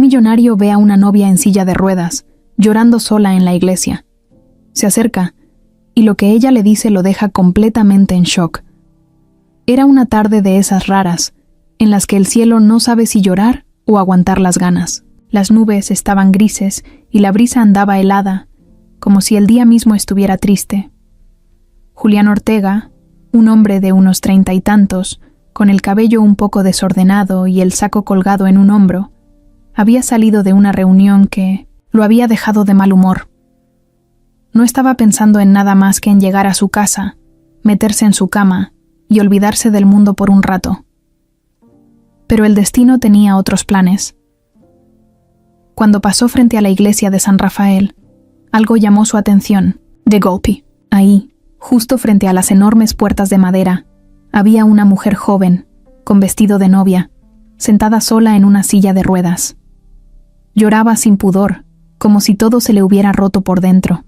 millonario ve a una novia en silla de ruedas, llorando sola en la iglesia. Se acerca, y lo que ella le dice lo deja completamente en shock. Era una tarde de esas raras, en las que el cielo no sabe si llorar o aguantar las ganas. Las nubes estaban grises y la brisa andaba helada, como si el día mismo estuviera triste. Julián Ortega, un hombre de unos 30 y tantos, con el cabello un poco desordenado y el saco colgado en un hombro, había salido de una reunión que lo había dejado de mal humor. No estaba pensando en nada más que en llegar a su casa, meterse en su cama y olvidarse del mundo por un rato. Pero el destino tenía otros planes. Cuando pasó frente a la iglesia de San Rafael, algo llamó su atención. De golpe, ahí, justo frente a las enormes puertas de madera, había una mujer joven, con vestido de novia, sentada sola en una silla de ruedas. Lloraba sin pudor, como si todo se le hubiera roto por dentro.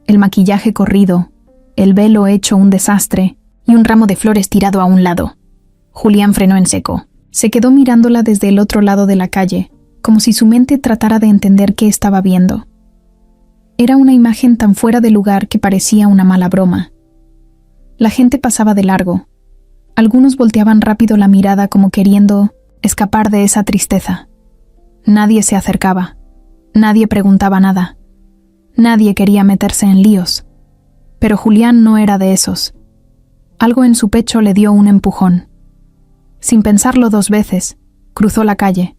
El maquillaje corrido, el velo hecho un desastre y un ramo de flores tirado a un lado. Julián frenó en seco. Se quedó mirándola desde el otro lado de la calle, como si su mente tratara de entender qué estaba viendo. Era una imagen tan fuera de lugar que parecía una mala broma. La gente pasaba de largo. Algunos volteaban rápido la mirada como queriendo escapar de esa tristeza. Nadie se acercaba. Nadie preguntaba nada. Nadie quería meterse en líos. Pero Julián no era de esos. Algo en su pecho le dio un empujón. Sin pensarlo 2 veces, cruzó la calle,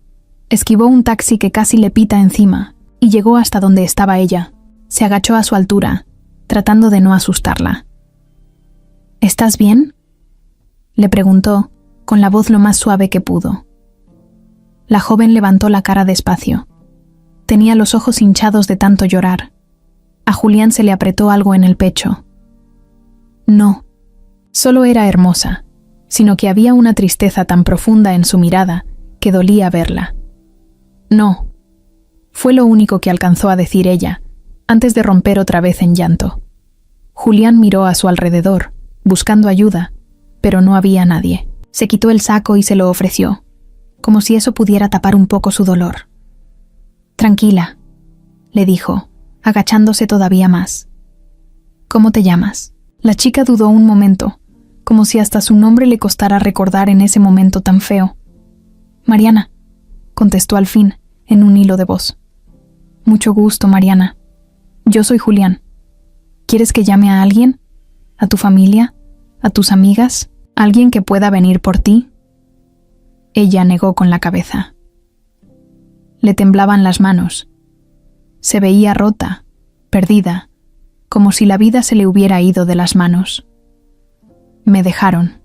esquivó un taxi que casi le pita encima y llegó hasta donde estaba ella. Se agachó a su altura, tratando de no asustarla. ¿Estás bien?, le preguntó, con la voz lo más suave que pudo. La joven levantó la cara despacio. Tenía los ojos hinchados de tanto llorar. A Julián se le apretó algo en el pecho. No, solo era hermosa, sino que había una tristeza tan profunda en su mirada que dolía verla. No, fue lo único que alcanzó a decir ella, antes de romper otra vez en llanto. Julián miró a su alrededor, buscando ayuda, pero no había nadie. Se quitó el saco y se lo ofreció, como si eso pudiera tapar un poco su dolor. Tranquila, le dijo, agachándose todavía más. ¿Cómo te llamas? La chica dudó un momento, como si hasta su nombre le costara recordar en ese momento tan feo. Mariana, contestó al fin, en un hilo de voz. Mucho gusto, Mariana. Yo soy Julián. ¿Quieres que llame a alguien? ¿A tu familia? ¿A tus amigas? ¿Alguien que pueda venir por ti? Ella negó con la cabeza. Le temblaban las manos. Se veía rota, perdida, como si la vida se le hubiera ido de las manos. Me dejaron,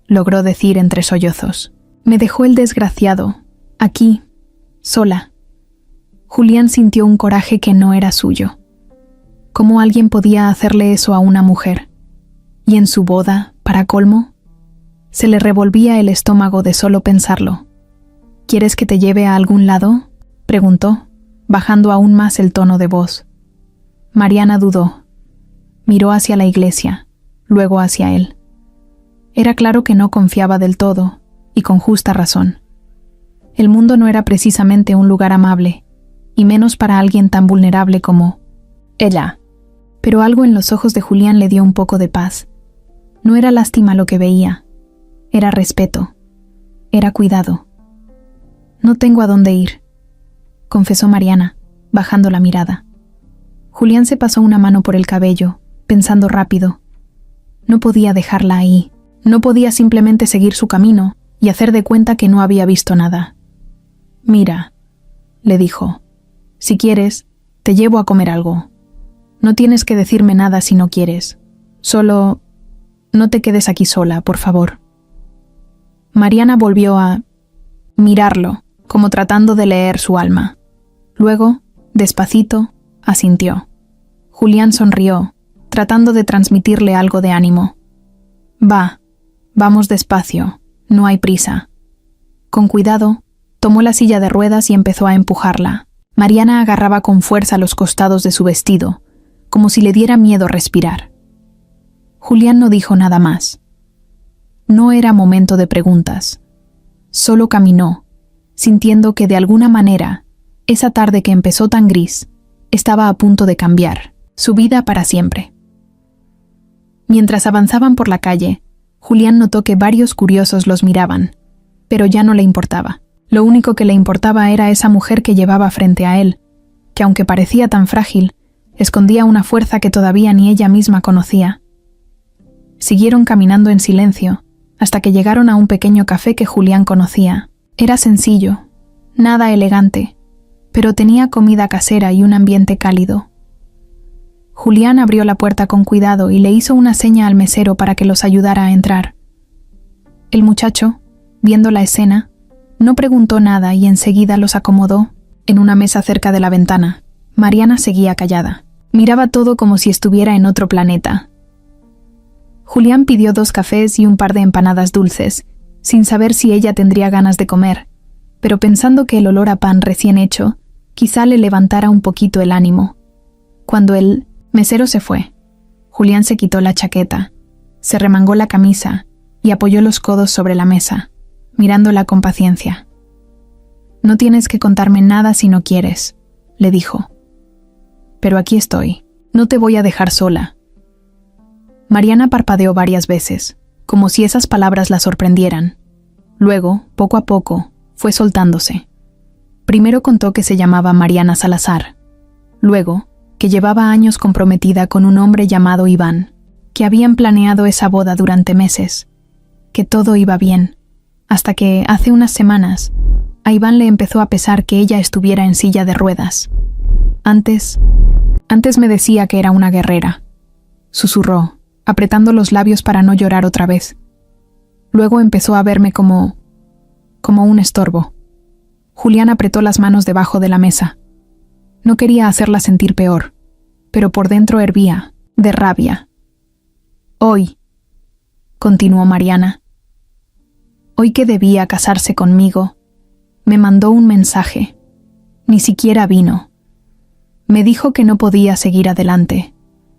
logró decir entre sollozos. Me dejó el desgraciado, aquí, sola. Julián sintió un coraje que no era suyo. ¿Cómo alguien podía hacerle eso a una mujer? Y en su boda, para colmo, se le revolvía el estómago de solo pensarlo. ¿Quieres que te lleve a algún lado?, preguntó, bajando aún más el tono de voz. Mariana dudó. Miró hacia la iglesia, luego hacia él. Era claro que no confiaba del todo, y con justa razón. El mundo no era precisamente un lugar amable, y menos para alguien tan vulnerable como ella. Pero algo en los ojos de Julián le dio un poco de paz. No era lástima lo que veía, era respeto, era cuidado. No tengo a dónde ir, confesó Mariana, bajando la mirada. Julián se pasó una mano por el cabello, pensando rápido. No podía dejarla ahí, no podía simplemente seguir su camino y hacer de cuenta que no había visto nada. Mira, le dijo, si quieres, te llevo a comer algo. No tienes que decirme nada si no quieres. Solo, no te quedes aquí sola, por favor. Mariana volvió a mirarlo, como tratando de leer su alma. Luego, despacito, asintió. Julián sonrió, tratando de transmitirle algo de ánimo. Vamos despacio, no hay prisa. Con cuidado, tomó la silla de ruedas y empezó a empujarla. Mariana agarraba con fuerza los costados de su vestido, como si le diera miedo respirar. Julián no dijo nada más. No era momento de preguntas. Solo caminó, sintiendo que de alguna manera, esa tarde que empezó tan gris, estaba a punto de cambiar su vida para siempre. Mientras avanzaban por la calle, Julián notó que varios curiosos los miraban, pero ya no le importaba. Lo único que le importaba era esa mujer que llevaba frente a él, que aunque parecía tan frágil, escondía una fuerza que todavía ni ella misma conocía. Siguieron caminando en silencio, hasta que llegaron a un pequeño café que Julián conocía. Era sencillo, nada elegante, pero tenía comida casera y un ambiente cálido. Julián abrió la puerta con cuidado y le hizo una seña al mesero para que los ayudara a entrar. El muchacho, viendo la escena, no preguntó nada y enseguida los acomodó en una mesa cerca de la ventana. Mariana seguía callada. Miraba todo como si estuviera en otro planeta. Julián pidió 2 cafés y un par de empanadas dulces, sin saber si ella tendría ganas de comer, pero pensando que el olor a pan recién hecho quizá le levantara un poquito el ánimo. Cuando el mesero se fue, Julián se quitó la chaqueta, se remangó la camisa y apoyó los codos sobre la mesa, mirándola con paciencia. «No tienes que contarme nada si no quieres», le dijo. «Pero aquí estoy. No te voy a dejar sola». Mariana parpadeó varias veces, como si esas palabras la sorprendieran. Luego, poco a poco, fue soltándose. Primero contó que se llamaba Mariana Salazar. Luego, que llevaba años comprometida con un hombre llamado Iván, que habían planeado esa boda durante meses, que todo iba bien, hasta que, hace unas semanas, a Iván le empezó a pesar que ella estuviera en silla de ruedas. Antes me decía que era una guerrera, susurró, apretando los labios para no llorar otra vez. Luego empezó a verme como un estorbo. Julián apretó las manos debajo de la mesa. No quería hacerla sentir peor, pero por dentro hervía, de rabia. «Hoy», continuó Mariana, «hoy que debía casarse conmigo, me mandó un mensaje. Ni siquiera vino. Me dijo que no podía seguir adelante,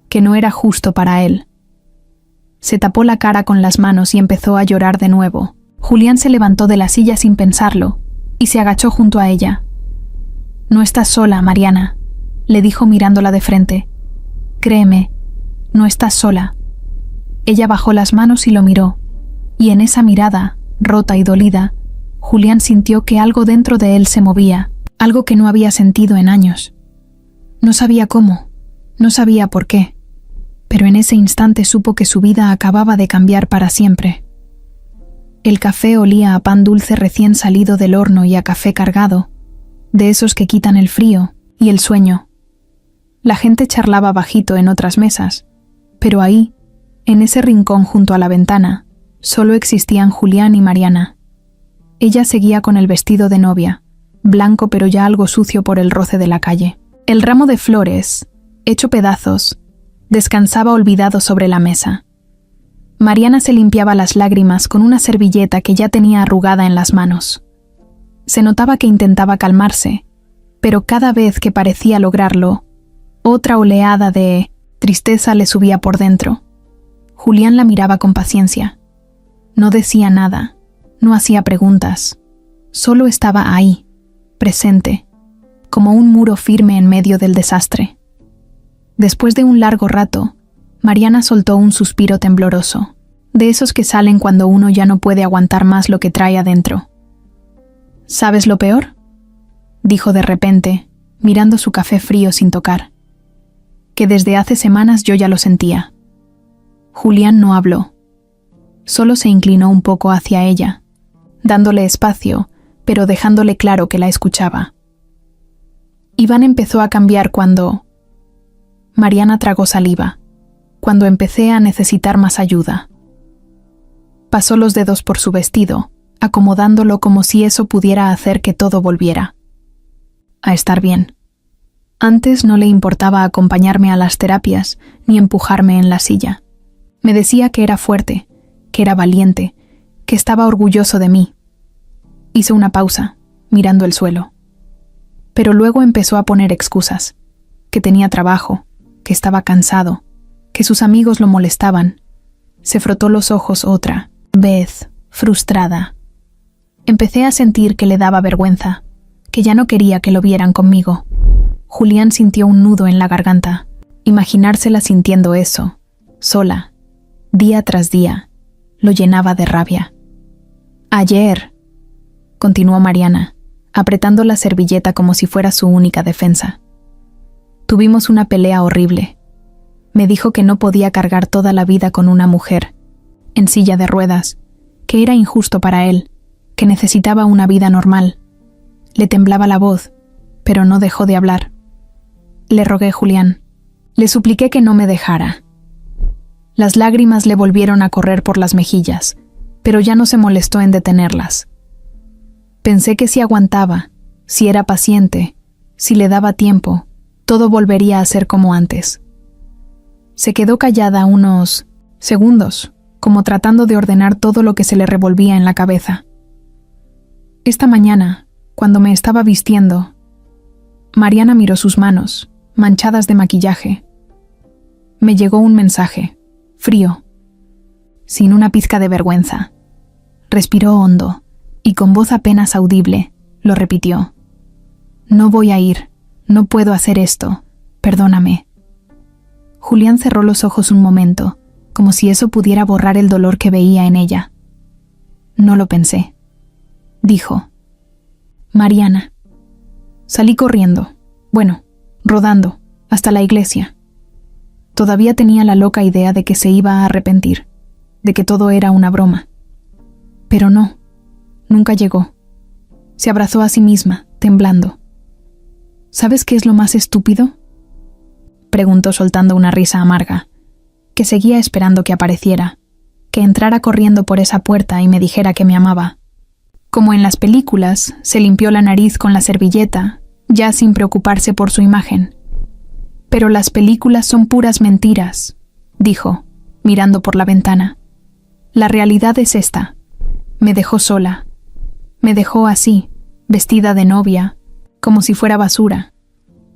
que no era justo para él». Se tapó la cara con las manos y empezó a llorar de nuevo. Julián se levantó de la silla sin pensarlo y se agachó junto a ella. «No estás sola, Mariana», le dijo mirándola de frente. «Créeme, no estás sola». Ella bajó las manos y lo miró, y en esa mirada, rota y dolida, Julián sintió que algo dentro de él se movía, algo que no había sentido en años. No sabía cómo, no sabía por qué, pero en ese instante supo que su vida acababa de cambiar para siempre. El café olía a pan dulce recién salido del horno y a café cargado, de esos que quitan el frío y el sueño. La gente charlaba bajito en otras mesas, pero ahí, en ese rincón junto a la ventana, solo existían Julián y Mariana. Ella seguía con el vestido de novia, blanco pero ya algo sucio por el roce de la calle. El ramo de flores, hecho pedazos, descansaba olvidado sobre la mesa. Mariana se limpiaba las lágrimas con una servilleta que ya tenía arrugada en las manos. Se notaba que intentaba calmarse, pero cada vez que parecía lograrlo, otra oleada de tristeza le subía por dentro. Julián la miraba con paciencia. No decía nada, no hacía preguntas, solo estaba ahí, presente, como un muro firme en medio del desastre. Después de un largo rato, Mariana soltó un suspiro tembloroso, de esos que salen cuando uno ya no puede aguantar más lo que trae adentro. «¿Sabes lo peor?», dijo de repente, mirando su café frío sin tocar. «Que desde hace semanas yo ya lo sentía». Julián no habló. Solo se inclinó un poco hacia ella, dándole espacio, pero dejándole claro que la escuchaba. Iván empezó a cambiar cuando... Mariana tragó saliva, cuando empecé a necesitar más ayuda. Pasó los dedos por su vestido, acomodándolo como si eso pudiera hacer que todo volviera a estar bien. Antes no le importaba acompañarme a las terapias ni empujarme en la silla. Me decía que era fuerte, que era valiente, que estaba orgulloso de mí. Hizo una pausa, mirando el suelo. Pero luego empezó a poner excusas, que tenía trabajo, que estaba cansado, que sus amigos lo molestaban. Se frotó los ojos otra vez, frustrada. Empecé a sentir que le daba vergüenza, que ya no quería que lo vieran conmigo. Julián sintió un nudo en la garganta. Imaginársela sintiendo eso, sola, día tras día, lo llenaba de rabia. Ayer, continuó Mariana, apretando la servilleta como si fuera su única defensa. Tuvimos una pelea horrible. Me dijo que no podía cargar toda la vida con una mujer, en silla de ruedas, que era injusto para él, que necesitaba una vida normal. Le temblaba la voz, pero no dejó de hablar. Le rogué, Julián. Le supliqué que no me dejara. Las lágrimas le volvieron a correr por las mejillas, pero ya no se molestó en detenerlas. Pensé que si aguantaba, si era paciente, si le daba tiempo, todo volvería a ser como antes. Se quedó callada unos segundos, como tratando de ordenar todo lo que se le revolvía en la cabeza. Esta mañana, cuando me estaba vistiendo, Mariana miró sus manos, manchadas de maquillaje. Me llegó un mensaje, frío, sin una pizca de vergüenza. Respiró hondo y con voz apenas audible lo repitió. No voy a ir, no puedo hacer esto, perdóname. Julián cerró los ojos un momento, como si eso pudiera borrar el dolor que veía en ella. No lo pensé, dijo. Mariana. Salí corriendo, rodando, hasta la iglesia. Todavía tenía la loca idea de que se iba a arrepentir, de que todo era una broma. Pero no, nunca llegó. Se abrazó a sí misma, temblando. ¿Sabes qué es lo más estúpido?, preguntó soltando una risa amarga, que seguía esperando que apareciera, que entrara corriendo por esa puerta y me dijera que me amaba. Como en las películas, se limpió la nariz con la servilleta, ya sin preocuparse por su imagen. Pero las películas son puras mentiras, dijo, mirando por la ventana. La realidad es esta. Me dejó sola. Me dejó así, vestida de novia, como si fuera basura.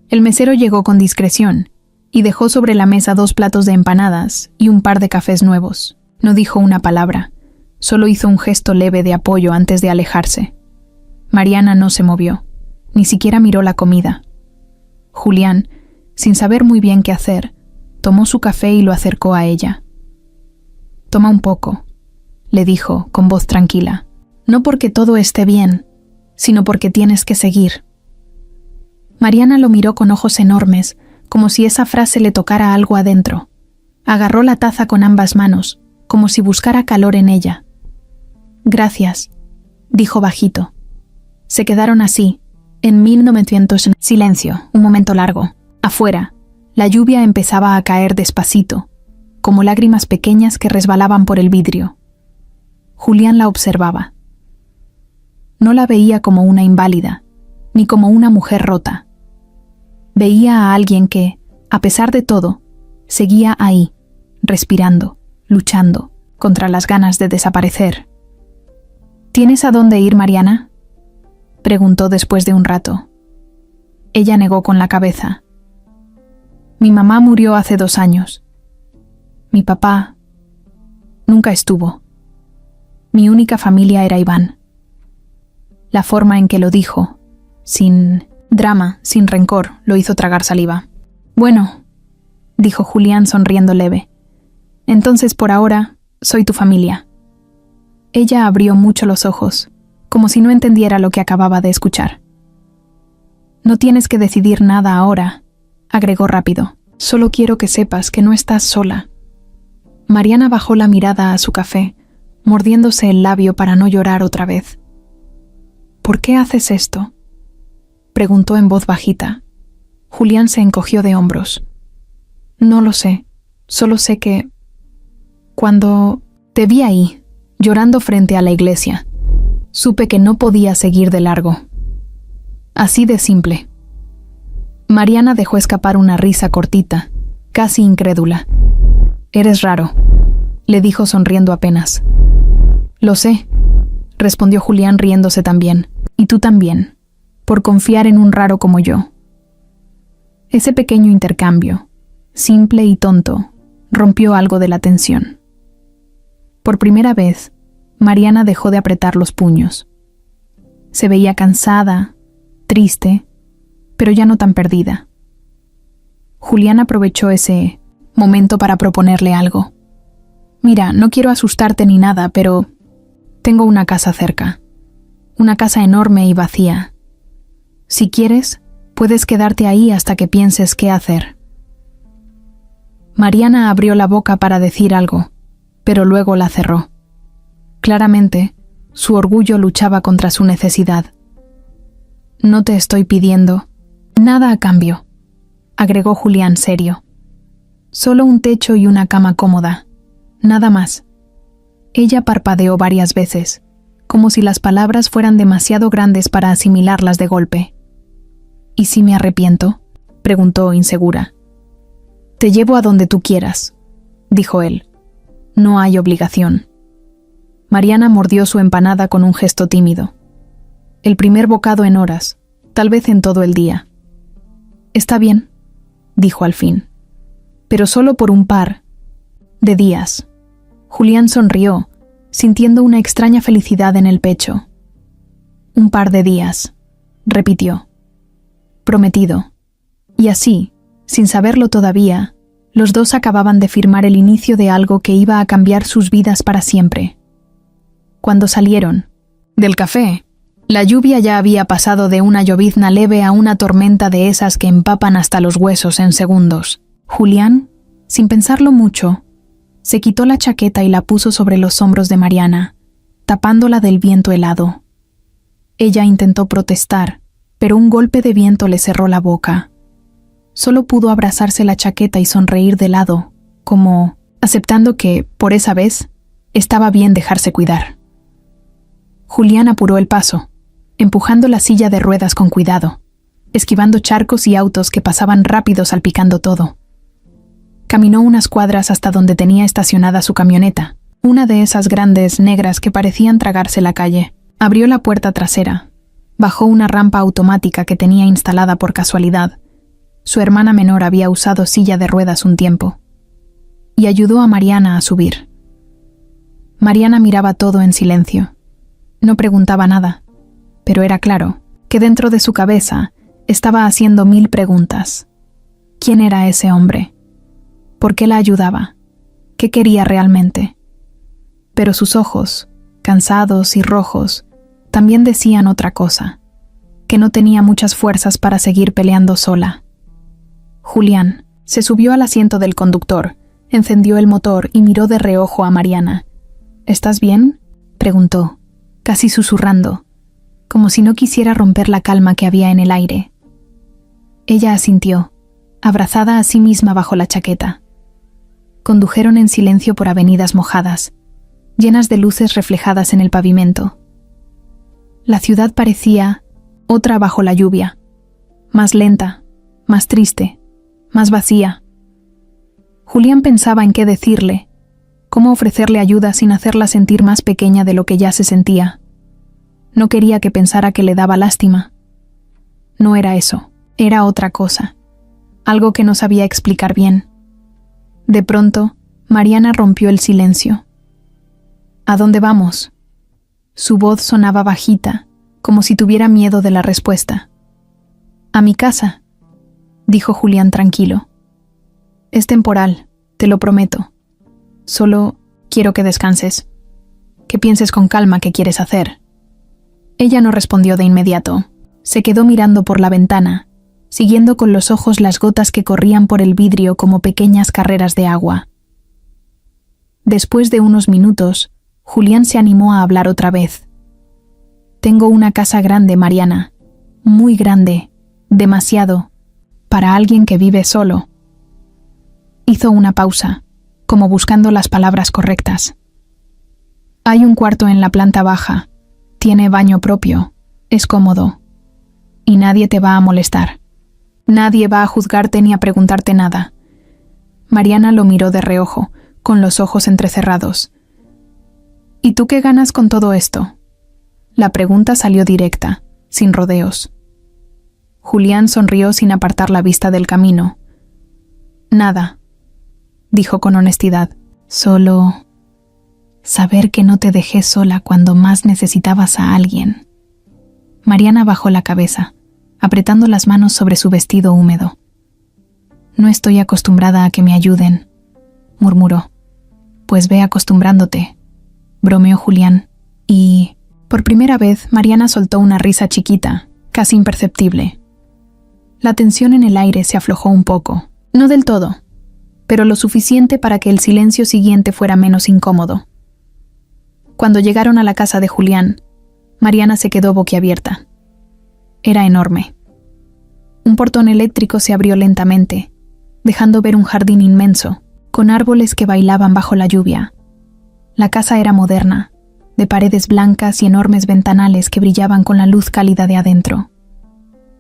El mesero llegó con discreción y dejó sobre la mesa 2 platos de empanadas y un par de cafés nuevos. No dijo una palabra, solo hizo un gesto leve de apoyo antes de alejarse. Mariana no se movió, ni siquiera miró la comida. Julián, sin saber muy bien qué hacer, tomó su café y lo acercó a ella. Toma un poco, le dijo con voz tranquila. No porque todo esté bien, sino porque tienes que seguir. Mariana lo miró con ojos enormes, como si esa frase le tocara algo adentro. Agarró la taza con ambas manos, como si buscara calor en ella. Gracias, dijo bajito. Se quedaron así, en 1900 en silencio, un momento largo. Afuera, la lluvia empezaba a caer despacito, como lágrimas pequeñas que resbalaban por el vidrio. Julián la observaba. No la veía como una inválida, ni como una mujer rota. Veía a alguien que, a pesar de todo, seguía ahí, respirando, luchando, contra las ganas de desaparecer. ¿Tienes a dónde ir, Mariana?, preguntó después de un rato. Ella negó con la cabeza. Mi mamá murió hace 2 años. Mi papá nunca estuvo. Mi única familia era Iván. La forma en que lo dijo, sin drama, sin rencor, lo hizo tragar saliva. Bueno, dijo Julián sonriendo leve. Entonces por ahora, soy tu familia. Ella abrió mucho los ojos, como si no entendiera lo que acababa de escuchar. No tienes que decidir nada ahora, agregó rápido. Solo quiero que sepas que no estás sola. Mariana bajó la mirada a su café, mordiéndose el labio para no llorar otra vez. ¿Por qué haces esto?, preguntó en voz bajita. Julián se encogió de hombros. No lo sé, solo sé que... Cuando te vi ahí, llorando frente a la iglesia, supe que no podía seguir de largo. Así de simple. Mariana dejó escapar una risa cortita, casi incrédula. Eres raro, le dijo sonriendo apenas. Lo sé, respondió Julián riéndose también. Y tú también, por confiar en un raro como yo. Ese pequeño intercambio, simple y tonto, rompió algo de la tensión. Por primera vez, Mariana dejó de apretar los puños. Se veía cansada, triste, pero ya no tan perdida. Julián aprovechó ese momento para proponerle algo. «Mira, no quiero asustarte ni nada, pero tengo una casa cerca. Una casa enorme y vacía. Si quieres, puedes quedarte ahí hasta que pienses qué hacer». Mariana abrió la boca para decir algo, pero luego la cerró. Claramente, su orgullo luchaba contra su necesidad. «No te estoy pidiendo nada a cambio», agregó Julián serio. «Solo un techo y una cama cómoda, nada más». Ella parpadeó varias veces, como si las palabras fueran demasiado grandes para asimilarlas de golpe. «¿Y si me arrepiento?», preguntó insegura. «Te llevo a donde tú quieras», dijo él. «No hay obligación». Mariana mordió su empanada con un gesto tímido. El primer bocado en horas, tal vez en todo el día. «Está bien», dijo al fin. «Pero solo por un par de días». Julián sonrió, sintiendo una extraña felicidad en el pecho. «Un par de días», repitió. «Prometido». Y así, sin saberlo todavía, los dos acababan de firmar el inicio de algo que iba a cambiar sus vidas para siempre. Cuando salieron del café, la lluvia ya había pasado de una llovizna leve a una tormenta de esas que empapan hasta los huesos en segundos. Julián, sin pensarlo mucho, se quitó la chaqueta y la puso sobre los hombros de Mariana, tapándola del viento helado. Ella intentó protestar, pero un golpe de viento le cerró la boca. Solo pudo abrazarse la chaqueta y sonreír de lado, como aceptando que, por esa vez, estaba bien dejarse cuidar. Julián apuró el paso, empujando la silla de ruedas con cuidado, esquivando charcos y autos que pasaban rápido salpicando todo. Caminó unas cuadras hasta donde tenía estacionada su camioneta, una de esas grandes negras que parecían tragarse la calle. Abrió la puerta trasera, bajó una rampa automática que tenía instalada por casualidad. Su hermana menor había usado silla de ruedas un tiempo, y ayudó a Mariana a subir. Mariana miraba todo en silencio. No preguntaba nada, pero era claro que dentro de su cabeza estaba haciendo 1000 preguntas. ¿Quién era ese hombre? ¿Por qué la ayudaba? ¿Qué quería realmente? Pero sus ojos, cansados y rojos, también decían otra cosa, que no tenía muchas fuerzas para seguir peleando sola. Julián se subió al asiento del conductor, encendió el motor y miró de reojo a Mariana. «¿Estás bien?», preguntó, casi susurrando, como si no quisiera romper la calma que había en el aire. Ella asintió, abrazada a sí misma bajo la chaqueta. Condujeron en silencio por avenidas mojadas, llenas de luces reflejadas en el pavimento. La ciudad parecía otra bajo la lluvia, más lenta, más triste, más vacía. Julián pensaba en qué decirle, cómo ofrecerle ayuda sin hacerla sentir más pequeña de lo que ya se sentía. No quería que pensara que le daba lástima. No era eso, era otra cosa, algo que no sabía explicar bien. De pronto, Mariana rompió el silencio. «¿A dónde vamos?». Su voz sonaba bajita, como si tuviera miedo de la respuesta. «A mi casa», dijo Julián tranquilo. «Es temporal, te lo prometo. Solo quiero que descanses, que pienses con calma qué quieres hacer». Ella no respondió de inmediato. Se quedó mirando por la ventana, siguiendo con los ojos las gotas que corrían por el vidrio como pequeñas carreras de agua. Después de unos minutos, Julián se animó a hablar otra vez. «Tengo una casa grande, Mariana, muy grande, demasiado, para alguien que vive solo». Hizo una pausa, como buscando las palabras correctas. «Hay un cuarto en la planta baja, tiene baño propio, es cómodo, y nadie te va a molestar. Nadie va a juzgarte ni a preguntarte nada». Mariana lo miró de reojo, con los ojos entrecerrados. «¿Y tú qué ganas con todo esto?». La pregunta salió directa, sin rodeos. Julián sonrió sin apartar la vista del camino. «Nada», dijo con honestidad. «Solo saber que no te dejé sola cuando más necesitabas a alguien». Mariana bajó la cabeza, apretando las manos sobre su vestido húmedo. «No estoy acostumbrada a que me ayuden», murmuró. «Pues ve acostumbrándote», bromeó Julián, y, por primera vez, Mariana soltó una risa chiquita, casi imperceptible. La tensión en el aire se aflojó un poco, no del todo, pero lo suficiente para que el silencio siguiente fuera menos incómodo. Cuando llegaron a la casa de Julián, Mariana se quedó boquiabierta. Era enorme. Un portón eléctrico se abrió lentamente, dejando ver un jardín inmenso, con árboles que bailaban bajo la lluvia. La casa era moderna, de paredes blancas y enormes ventanales que brillaban con la luz cálida de adentro.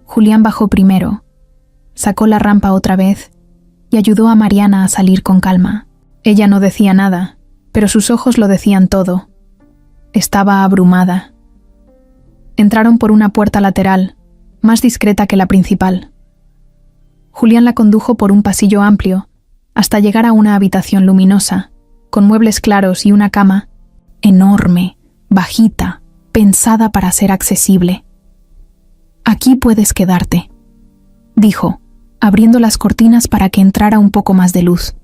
Julián bajó primero, sacó la rampa otra vez y ayudó a Mariana a salir con calma. Ella no decía nada, pero sus ojos lo decían todo. Estaba abrumada. Entraron por una puerta lateral, más discreta que la principal. Julián la condujo por un pasillo amplio hasta llegar a una habitación luminosa, con muebles claros y una cama enorme, bajita, pensada para ser accesible. «Aquí puedes quedarte», dijo, abriendo las cortinas para que entrara un poco más de luz.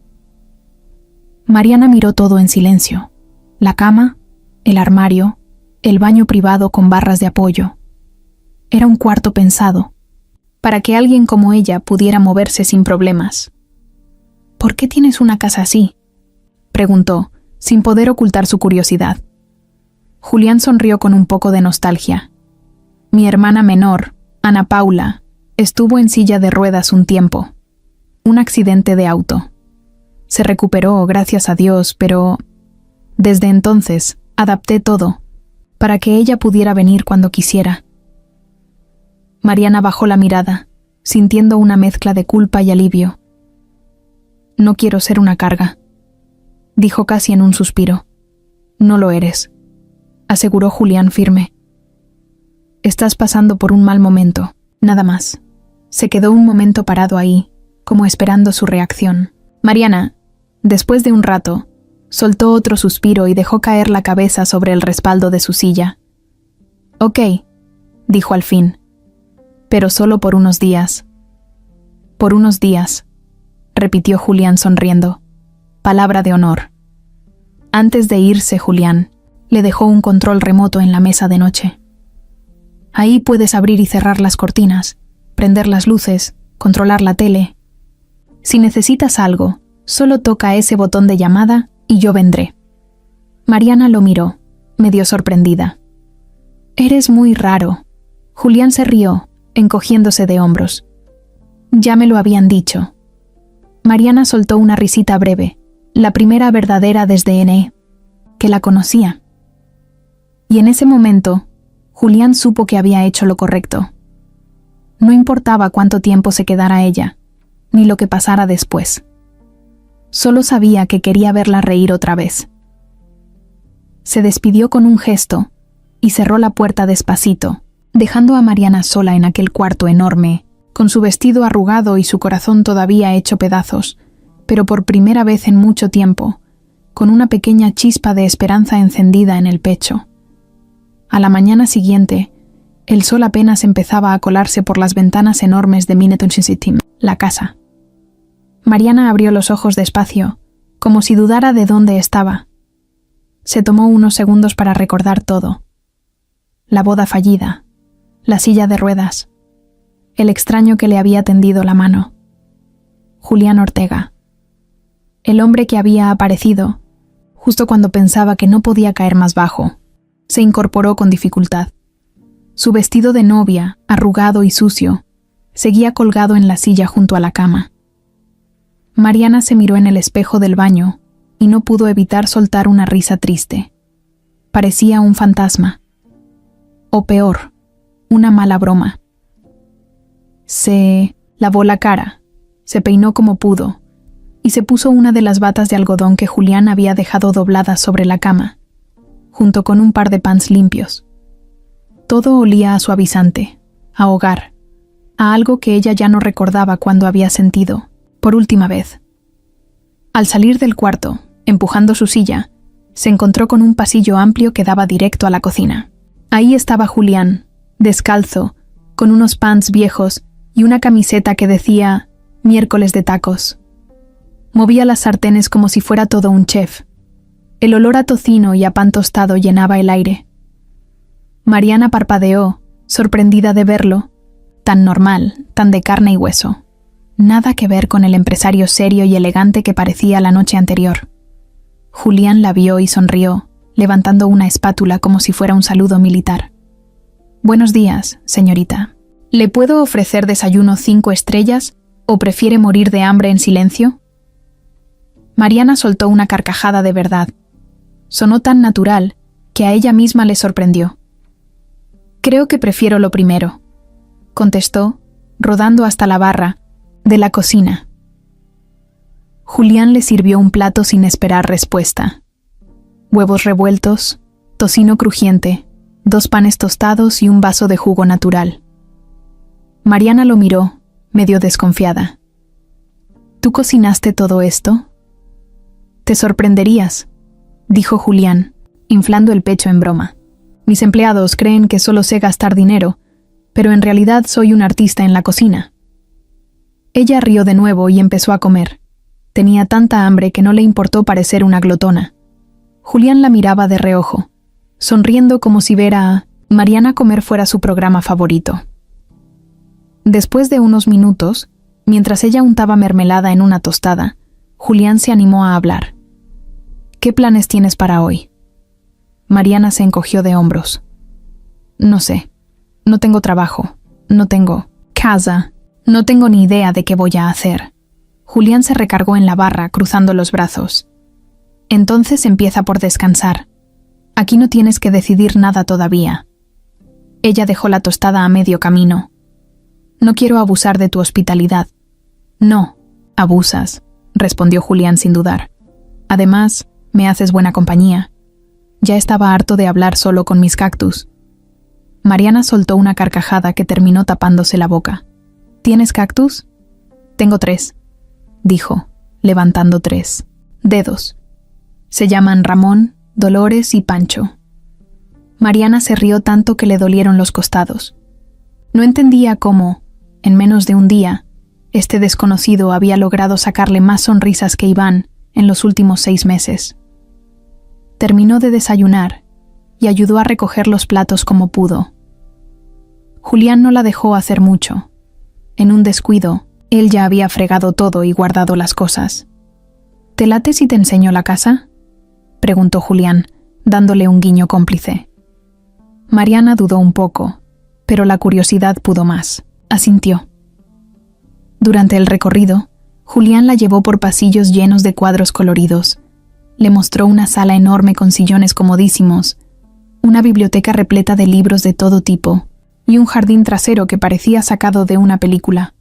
Mariana miró todo en silencio: la cama, el armario, el baño privado con barras de apoyo. Era un cuarto pensado, para que alguien como ella pudiera moverse sin problemas. «¿Por qué tienes una casa así?», preguntó, sin poder ocultar su curiosidad. Julián sonrió con un poco de nostalgia. «Mi hermana menor, Ana Paula, estuvo en silla de ruedas un tiempo. Un accidente de auto. Se recuperó, gracias a Dios, pero desde entonces adapté todo para que ella pudiera venir cuando quisiera». Mariana bajó la mirada, sintiendo una mezcla de culpa y alivio. «No quiero ser una carga», dijo casi en un suspiro. «No lo eres», aseguró Julián firme. «Estás pasando por un mal momento, nada más». Se quedó un momento parado ahí, como esperando su reacción. Mariana, después de un rato, soltó otro suspiro y dejó caer la cabeza sobre el respaldo de su silla. «Ok», dijo al fin, «pero solo por unos días». «Por unos días», repitió Julián sonriendo. «Palabra de honor». Antes de irse, Julián le dejó un control remoto en la mesa de noche. «Ahí puedes abrir y cerrar las cortinas, prender las luces, controlar la tele. Si necesitas algo, solo toca ese botón de llamada y yo vendré». Mariana lo miró, medio sorprendida. «Eres muy raro». Julián se rió, encogiéndose de hombros. «Ya me lo habían dicho». Mariana soltó una risita breve, la primera verdadera desde N.E., que la conocía. Y en ese momento, Julián supo que había hecho lo correcto. No importaba cuánto tiempo se quedara ella, ni lo que pasara después. Solo sabía que quería verla reír otra vez. Se despidió con un gesto y cerró la puerta despacito, dejando a Mariana sola en aquel cuarto enorme, con su vestido arrugado y su corazón todavía hecho pedazos, pero por primera vez en mucho tiempo, con una pequeña chispa de esperanza encendida en el pecho. A la mañana siguiente, el sol apenas empezaba a colarse por las ventanas enormes de Minnetonka, la casa. Mariana abrió los ojos despacio, como si dudara de dónde estaba. Se tomó unos segundos para recordar todo. La boda fallida, la silla de ruedas, el extraño que le había tendido la mano. Julián Ortega. El hombre que había aparecido, justo cuando pensaba que no podía caer más bajo, se incorporó con dificultad. Su vestido de novia, arrugado y sucio, seguía colgado en la silla junto a la cama. Mariana se miró en el espejo del baño y no pudo evitar soltar una risa triste. Parecía un fantasma. O peor, una mala broma. Se lavó la cara, se peinó como pudo y se puso una de las batas de algodón que Julián había dejado dobladas sobre la cama, junto con un par de pants limpios. Todo olía a suavizante, a hogar, a algo que ella ya no recordaba cuando había sentido, por última vez. Al salir del cuarto, empujando su silla, se encontró con un pasillo amplio que daba directo a la cocina. Ahí estaba Julián, descalzo, con unos pants viejos y una camiseta que decía miércoles de tacos. Movía las sartenes como si fuera todo un chef. El olor a tocino y a pan tostado llenaba el aire. Mariana parpadeó, sorprendida de verlo, tan normal, tan de carne y hueso. Nada que ver con el empresario serio y elegante que parecía la noche anterior. Julián la vio y sonrió, levantando una espátula como si fuera un saludo militar. «Buenos días, señorita. ¿Le puedo ofrecer desayuno 5 estrellas o prefiere morir de hambre en silencio?» Mariana soltó una carcajada de verdad. Sonó tan natural que a ella misma le sorprendió. «Creo que prefiero lo primero», contestó, rodando hasta la barra de la cocina. Julián le sirvió un plato sin esperar respuesta. Huevos revueltos, tocino crujiente, 2 panes tostados y un vaso de jugo natural. Mariana lo miró, medio desconfiada. «¿Tú cocinaste todo esto?» «Te sorprenderías», dijo Julián, inflando el pecho en broma. «Mis empleados creen que solo sé gastar dinero, pero en realidad soy un artista en la cocina». Ella rió de nuevo y empezó a comer. Tenía tanta hambre que no le importó parecer una glotona. Julián la miraba de reojo, sonriendo como si ver a Mariana comer fuera su programa favorito. Después de unos minutos, mientras ella untaba mermelada en una tostada, Julián se animó a hablar. «¿Qué planes tienes para hoy?» Mariana se encogió de hombros. «No sé. No tengo trabajo. No tengo casa. No tengo ni idea de qué voy a hacer». Julián se recargó en la barra, cruzando los brazos. «Entonces empieza por descansar. Aquí no tienes que decidir nada todavía». Ella dejó la tostada a medio camino. «No quiero abusar de tu hospitalidad». «No, abusas», respondió Julián sin dudar. «Además, me haces buena compañía. Ya estaba harto de hablar solo con mis cactus». Mariana soltó una carcajada que terminó tapándose la boca. «¿Tienes cactus?» «Tengo 3», dijo, levantando 3 dedos. «Se llaman Ramón, Dolores y Pancho». Mariana se rió tanto que le dolieron los costados. No entendía cómo, en menos de un día, este desconocido había logrado sacarle más sonrisas que Iván en los últimos 6 meses. Terminó de desayunar y ayudó a recoger los platos como pudo. Julián no la dejó hacer mucho. En un descuido, él ya había fregado todo y guardado las cosas. «¿Te late si te enseño la casa?», preguntó Julián, dándole un guiño cómplice. Mariana dudó un poco, pero la curiosidad pudo más. Asintió. Durante el recorrido, Julián la llevó por pasillos llenos de cuadros coloridos. Le mostró una sala enorme con sillones comodísimos, una biblioteca repleta de libros de todo tipo y un jardín trasero que parecía sacado de una película.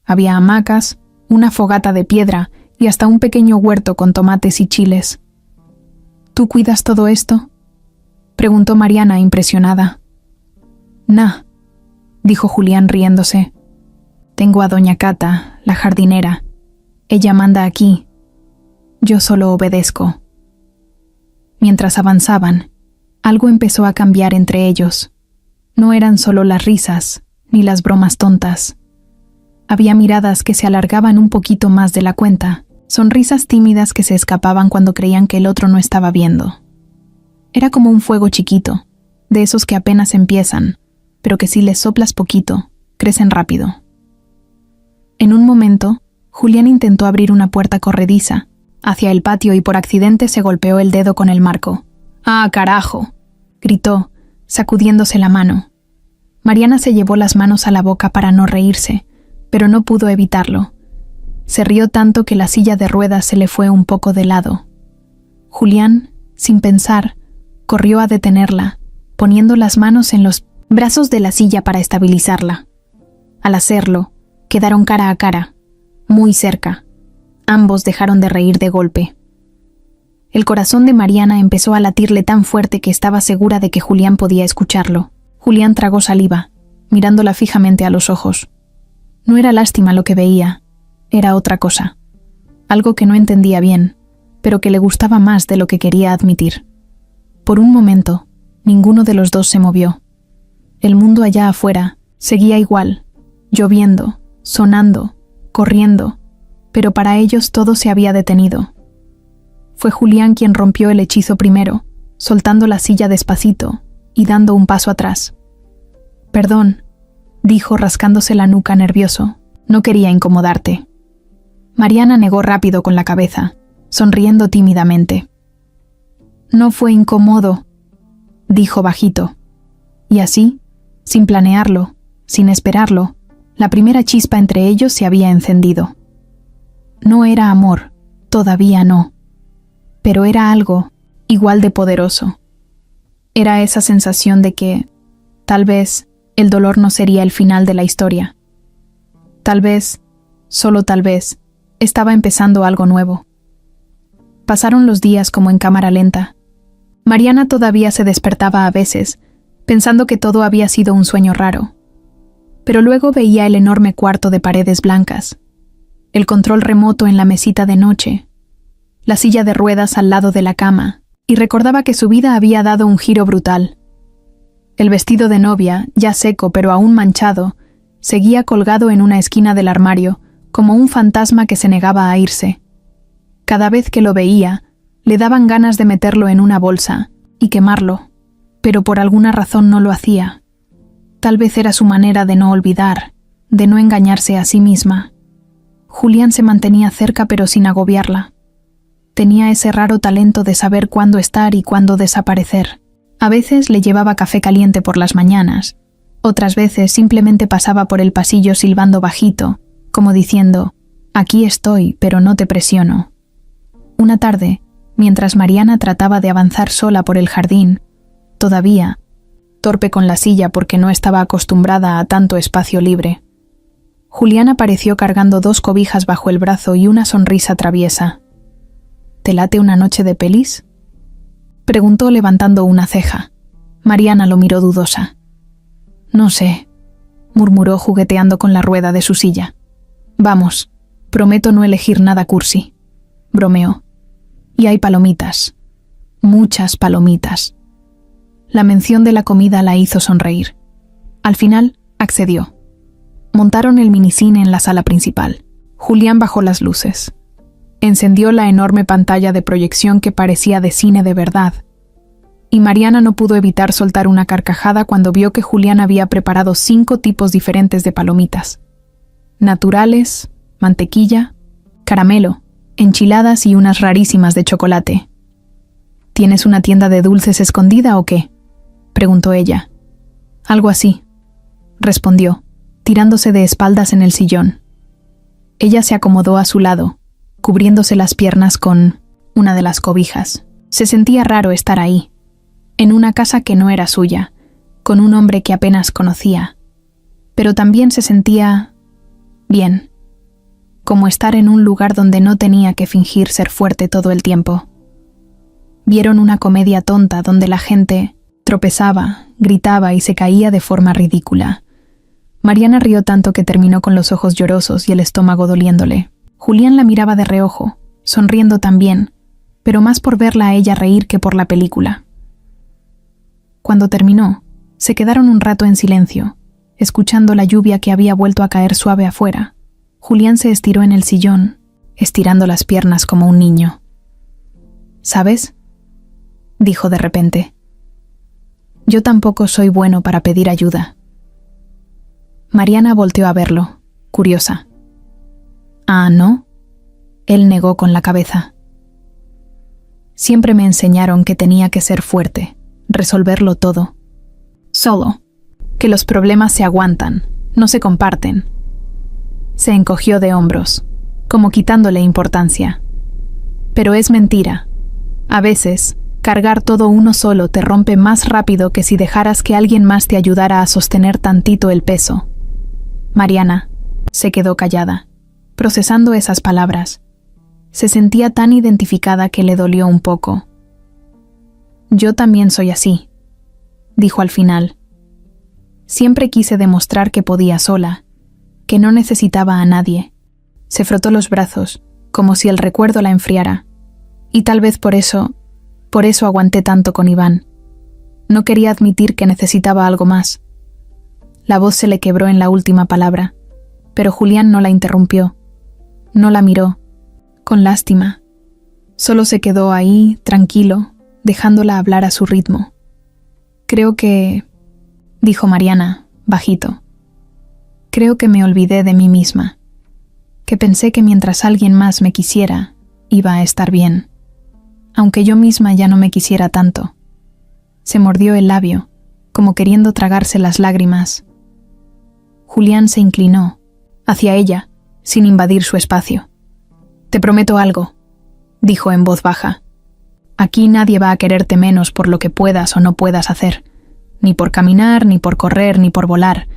Había hamacas, una fogata de piedra y hasta un pequeño huerto con tomates y chiles. «¿Tú cuidas todo esto?», preguntó Mariana impresionada. «Nah», dijo Julián riéndose. «Tengo a doña Cata, la jardinera. Ella manda aquí. Yo solo obedezco». Mientras avanzaban, algo empezó a cambiar entre ellos. No eran solo las risas, ni las bromas tontas. Había miradas que se alargaban un poquito más de la cuenta, sonrisas tímidas que se escapaban cuando creían que el otro no estaba viendo. Era como un fuego chiquito, de esos que apenas empiezan, pero que si les soplas poquito, crecen rápido. En un momento, Julián intentó abrir una puerta corrediza hacia el patio y por accidente se golpeó el dedo con el marco. «¡Ah, carajo!», gritó, sacudiéndose la mano. Mariana se llevó las manos a la boca para no reírse, pero no pudo evitarlo. Se rió tanto que la silla de ruedas se le fue un poco de lado. Julián, sin pensar, corrió a detenerla, poniendo las manos en los brazos de la silla para estabilizarla. Al hacerlo, quedaron cara a cara, muy cerca. Ambos dejaron de reír de golpe. El corazón de Mariana empezó a latirle tan fuerte que estaba segura de que Julián podía escucharlo. Julián tragó saliva, mirándola fijamente a los ojos. No era lástima lo que veía, era otra cosa. Algo que no entendía bien, pero que le gustaba más de lo que quería admitir. Por un momento, ninguno de los dos se movió. El mundo allá afuera seguía igual, lloviendo, sonando, corriendo, pero para ellos todo se había detenido. Fue Julián quien rompió el hechizo primero, soltando la silla despacito y dando un paso atrás. «Perdón», dijo rascándose la nuca nervioso, «no quería incomodarte». Mariana negó rápido con la cabeza, sonriendo tímidamente. «No fue incómodo», dijo bajito. Y así, sin planearlo, sin esperarlo, la primera chispa entre ellos se había encendido. No era amor, todavía no, pero era algo igual de poderoso. Era esa sensación de que, tal vez, el dolor no sería el final de la historia. Tal vez, solo tal vez, estaba empezando algo nuevo. Pasaron los días como en cámara lenta. Mariana todavía se despertaba a veces, pensando que todo había sido un sueño raro. Pero luego veía el enorme cuarto de paredes blancas, el control remoto en la mesita de noche, la silla de ruedas al lado de la cama, y recordaba que su vida había dado un giro brutal. El vestido de novia, ya seco pero aún manchado, seguía colgado en una esquina del armario, como un fantasma que se negaba a irse. Cada vez que lo veía, le daban ganas de meterlo en una bolsa y quemarlo, pero por alguna razón no lo hacía. Tal vez era su manera de no olvidar, de no engañarse a sí misma. Julián se mantenía cerca pero sin agobiarla. Tenía ese raro talento de saber cuándo estar y cuándo desaparecer. A veces le llevaba café caliente por las mañanas, otras veces simplemente pasaba por el pasillo silbando bajito, como diciendo, «Aquí estoy, pero no te presiono». Una tarde, mientras Mariana trataba de avanzar sola por el jardín, todavía, torpe con la silla porque no estaba acostumbrada a tanto espacio libre, Julián apareció cargando 2 cobijas bajo el brazo y una sonrisa traviesa. «¿Te late una noche de pelis?», preguntó levantando una ceja. Mariana lo miró dudosa. «No sé», murmuró jugueteando con la rueda de su silla. «Vamos, prometo no elegir nada cursi», bromeó. «Y hay palomitas. Muchas palomitas». La mención de la comida la hizo sonreír. Al final, accedió. Montaron el minicine en la sala principal. Julián bajó las luces. Encendió la enorme pantalla de proyección que parecía de cine de verdad. Y Mariana no pudo evitar soltar una carcajada cuando vio que Julián había preparado 5 tipos diferentes de palomitas. Naturales, mantequilla, caramelo, enchiladas y unas rarísimas de chocolate. «¿Tienes una tienda de dulces escondida o qué?», preguntó ella. «Algo así», respondió, tirándose de espaldas en el sillón. Ella se acomodó a su lado, cubriéndose las piernas con una de las cobijas. Se sentía raro estar ahí, en una casa que no era suya, con un hombre que apenas conocía, pero también se sentía bien, como estar en un lugar donde no tenía que fingir ser fuerte todo el tiempo. Vieron una comedia tonta donde la gente tropezaba, gritaba y se caía de forma ridícula. Mariana rió tanto que terminó con los ojos llorosos y el estómago doliéndole. Julián la miraba de reojo, sonriendo también, pero más por verla a ella reír que por la película. Cuando terminó, se quedaron un rato en silencio, escuchando la lluvia que había vuelto a caer suave afuera. Julián se estiró en el sillón, estirando las piernas como un niño. «¿Sabes?», dijo de repente. «Yo tampoco soy bueno para pedir ayuda». Mariana volteó a verlo, curiosa. «¿Ah, no?», él negó con la cabeza. «Siempre me enseñaron que tenía que ser fuerte, resolverlo todo. Solo, que los problemas se aguantan, no se comparten». Se encogió de hombros, como quitándole importancia. «Pero es mentira. A veces, cargar todo uno solo te rompe más rápido que si dejaras que alguien más te ayudara a sostener tantito el peso». Mariana se quedó callada, procesando esas palabras. Se sentía tan identificada que le dolió un poco. «Yo también soy así», dijo al final. «Siempre quise demostrar que podía sola, que no necesitaba a nadie». Se frotó los brazos, como si el recuerdo la enfriara. «Y tal vez por eso aguanté tanto con Iván. No quería admitir que necesitaba algo más, La voz se le quebró en la última palabra, pero Julián no la interrumpió. No la miró, con lástima. Solo se quedó ahí, tranquilo, dejándola hablar a su ritmo. Creo que, dijo Mariana, bajito. Creo que me olvidé de mí misma, que pensé que mientras alguien más me quisiera, iba a estar bien, aunque yo misma ya no me quisiera tanto. Se mordió el labio, como queriendo tragarse las lágrimas. Julián se inclinó hacia ella, sin invadir su espacio. «Te prometo algo», dijo en voz baja. «Aquí nadie va a quererte menos por lo que puedas o no puedas hacer, ni por caminar, ni por correr, ni por volar.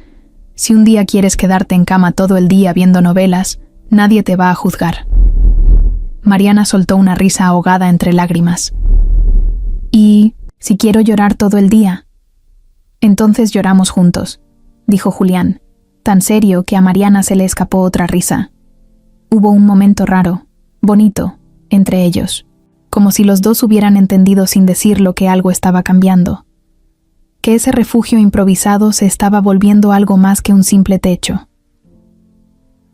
Si un día quieres quedarte en cama todo el día viendo novelas, nadie te va a juzgar». Mariana soltó una risa ahogada entre lágrimas. «¿Y si quiero llorar todo el día?» «Entonces lloramos juntos», dijo Julián, tan serio que a Mariana se le escapó otra risa. Hubo un momento raro, bonito, entre ellos, como si los dos hubieran entendido sin decirlo que algo estaba cambiando, que ese refugio improvisado se estaba volviendo algo más que un simple techo.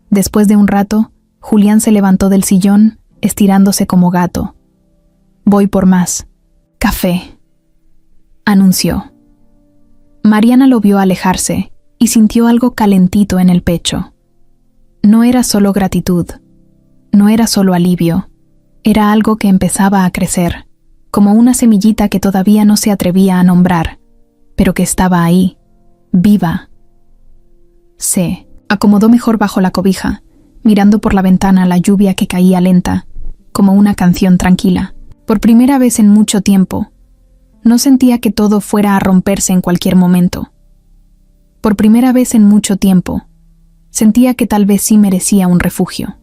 Después de un rato, Julián se levantó del sillón, estirándose como gato. «Voy por más. Café», anunció. Mariana lo vio alejarse y sintió algo calentito en el pecho. No era solo gratitud, no era solo alivio, era algo que empezaba a crecer, como una semillita que todavía no se atrevía a nombrar, pero que estaba ahí, viva. Se acomodó mejor bajo la cobija, mirando por la ventana la lluvia que caía lenta, como una canción tranquila. Por primera vez en mucho tiempo, no sentía que todo fuera a romperse en cualquier momento. Por primera vez en mucho tiempo, sentía que tal vez sí merecía un refugio,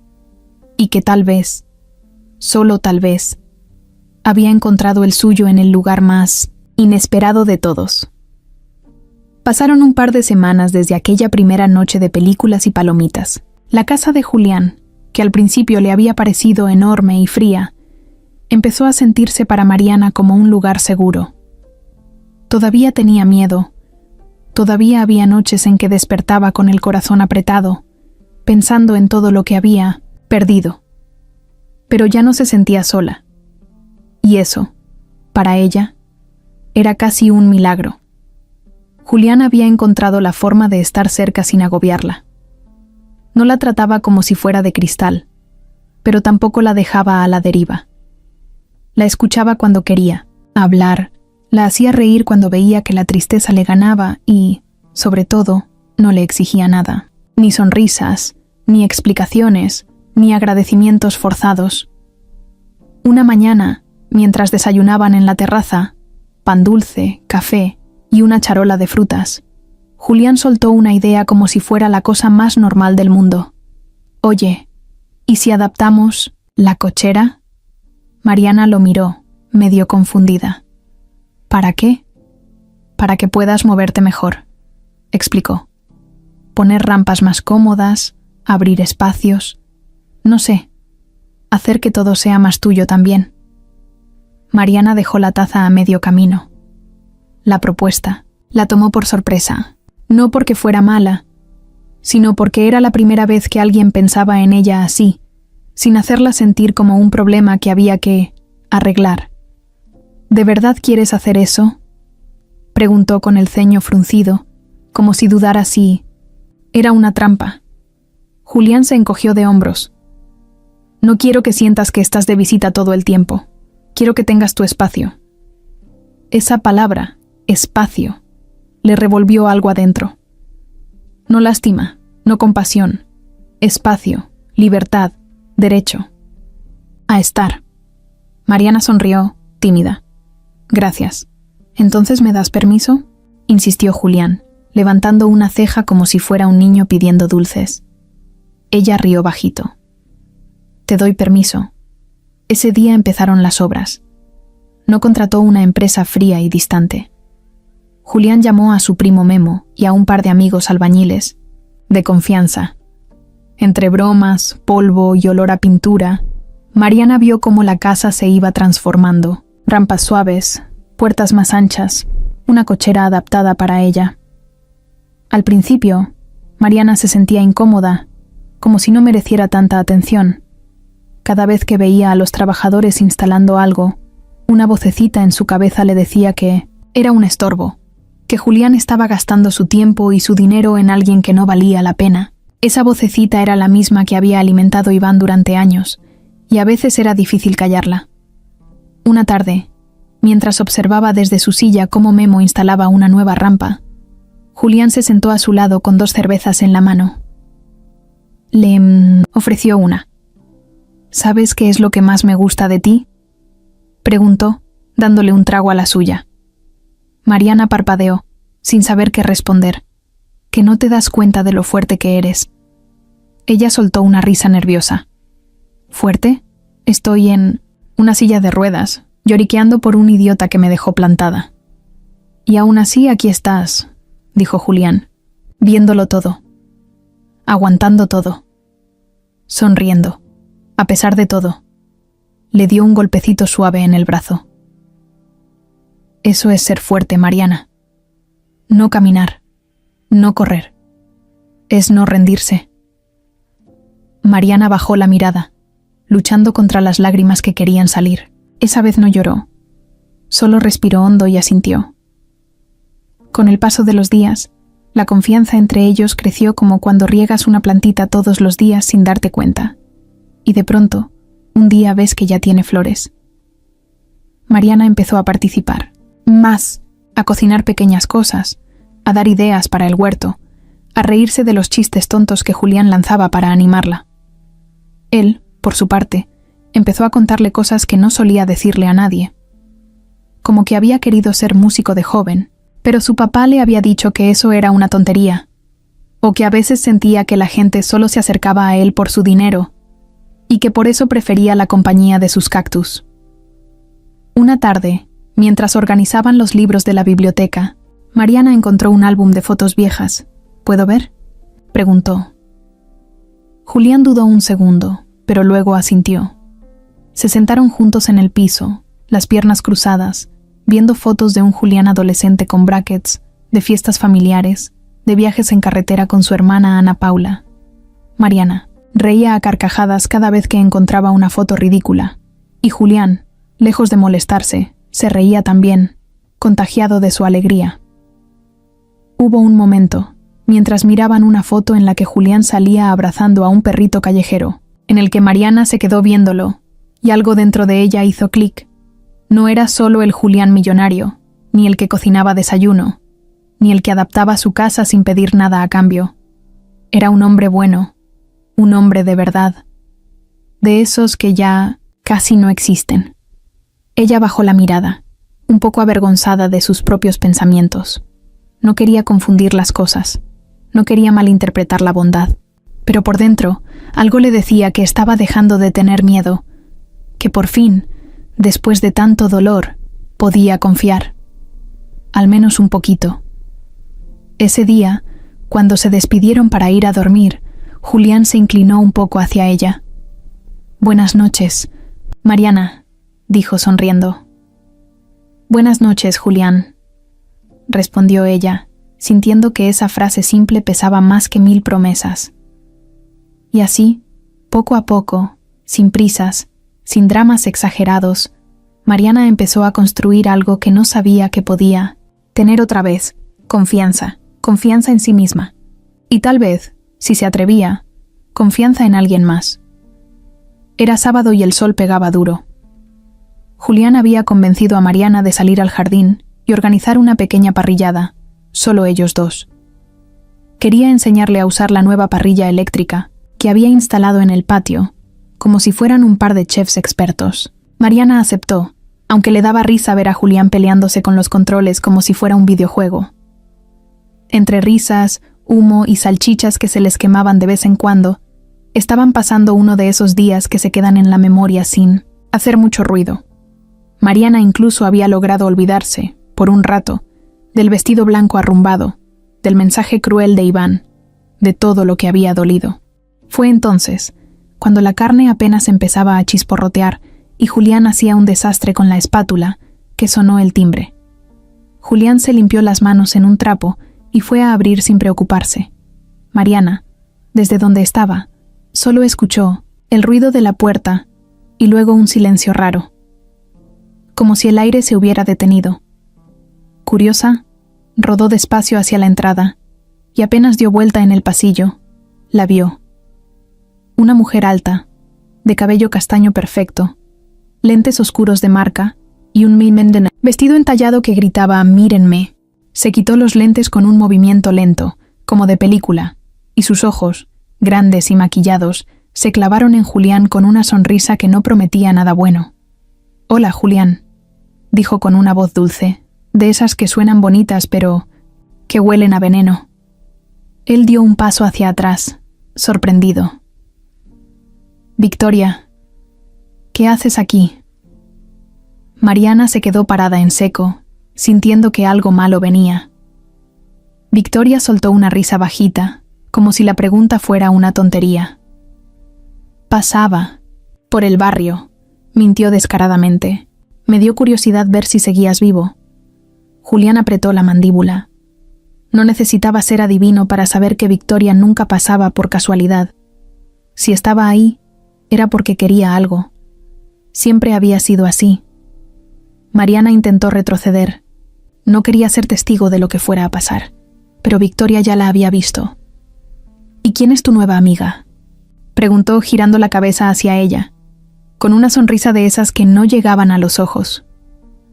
y que tal vez, solo tal vez, había encontrado el suyo en el lugar más inesperado de todos. Pasaron un par de semanas desde aquella primera noche de películas y palomitas. La casa de Julián, que al principio le había parecido enorme y fría, empezó a sentirse para Mariana como un lugar seguro. Todavía tenía miedo. Todavía había noches en que despertaba con el corazón apretado, pensando en todo lo que había perdido. Pero ya no se sentía sola. Y eso, para ella, era casi un milagro. Julián había encontrado la forma de estar cerca sin agobiarla. No la trataba como si fuera de cristal, pero tampoco la dejaba a la deriva. La escuchaba cuando quería hablar, la hacía reír cuando veía que la tristeza le ganaba y, sobre todo, no le exigía nada. Ni sonrisas, ni explicaciones, ni agradecimientos forzados. Una mañana, mientras desayunaban en la terraza, pan dulce, café y una charola de frutas, Julián soltó una idea como si fuera la cosa más normal del mundo. «Oye, ¿y si adaptamos la cochera?» Mariana lo miró, medio confundida. «¿Para qué?» «Para que puedas moverte mejor», explicó. «Poner rampas más cómodas, abrir espacios, no sé, hacer que todo sea más tuyo también». Mariana dejó la taza a medio camino. La propuesta la tomó por sorpresa, no porque fuera mala, sino porque era la primera vez que alguien pensaba en ella así, sin hacerla sentir como un problema que había que arreglar. «¿De verdad quieres hacer eso?», preguntó con el ceño fruncido, como si dudara si era una trampa. Julián se encogió de hombros. «No quiero que sientas que estás de visita todo el tiempo. Quiero que tengas tu espacio». Esa palabra, espacio, le revolvió algo adentro. No lástima, no compasión, espacio, libertad, derecho. A estar. Mariana sonrió, tímida. «Gracias. ¿Entonces me das permiso?», insistió Julián, levantando una ceja como si fuera un niño pidiendo dulces. Ella rió bajito. «Te doy permiso». Ese día empezaron las obras. No contrató una empresa fría y distante. Julián llamó a su primo Memo y a un par de amigos albañiles, de confianza. Entre bromas, polvo y olor a pintura, Mariana vio cómo la casa se iba transformando. Rampas suaves, puertas más anchas, una cochera adaptada para ella. Al principio, Mariana se sentía incómoda, como si no mereciera tanta atención. Cada vez que veía a los trabajadores instalando algo, una vocecita en su cabeza le decía que era un estorbo, que Julián estaba gastando su tiempo y su dinero en alguien que no valía la pena. Esa vocecita era la misma que había alimentado Iván durante años, y a veces era difícil callarla. Una tarde, mientras observaba desde su silla cómo Memo instalaba una nueva rampa, Julián se sentó a su lado con 2 cervezas en la mano. Le ofreció una. ¿Sabes qué es lo que más me gusta de ti?, preguntó, dándole un trago a la suya. Mariana parpadeó, sin saber qué responder. Que no te das cuenta de lo fuerte que eres. Ella soltó una risa nerviosa. ¿Fuerte? Estoy en una silla de ruedas, lloriqueando por un idiota que me dejó plantada. Y aún así aquí estás, dijo Julián, viéndolo todo, aguantando todo, sonriendo, a pesar de todo. Le dio un golpecito suave en el brazo. Eso es ser fuerte, Mariana. No caminar, no correr. Es no rendirse. Mariana bajó la mirada, luchando contra las lágrimas que querían salir. Esa vez no lloró, solo respiró hondo y asintió. Con el paso de los días, la confianza entre ellos creció como cuando riegas una plantita todos los días sin darte cuenta. Y de pronto, un día ves que ya tiene flores. Mariana empezó a participar, más, a cocinar pequeñas cosas, a dar ideas para el huerto, a reírse de los chistes tontos que Julián lanzaba para animarla. Él, por su parte, empezó a contarle cosas que no solía decirle a nadie. Como que había querido ser músico de joven, pero su papá le había dicho que eso era una tontería, o que a veces sentía que la gente solo se acercaba a él por su dinero, y que por eso prefería la compañía de sus cactus. Una tarde, mientras organizaban los libros de la biblioteca, Mariana encontró un álbum de fotos viejas. ¿Puedo ver?, preguntó. Julián dudó un segundo, pero luego asintió. Se sentaron juntos en el piso, las piernas cruzadas, viendo fotos de un Julián adolescente con brackets, de fiestas familiares, de viajes en carretera con su hermana Ana Paula. Mariana reía a carcajadas cada vez que encontraba una foto ridícula, y Julián, lejos de molestarse, se reía también, contagiado de su alegría. Hubo un momento, mientras miraban una foto en la que Julián salía abrazando a un perrito callejero, en el que Mariana se quedó viéndolo, y algo dentro de ella hizo clic. No era solo el Julián millonario, ni el que cocinaba desayuno, ni el que adaptaba su casa sin pedir nada a cambio. Era un hombre bueno, un hombre de verdad, de esos que ya casi no existen. Ella bajó la mirada, un poco avergonzada de sus propios pensamientos. No quería confundir las cosas, no quería malinterpretar la bondad, pero por dentro algo le decía que estaba dejando de tener miedo, que por fin, después de tanto dolor, podía confiar. Al menos un poquito. Ese día, cuando se despidieron para ir a dormir, Julián se inclinó un poco hacia ella. «Buenas noches, Mariana», dijo sonriendo. «Buenas noches, Julián», respondió ella, sintiendo que esa frase simple pesaba más que 1000 promesas. Y así, poco a poco, sin prisas, sin dramas exagerados, Mariana empezó a construir algo que no sabía que podía tener otra vez: confianza en sí misma. Y tal vez, si se atrevía, confianza en alguien más. Era sábado y el sol pegaba duro. Julián había convencido a Mariana de salir al jardín y organizar una pequeña parrillada, solo ellos dos. Quería enseñarle a usar la nueva parrilla eléctrica que había instalado en el patio, como si fueran un par de chefs expertos. Mariana aceptó, aunque le daba risa ver a Julián peleándose con los controles como si fuera un videojuego. Entre risas, humo y salchichas que se les quemaban de vez en cuando, estaban pasando uno de esos días que se quedan en la memoria sin hacer mucho ruido. Mariana incluso había logrado olvidarse, por un rato, del vestido blanco arrumbado, del mensaje cruel de Iván, de todo lo que había dolido. Fue entonces, cuando la carne apenas empezaba a chisporrotear y Julián hacía un desastre con la espátula, que sonó el timbre. Julián se limpió las manos en un trapo y fue a abrir sin preocuparse. Mariana, desde donde estaba, solo escuchó el ruido de la puerta y luego un silencio raro, como si el aire se hubiera detenido. Curiosa, rodó despacio hacia la entrada y apenas dio vuelta en el pasillo, la vio. Una mujer alta, de cabello castaño perfecto, lentes oscuros de marca y un vestido entallado que gritaba «Mírenme». Se quitó los lentes con un movimiento lento, como de película, y sus ojos, grandes y maquillados, se clavaron en Julián con una sonrisa que no prometía nada bueno. «Hola, Julián», dijo con una voz dulce, de esas que suenan bonitas pero que huelen a veneno. Él dio un paso hacia atrás, sorprendido. «Victoria, ¿qué haces aquí?» Mariana se quedó parada en seco, sintiendo que algo malo venía. Victoria soltó una risa bajita, como si la pregunta fuera una tontería. «Pasaba por el barrio», mintió descaradamente. «Me dio curiosidad ver si seguías vivo». Julián apretó la mandíbula. No necesitaba ser adivino para saber que Victoria nunca pasaba por casualidad. Si estaba ahí, era porque quería algo. Siempre había sido así. Mariana intentó retroceder. No quería ser testigo de lo que fuera a pasar, pero Victoria ya la había visto. «¿Y quién es tu nueva amiga?», preguntó girando la cabeza hacia ella, con una sonrisa de esas que no llegaban a los ojos.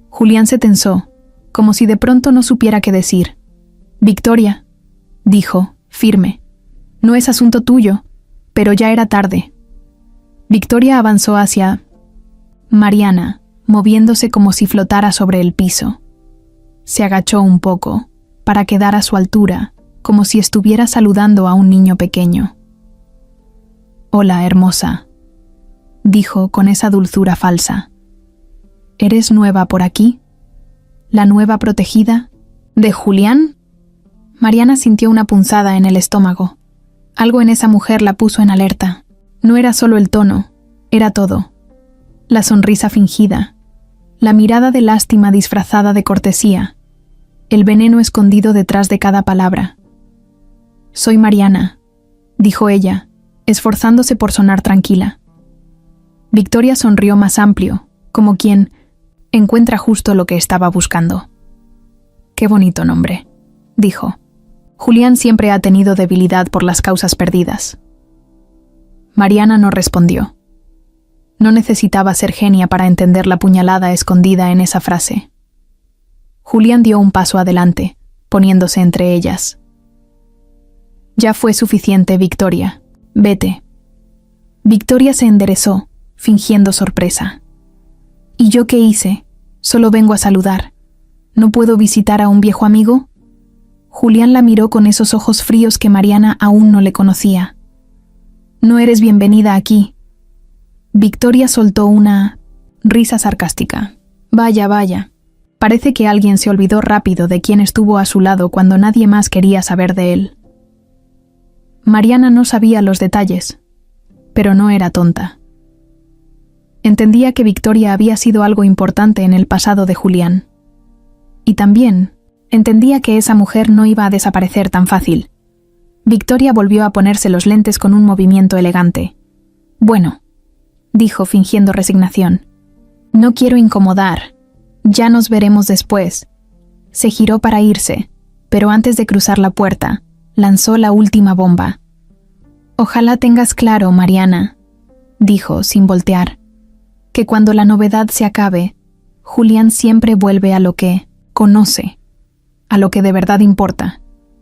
Julián se tensó, como si de pronto no supiera qué decir. «Victoria», dijo, firme, «no es asunto tuyo», pero ya era tarde. Victoria avanzó hacia Mariana, moviéndose como si flotara sobre el piso. Se agachó un poco, para quedar a su altura, como si estuviera saludando a un niño pequeño. «Hola, hermosa», dijo con esa dulzura falsa. «¿Eres nueva por aquí? ¿La nueva protegida de Julián?» Mariana sintió una punzada en el estómago. Algo en esa mujer la puso en alerta. No era solo el tono, era todo. La sonrisa fingida, la mirada de lástima disfrazada de cortesía, el veneno escondido detrás de cada palabra. «Soy Mariana», dijo ella, esforzándose por sonar tranquila. Victoria sonrió más amplio, como quien encuentra justo lo que estaba buscando. «Qué bonito nombre», dijo. Julián siempre ha tenido debilidad por las causas perdidas. Mariana no respondió. No necesitaba ser genia para entender la puñalada escondida en esa frase. Julián dio un paso adelante, poniéndose entre ellas. «Ya fue suficiente, Victoria. Vete». Victoria se enderezó, fingiendo sorpresa. «¿Y yo qué hice? Solo vengo a saludar. ¿No puedo visitar a un viejo amigo?» Julián la miró con esos ojos fríos que Mariana aún no le conocía. «No eres bienvenida aquí». Victoria soltó una risa sarcástica. «Vaya, vaya. Parece que alguien se olvidó rápido de quién estuvo a su lado cuando nadie más quería saber de él». Mariana no sabía los detalles, pero no era tonta. Entendía que Victoria había sido algo importante en el pasado de Julián. Y también entendía que esa mujer no iba a desaparecer tan fácil. Victoria volvió a ponerse los lentes con un movimiento elegante. «Bueno», dijo fingiendo resignación, «no quiero incomodar. Ya nos veremos después». Se giró para irse, pero antes de cruzar la puerta, lanzó la última bomba. «Ojalá tengas claro, Mariana», dijo sin voltear, «que cuando la novedad se acabe, Julián siempre vuelve a lo que conoce, a lo que de verdad importa».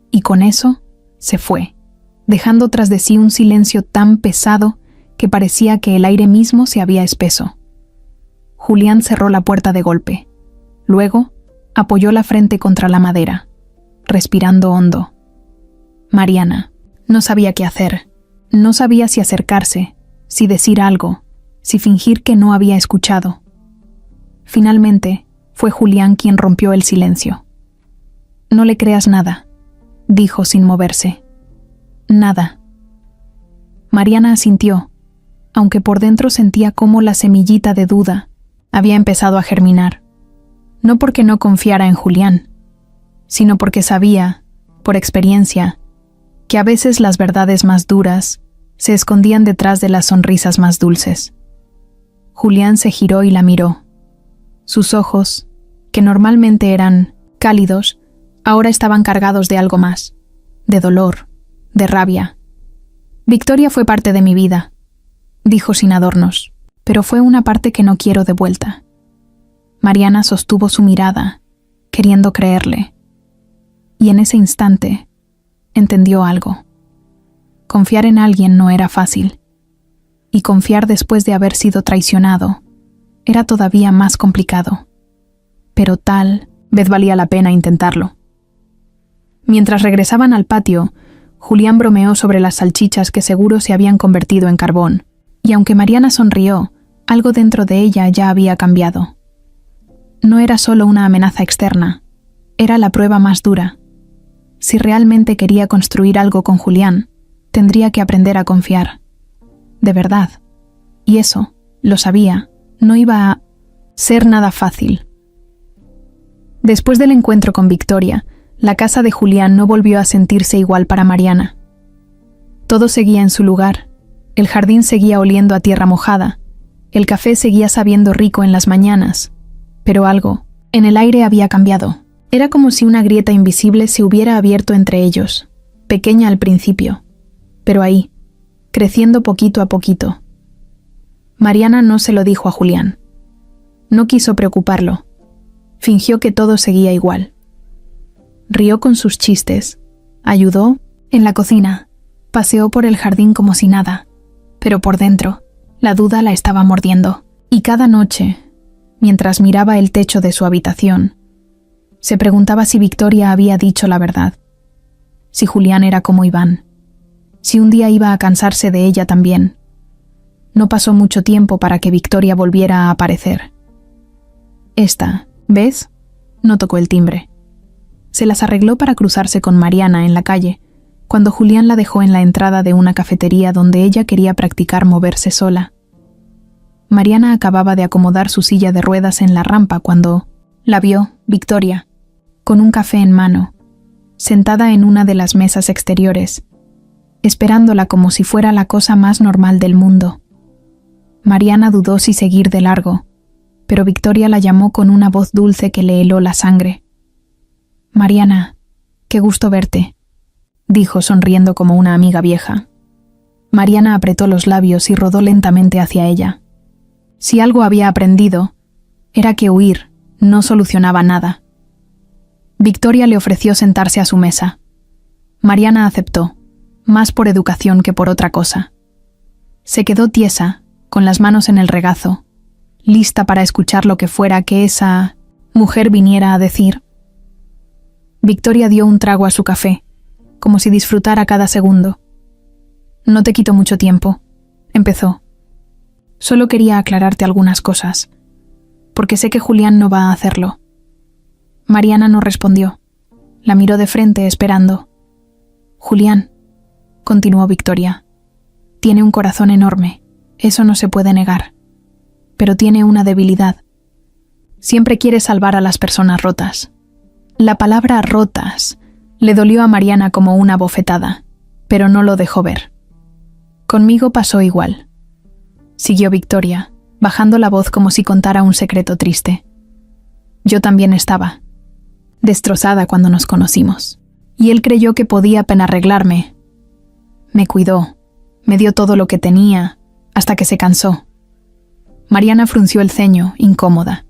Y con eso se fue, dejando tras de sí un silencio tan pesado que parecía que el aire mismo se había espeso. Julián cerró la puerta de golpe. Luego, apoyó la frente contra la madera, respirando hondo. Mariana no sabía qué hacer. No sabía si acercarse, si decir algo, si fingir que no había escuchado. Finalmente, fue Julián quien rompió el silencio. «No le creas nada», dijo sin moverse. «Nada». Mariana asintió, aunque por dentro sentía cómo la semillita de duda había empezado a germinar. No porque no confiara en Julián, sino porque sabía, por experiencia, que a veces las verdades más duras se escondían detrás de las sonrisas más dulces. Julián se giró y la miró. Sus ojos, que normalmente eran cálidos, ahora estaban cargados de algo más, de dolor, de rabia. Victoria fue parte de mi vida, dijo sin adornos, pero fue una parte que no quiero de vuelta. Mariana sostuvo su mirada, queriendo creerle. Y en ese instante, entendió algo. Confiar en alguien no era fácil. Y confiar después de haber sido traicionado era todavía más complicado. Pero tal vez valía la pena intentarlo. Mientras regresaban al patio, Julián bromeó sobre las salchichas que seguro se habían convertido en carbón, y aunque Mariana sonrió, algo dentro de ella ya había cambiado. No era solo una amenaza externa, era la prueba más dura. Si realmente quería construir algo con Julián, tendría que aprender a confiar. De verdad. Y eso, lo sabía, no iba a ser nada fácil. Después del encuentro con Victoria, la casa de Julián no volvió a sentirse igual para Mariana. Todo seguía en su lugar. El jardín seguía oliendo a tierra mojada. El café seguía sabiendo rico en las mañanas. Pero algo, en el aire había cambiado. Era como si una grieta invisible se hubiera abierto entre ellos, pequeña al principio, pero ahí, creciendo poquito a poquito. Mariana no se lo dijo a Julián. No quiso preocuparlo. Fingió que todo seguía igual. Rió con sus chistes, ayudó en la cocina, paseó por el jardín como si nada, pero por dentro, la duda la estaba mordiendo. Y cada noche, mientras miraba el techo de su habitación, se preguntaba si Victoria había dicho la verdad, si Julián era como Iván, si un día iba a cansarse de ella también. No pasó mucho tiempo para que Victoria volviera a aparecer. Esta vez, no tocó el timbre. Se las arregló para cruzarse con Mariana en la calle, cuando Julián la dejó en la entrada de una cafetería donde ella quería practicar moverse sola. Mariana acababa de acomodar su silla de ruedas en la rampa cuando la vio Victoria, con un café en mano, sentada en una de las mesas exteriores, esperándola como si fuera la cosa más normal del mundo. Mariana dudó si seguir de largo, pero Victoria la llamó con una voz dulce que le heló la sangre. «Mariana, qué gusto verte», dijo sonriendo como una amiga vieja. Mariana apretó los labios y rodó lentamente hacia ella. Si algo había aprendido, era que huir no solucionaba nada. Victoria le ofreció sentarse a su mesa. Mariana aceptó, más por educación que por otra cosa. Se quedó tiesa, con las manos en el regazo, lista para escuchar lo que fuera que esa mujer viniera a decir. Victoria dio un trago a su café, como si disfrutara cada segundo. «No te quito mucho tiempo», empezó. «Solo quería aclararte algunas cosas, porque sé que Julián no va a hacerlo». Mariana no respondió. La miró de frente esperando. «Julián», continuó Victoria, «tiene un corazón enorme, eso no se puede negar. Pero tiene una debilidad. Siempre quiere salvar a las personas rotas». La palabra rotas le dolió a Mariana como una bofetada, pero no lo dejó ver. «Conmigo pasó igual», siguió Victoria, bajando la voz como si contara un secreto triste. «Yo también estaba destrozada cuando nos conocimos, y él creyó que podía arreglarme. Me cuidó, me dio todo lo que tenía, hasta que se cansó». Mariana frunció el ceño, incómoda.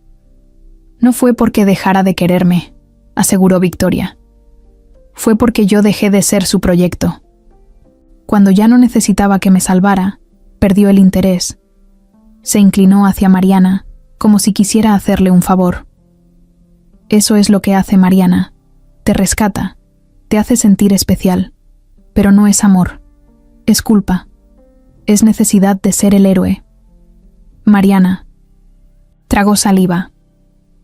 «No fue porque dejara de quererme», aseguró Victoria. «Fue porque yo dejé de ser su proyecto. Cuando ya no necesitaba que me salvara, perdió el interés. Se inclinó hacia Mariana, como si quisiera hacerle un favor. Eso es lo que hace Mariana. Te rescata, te hace sentir especial. Pero no es amor. Es culpa. Es necesidad de ser el héroe». Mariana tragó saliva.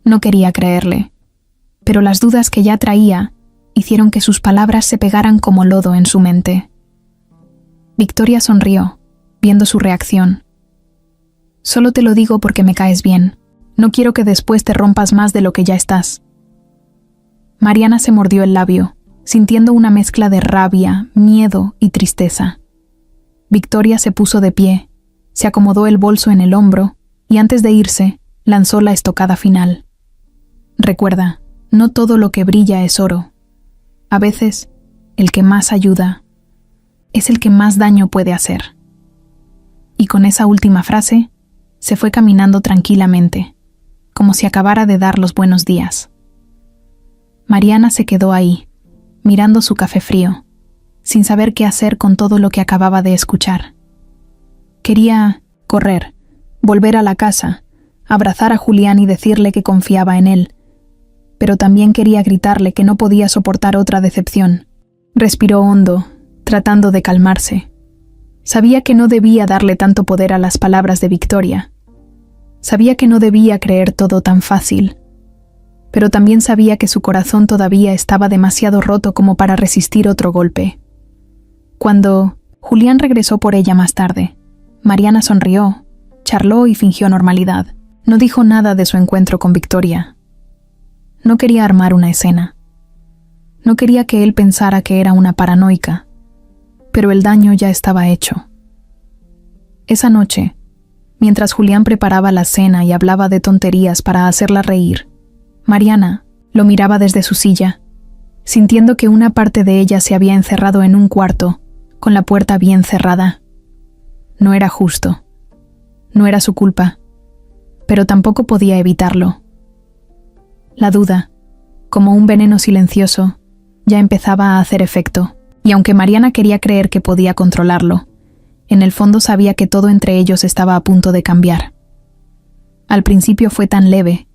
No quería creerle, pero las dudas que ya traía hicieron que sus palabras se pegaran como lodo en su mente. Victoria sonrió, viendo su reacción. «Solo te lo digo porque me caes bien. No quiero que después te rompas más de lo que ya estás». Mariana se mordió el labio, sintiendo una mezcla de rabia, miedo y tristeza. Victoria se puso de pie, se acomodó el bolso en el hombro y antes de irse, lanzó la estocada final. Recuerda, no todo lo que brilla es oro. A veces, el que más ayuda es el que más daño puede hacer. Y con esa última frase, se fue caminando tranquilamente, como si acabara de dar los buenos días. Mariana se quedó ahí, mirando su café frío, sin saber qué hacer con todo lo que acababa de escuchar. Quería correr, volver a la casa, abrazar a Julián y decirle que confiaba en él, pero también quería gritarle que no podía soportar otra decepción. Respiró hondo, tratando de calmarse. Sabía que no debía darle tanto poder a las palabras de Victoria. Sabía que no debía creer todo tan fácil, pero también sabía que su corazón todavía estaba demasiado roto como para resistir otro golpe. Cuando Julián regresó por ella más tarde, Mariana sonrió, charló y fingió normalidad. No dijo nada de su encuentro con Victoria. No quería armar una escena. No quería que él pensara que era una paranoica, pero el daño ya estaba hecho. Esa noche, mientras Julián preparaba la cena y hablaba de tonterías para hacerla reír, Mariana lo miraba desde su silla, sintiendo que una parte de ella se había encerrado en un cuarto, con la puerta bien cerrada. No era justo. No era su culpa, pero tampoco podía evitarlo. La duda, como un veneno silencioso, ya empezaba a hacer efecto, y aunque Mariana quería creer que podía controlarlo, en el fondo sabía que todo entre ellos estaba a punto de cambiar. Al principio fue tan leve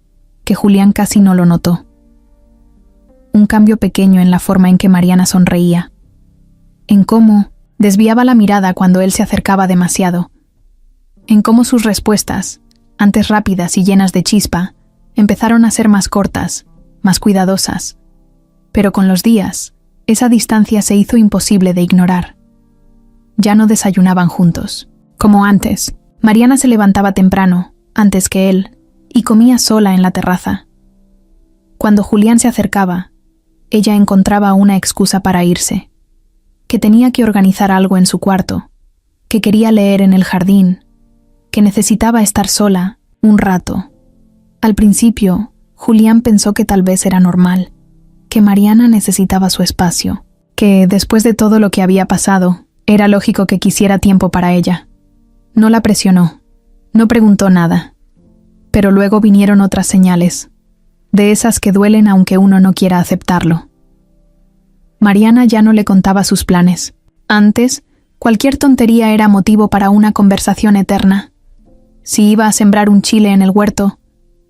que Julián casi no lo notó. Un cambio pequeño en la forma en que Mariana sonreía, en cómo desviaba la mirada cuando él se acercaba demasiado, en cómo sus respuestas, antes rápidas y llenas de chispa, empezaron a ser más cortas, más cuidadosas. Pero con los días, esa distancia se hizo imposible de ignorar. Ya no desayunaban juntos. Como antes, Mariana se levantaba temprano, antes que él, y comía sola en la terraza. Cuando Julián se acercaba, ella encontraba una excusa para irse, que tenía que organizar algo en su cuarto, que quería leer en el jardín, que necesitaba estar sola un rato. Al principio, Julián pensó que tal vez era normal, que Mariana necesitaba su espacio, que después de todo lo que había pasado, era lógico que quisiera tiempo para ella. No la presionó, no preguntó nada, pero luego vinieron otras señales, de esas que duelen aunque uno no quiera aceptarlo. Mariana ya no le contaba sus planes. Antes, cualquier tontería era motivo para una conversación eterna. Si iba a sembrar un chile en el huerto,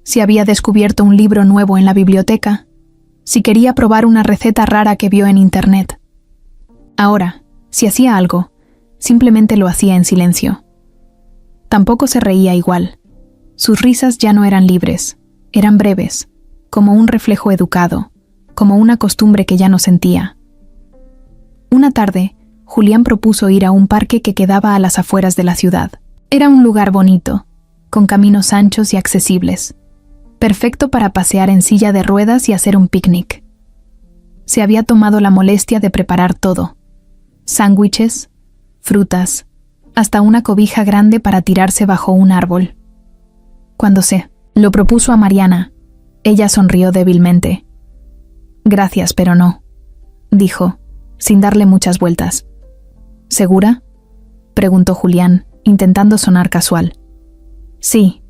si había descubierto un libro nuevo en la biblioteca, si quería probar una receta rara que vio en internet. Ahora, si hacía algo, simplemente lo hacía en silencio. Tampoco se reía igual. Sus risas ya no eran libres, eran breves, como un reflejo educado, como una costumbre que ya no sentía. Una tarde, Julián propuso ir a un parque que quedaba a las afueras de la ciudad. Era un lugar bonito, con caminos anchos y accesibles, perfecto para pasear en silla de ruedas y hacer un picnic. Se había tomado la molestia de preparar todo: sándwiches, frutas, hasta una cobija grande para tirarse bajo un árbol. Cuando se lo propuso a Mariana, ella sonrió débilmente. «Gracias, pero no», dijo, sin darle muchas vueltas. «¿Segura?», preguntó Julián, intentando sonar casual. «Sí,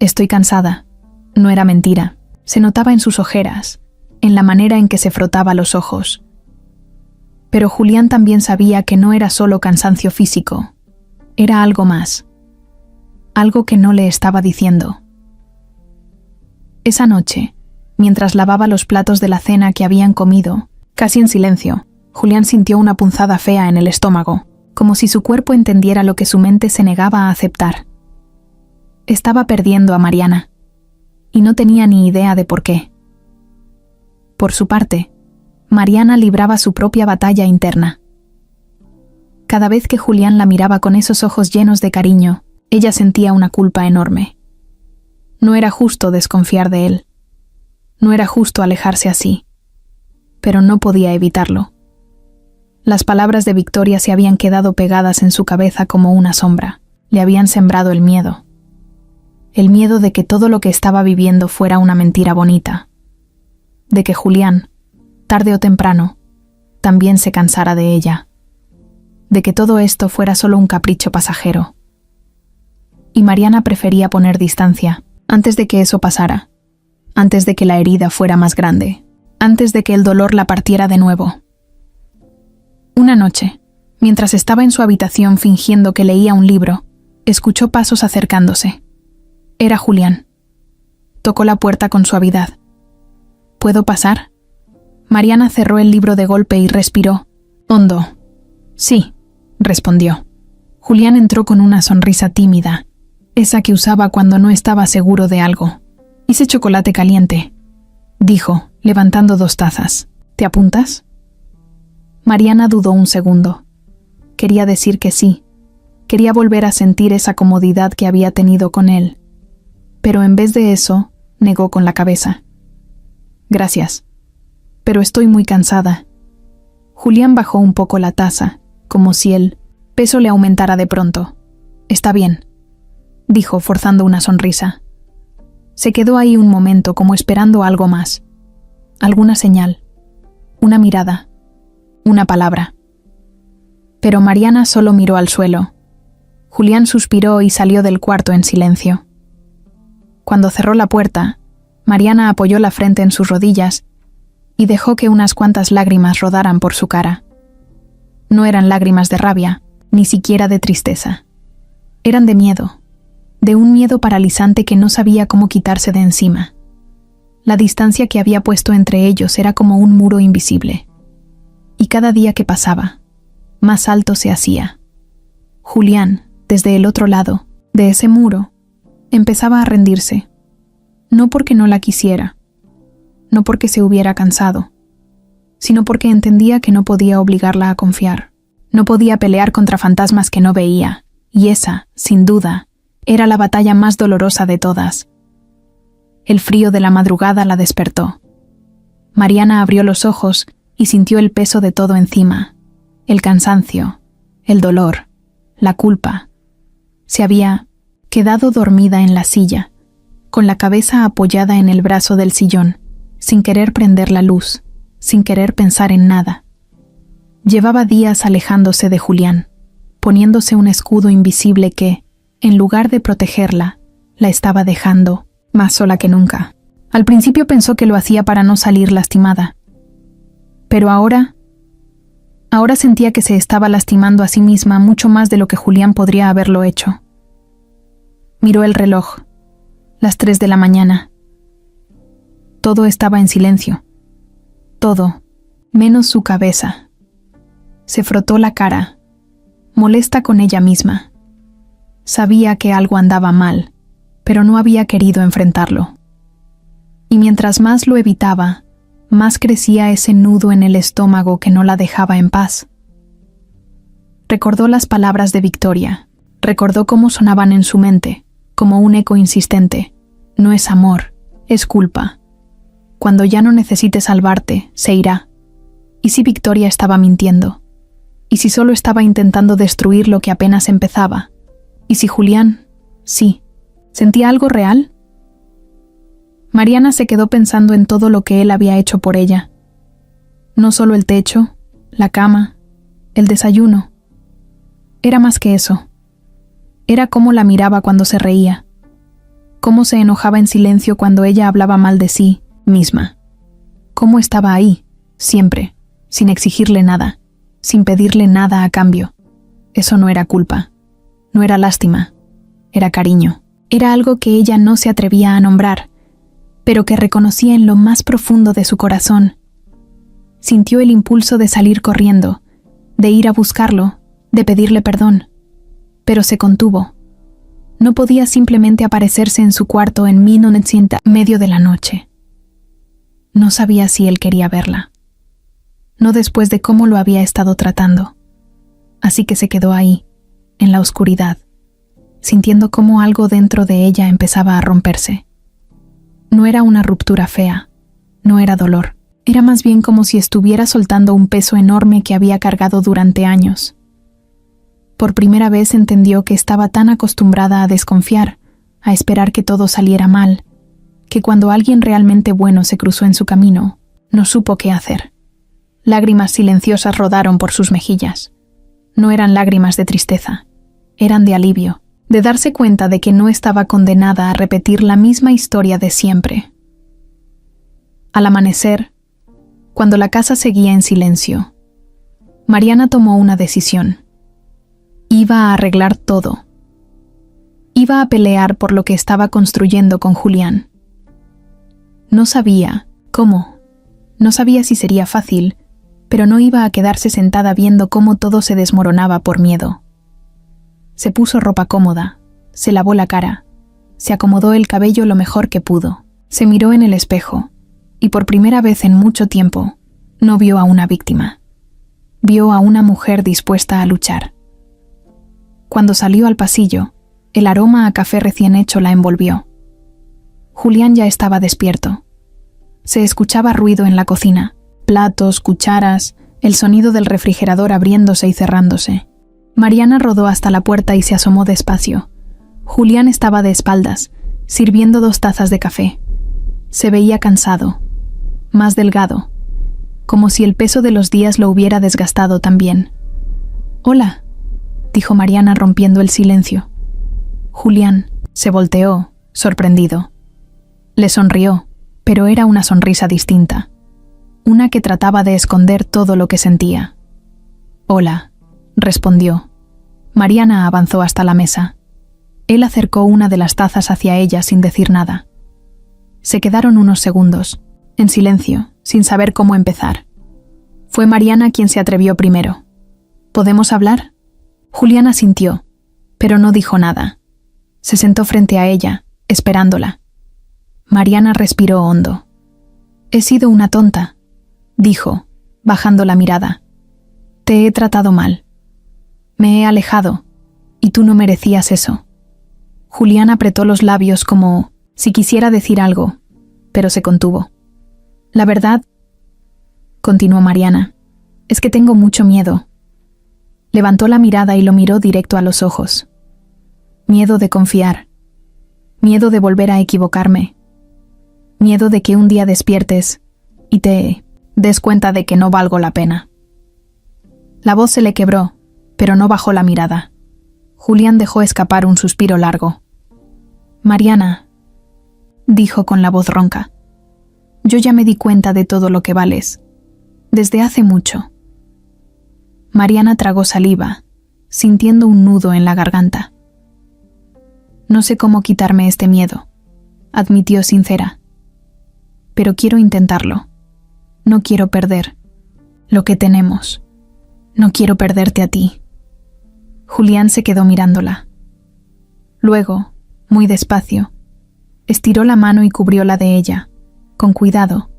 estoy cansada». No era mentira, se notaba en sus ojeras, en la manera en que se frotaba los ojos. Pero Julián también sabía que no era solo cansancio físico, era algo más, algo que no le estaba diciendo. Esa noche, mientras lavaba los platos de la cena que habían comido, casi en silencio, Julián sintió una punzada fea en el estómago, como si su cuerpo entendiera lo que su mente se negaba a aceptar. Estaba perdiendo a Mariana, y no tenía ni idea de por qué. Por su parte, Mariana libraba su propia batalla interna. Cada vez que Julián la miraba con esos ojos llenos de cariño, ella sentía una culpa enorme. No era justo desconfiar de él. No era justo alejarse así. pero no podía evitarlo. Las palabras de Victoria se habían quedado pegadas en su cabeza como una sombra. Le habían sembrado el miedo. El miedo de que todo lo que estaba viviendo fuera una mentira bonita. De que Julián, tarde o temprano, también se cansara de ella. De que todo esto fuera solo un capricho pasajero. Y Mariana prefería poner distancia antes de que eso pasara, antes de que la herida fuera más grande, antes de que el dolor la partiera de nuevo. Una noche, mientras estaba en su habitación fingiendo que leía un libro, escuchó pasos acercándose. Era Julián. Tocó la puerta con suavidad. ¿Puedo pasar? Mariana cerró el libro de golpe y respiró hondo. Sí, respondió. Julián entró con una sonrisa tímida, esa que usaba cuando no estaba seguro de algo. Hice chocolate caliente, dijo, levantando 2 tazas. ¿Te apuntas? Mariana dudó un segundo. Quería decir que sí. Quería volver a sentir esa comodidad que había tenido con él. Pero en vez de eso, negó con la cabeza. Gracias. Pero estoy muy cansada. Julián bajó un poco la taza, como si el peso le aumentara de pronto. Está bien, dijo, forzando una sonrisa. Se quedó ahí un momento como esperando algo más. Alguna señal. Una mirada. Una palabra. Pero Mariana solo miró al suelo. Julián suspiró y salió del cuarto en silencio. Cuando cerró la puerta, Mariana apoyó la frente en sus rodillas y dejó que unas cuantas lágrimas rodaran por su cara. No eran lágrimas de rabia, ni siquiera de tristeza. Eran de miedo, de un miedo paralizante que no sabía cómo quitarse de encima. La distancia que había puesto entre ellos era como un muro invisible. Y cada día que pasaba, más alto se hacía. Julián, desde el otro lado, de ese muro, empezaba a rendirse. No porque no la quisiera, no porque se hubiera cansado, sino porque entendía que no podía obligarla a confiar. No podía pelear contra fantasmas que no veía, y esa, sin duda, era la batalla más dolorosa de todas. El frío de la madrugada la despertó. Mariana abrió los ojos y sintió el peso de todo encima, el cansancio, el dolor, la culpa. Se había quedado dormida en la silla, con la cabeza apoyada en el brazo del sillón, sin querer prender la luz, sin querer pensar en nada. Llevaba días alejándose de Julián, poniéndose un escudo invisible que, en lugar de protegerla, la estaba dejando más sola que nunca. Al principio pensó que lo hacía para no salir lastimada, pero ahora sentía que se estaba lastimando a sí misma mucho más de lo que Julián podría haberlo hecho. Miró el reloj, las 3 de la mañana. Todo estaba en silencio. Todo, menos su cabeza. Se frotó la cara, molesta con ella misma. Sabía que algo andaba mal, pero no había querido enfrentarlo. Y mientras más lo evitaba, más crecía ese nudo en el estómago que no la dejaba en paz. Recordó las palabras de Victoria, recordó cómo sonaban en su mente, como un eco insistente. No es amor, es culpa. Cuando ya no necesite salvarte, se irá. ¿Y si Victoria estaba mintiendo? ¿Y si solo estaba intentando destruir lo que apenas empezaba? ¿Y si Julián, sí, sentía algo real? Mariana se quedó pensando en todo lo que él había hecho por ella. No solo el techo, la cama, el desayuno. Era más que eso. Era cómo la miraba cuando se reía. Cómo se enojaba en silencio cuando ella hablaba mal de sí misma. Cómo estaba ahí, siempre, sin exigirle nada, sin pedirle nada a cambio. Eso no era culpa. No era lástima. Era cariño. Era algo que ella no se atrevía a nombrar, pero que reconocía en lo más profundo de su corazón. Sintió el impulso de salir corriendo, de ir a buscarlo, de pedirle perdón, pero se contuvo. No podía simplemente aparecerse en su cuarto en medio de la noche. No sabía si él quería verla. No después de cómo lo había estado tratando. Así que se quedó ahí, en la oscuridad, sintiendo cómo algo dentro de ella empezaba a romperse. No era una ruptura fea, no era dolor, Era más bien como si estuviera soltando un peso enorme que había cargado durante años. Por primera vez entendió que estaba tan acostumbrada a desconfiar, a esperar que todo saliera mal, que cuando alguien realmente bueno se cruzó en su camino, no supo qué hacer. Lágrimas silenciosas rodaron por sus mejillas. No eran lágrimas de tristeza, eran de alivio, de darse cuenta de que no estaba condenada a repetir la misma historia de siempre. Al amanecer, cuando la casa seguía en silencio, Mariana tomó una decisión. Iba a arreglar todo. Iba a pelear por lo que estaba construyendo con Julián. No sabía cómo, no sabía si sería fácil, pero no iba a quedarse sentada viendo cómo todo se desmoronaba por miedo. Se puso ropa cómoda, se lavó la cara, se acomodó el cabello lo mejor que pudo, se miró en el espejo, y por primera vez en mucho tiempo, no vio a una víctima. Vio a una mujer dispuesta a luchar. Cuando salió al pasillo, el aroma a café recién hecho la envolvió. Julián ya estaba despierto. Se escuchaba ruido en la cocina, platos, cucharas, el sonido del refrigerador abriéndose y cerrándose. Mariana rodó hasta la puerta y se asomó despacio. Julián estaba de espaldas, sirviendo 2 tazas de café. Se veía cansado, más delgado, como si el peso de los días lo hubiera desgastado también. «Hola», dijo Mariana rompiendo el silencio. Julián se volteó, sorprendido. Le sonrió, pero era una sonrisa distinta, una que trataba de esconder todo lo que sentía. «Hola», respondió. Mariana avanzó hasta la mesa. Él acercó una de las tazas hacia ella sin decir nada. Se quedaron unos segundos, en silencio, sin saber cómo empezar. Fue Mariana quien se atrevió primero. «¿Podemos hablar?» Julián asintió, pero no dijo nada. Se sentó frente a ella, esperándola. Mariana respiró hondo. «He sido una tonta», dijo, bajando la mirada. «Te he tratado mal. Me he alejado, y tú no merecías eso». Julián apretó los labios como si quisiera decir algo, pero se contuvo. «La verdad», continuó Mariana, «es que tengo mucho miedo». Levantó la mirada y lo miró directo a los ojos. Miedo de confiar. Miedo de volver a equivocarme. Miedo de que un día despiertes y te des cuenta de que no valgo la pena. La voz se le quebró, pero no bajó la mirada. Julián dejó escapar un suspiro largo. «Mariana», dijo con la voz ronca, «yo ya me di cuenta de todo lo que vales. Desde hace mucho». Mariana tragó saliva, sintiendo un nudo en la garganta. «No sé cómo quitarme este miedo», admitió sincera. «Pero quiero intentarlo. No quiero perder lo que tenemos. No quiero perderte a ti». Julián se quedó mirándola. Luego, muy despacio, estiró la mano y cubrió la de ella, con cuidado,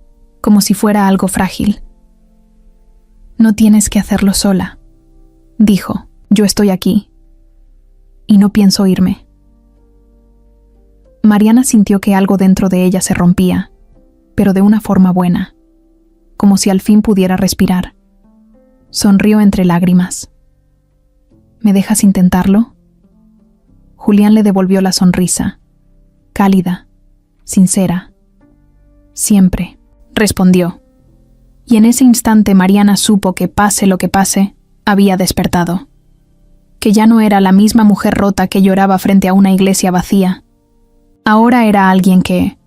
como si fuera algo frágil. «No tienes que hacerlo sola», dijo. «Yo estoy aquí. Y no pienso irme». Mariana sintió que algo dentro de ella se rompía, pero de una forma buena, como si al fin pudiera respirar. Sonrió entre lágrimas. «¿Me dejas intentarlo?» Julián le devolvió la sonrisa, cálida, sincera. «Siempre», respondió. Y en ese instante Mariana supo que, pase lo que pase, había despertado. Que ya no era la misma mujer rota que lloraba frente a una iglesia vacía. Ahora era alguien que,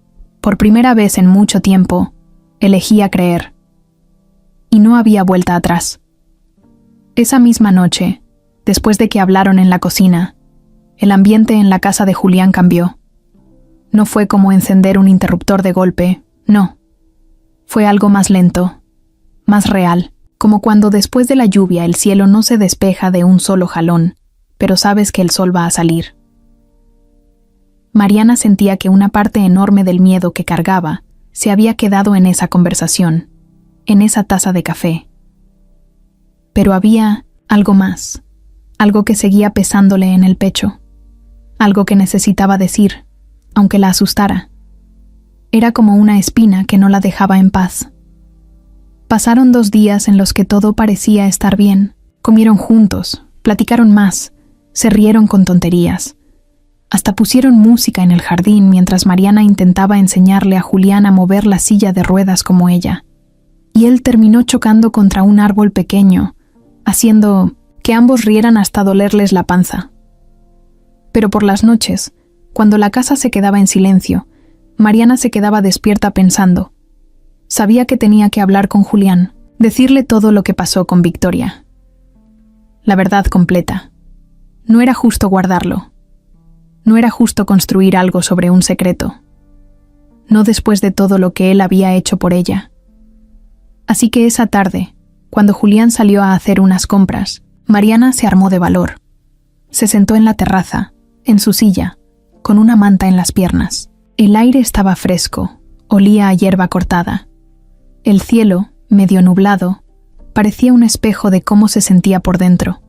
por primera vez en mucho tiempo, elegía creer. Y no había vuelta atrás. Esa misma noche, después de que hablaron en la cocina, el ambiente en la casa de Julián cambió. No fue como encender un interruptor de golpe, no. Fue algo más lento, más real, como cuando después de la lluvia el cielo no se despeja de un solo jalón, pero sabes que el sol va a salir. Mariana sentía que una parte enorme del miedo que cargaba se había quedado en esa conversación, en esa taza de café. Pero había algo más, algo que seguía pesándole en el pecho, algo que necesitaba decir, aunque la asustara. Era como una espina que no la dejaba en paz. Pasaron 2 días en los que todo parecía estar bien. Comieron juntos, platicaron más, se rieron con tonterías. Hasta pusieron música en el jardín mientras Mariana intentaba enseñarle a Julián a mover la silla de ruedas como ella. Y él terminó chocando contra un árbol pequeño, haciendo que ambos rieran hasta dolerles la panza. Pero por las noches, cuando la casa se quedaba en silencio, Mariana se quedaba despierta pensando. Sabía que tenía que hablar con Julián, decirle todo lo que pasó con Victoria. La verdad completa. No era justo guardarlo. No era justo construir algo sobre un secreto. No después de todo lo que él había hecho por ella. Así que esa tarde, cuando Julián salió a hacer unas compras, Mariana se armó de valor. Se sentó en la terraza, en su silla, con una manta en las piernas. El aire estaba fresco, olía a hierba cortada. El cielo, medio nublado, parecía un espejo de cómo se sentía por dentro.